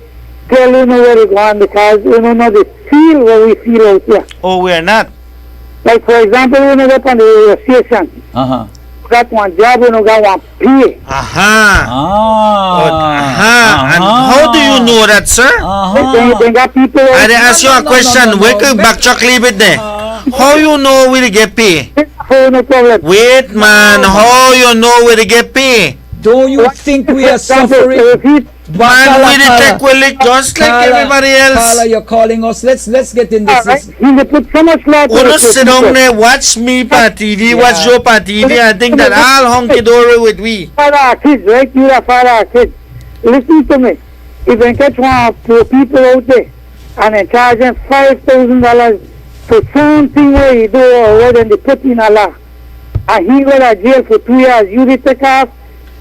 tell you know where to go on because you know they feel what we feel out here. Oh, we are not. Like for example, you know up on the station. Got one job, you know, got one pay. And how do you know that, sir? They got people. I ask you a question. We could backtrack a little bit there. How you know we get pay? No problem. Wait, man. How you know we get pay? Don't you think we are suffering? Man, we the tech will it just like everybody else. Carla, you're calling us. Let's get in this. He put so much love. Wanna sit down there, watch me pa TV, watch Joe pa TV, and think that all hunky dory with we. Father, kids, right? You are father, kids. Listen to me. If they catch one poor people out there and they charge them $5,000 for something where he do or what then they put in a law, and he go to jail for 2 years, you dey take off.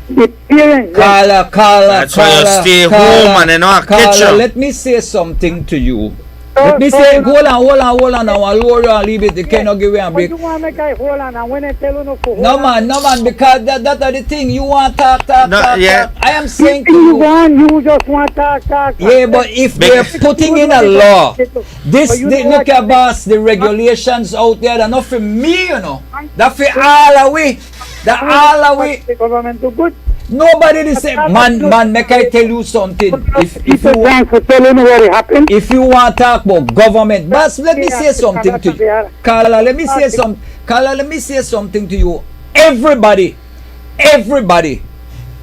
The parents. Carla. That's why you stay home and then not kitchen. Let me say something to you. Let me say, hold on. I will lower and leave it. They cannot give away and break. You want to make I hold on and when I tell you no for No man, because that are the thing. You want talk. Yeah. I am saying to you just want talk. Yeah, but if they're putting in a law, look at boss, the regulations out there, they're not for me, you know. That's for all away. The government do good. Nobody is saying, man, make I tell you something. If you want to talk about government, boss, let me say something to you. Carla, let me say something to you. Everybody,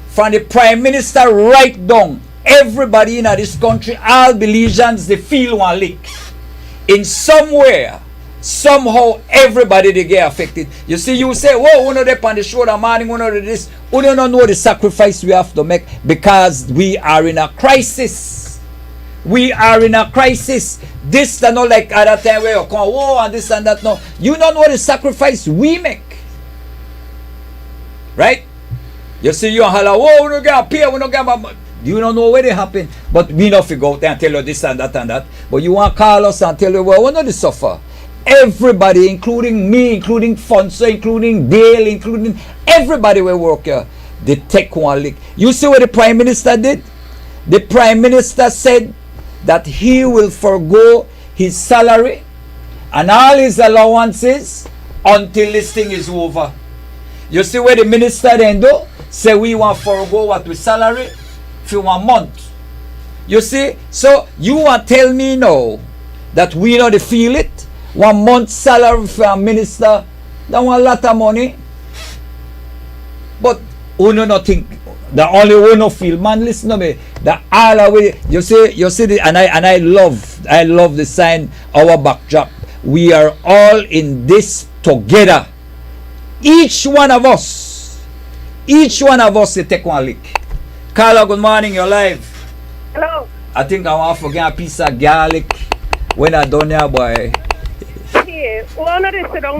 from the Prime Minister right down, everybody in this country, all Belizeans, they feel one leak. In somewhere, somehow everybody they get affected. You see, you say, whoa, one of them on the shoulder morning, one of this, we don't know the sacrifice we have to make because we are in a crisis. We are in a crisis. This is not like other time where you come, whoa, and this and that. No, you don't know the sacrifice we make. Right? You see, you holler, whoa, we don't get pay, we don't get my. You don't know where they happen, but we not figure out there and tell you this and that and that. But you want to call us and tell you, well, we're not the suffer. Everybody, including me, including Fonso, including Dale, including everybody will work here, they take one lick. You see what the Prime Minister did? The Prime Minister said that he will forgo his salary and all his allowances until this thing is over. You see what the minister then do? Say we want to forgo what we salary for 1 month. You see? So you want to tell me now that we know they feel it? 1 month salary for a minister, that want a lot of money. But who no think the only one no feel, man, listen to me. The all away you see the, and I love the sign, our backdrop. We are all in this together. Each one of us they take one lick. Carla, good morning, you're live. Hello. I think I want to forget a piece of garlic when I done here, boy.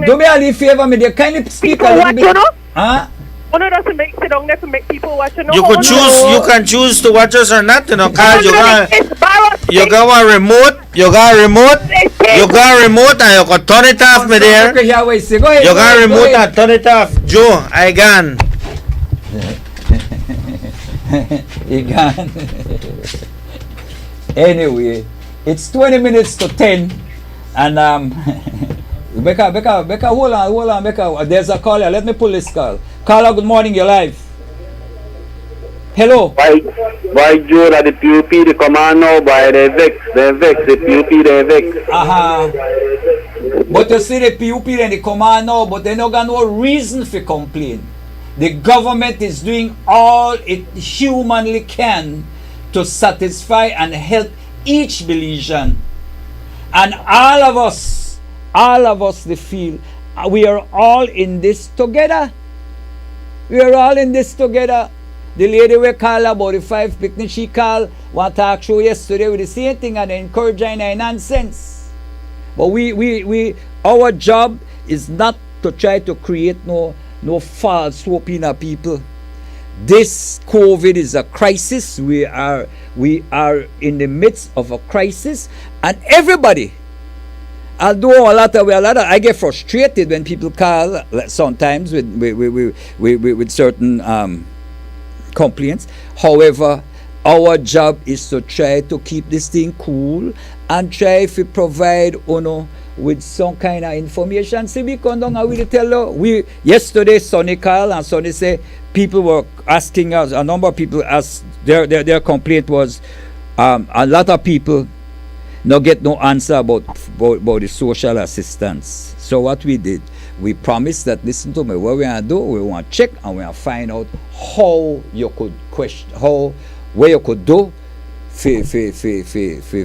Do me a favor, me there. Kindly speak a little bit. Huh? One of us make sit down there to make people watch. You You can choose to watch us or not. You know, Carl, you got a remote. You got a remote, and you can turn it off. Me there. You got a remote and turn it off. Joe, I gone. He gone. Anyway, it's 20 minutes to 10. And Becca, hold on, Becca. There's a caller. Let me pull this call. Caller, good morning. You're live. Hello. By Joe, the PUP, the commando, by the vex, the PUP, the vex. But you see the PUP and the commando, but they don't got no reason for complain. The government is doing all it humanly can to satisfy and help each Belizean. And all of us, they feel we are all in this together. We are all in this together. The lady we call about the 5 picnic, she called one talk show yesterday with the same thing and encouraging and nonsense. But we our job is not to try to create no false hope in our people. This COVID is a crisis. We are in the midst of a crisis, and everybody. Although I get frustrated when people call sometimes with certain complaints. However, our job is to try to keep this thing cool and try to provide with some kind of information. See, we come down and we tell you. Yesterday, Sonny called and Sonny said people were asking us, a number of people asked, their complaint was a lot of people not get no answer about the social assistance. So what we did, we promised that, listen to me, what we want to do, we want to check and we want to find out how you could where you could do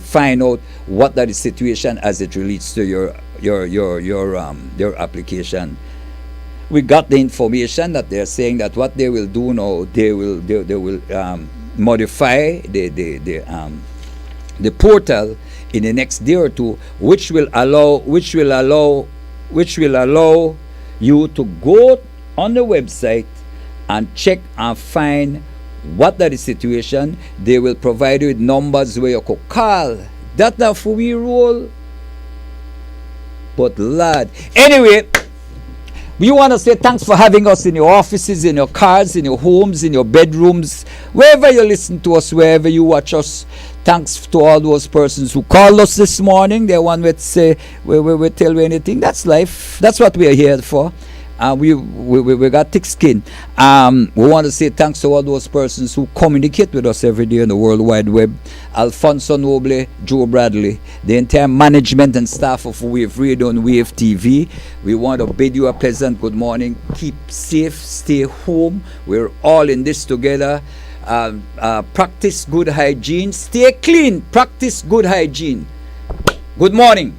find out what that is situation as it relates to your application. We got the information that they're saying that what they will do now, they will modify the portal in the next day or two, which will allow you to go on the website and check and find what that is situation. They will provide you with numbers where you could call. That's not for we roll. But lad, anyway, we want to say thanks for having us in your offices, in your cars, in your homes, in your bedrooms, wherever you listen to us, wherever you watch us. Thanks to all those persons who called us this morning. They want to say, we tell you anything. That's life. That's what we are here for. We got thick skin. We want to say thanks to all those persons who communicate with us every day on the World Wide Web. Alfonso Noble, Joe Bradley, the entire management and staff of Wave Radio and Wave TV. We want to bid you a pleasant good morning. Keep safe, stay home. We're all in this together. Practice good hygiene. Stay clean. Practice good hygiene. Good morning.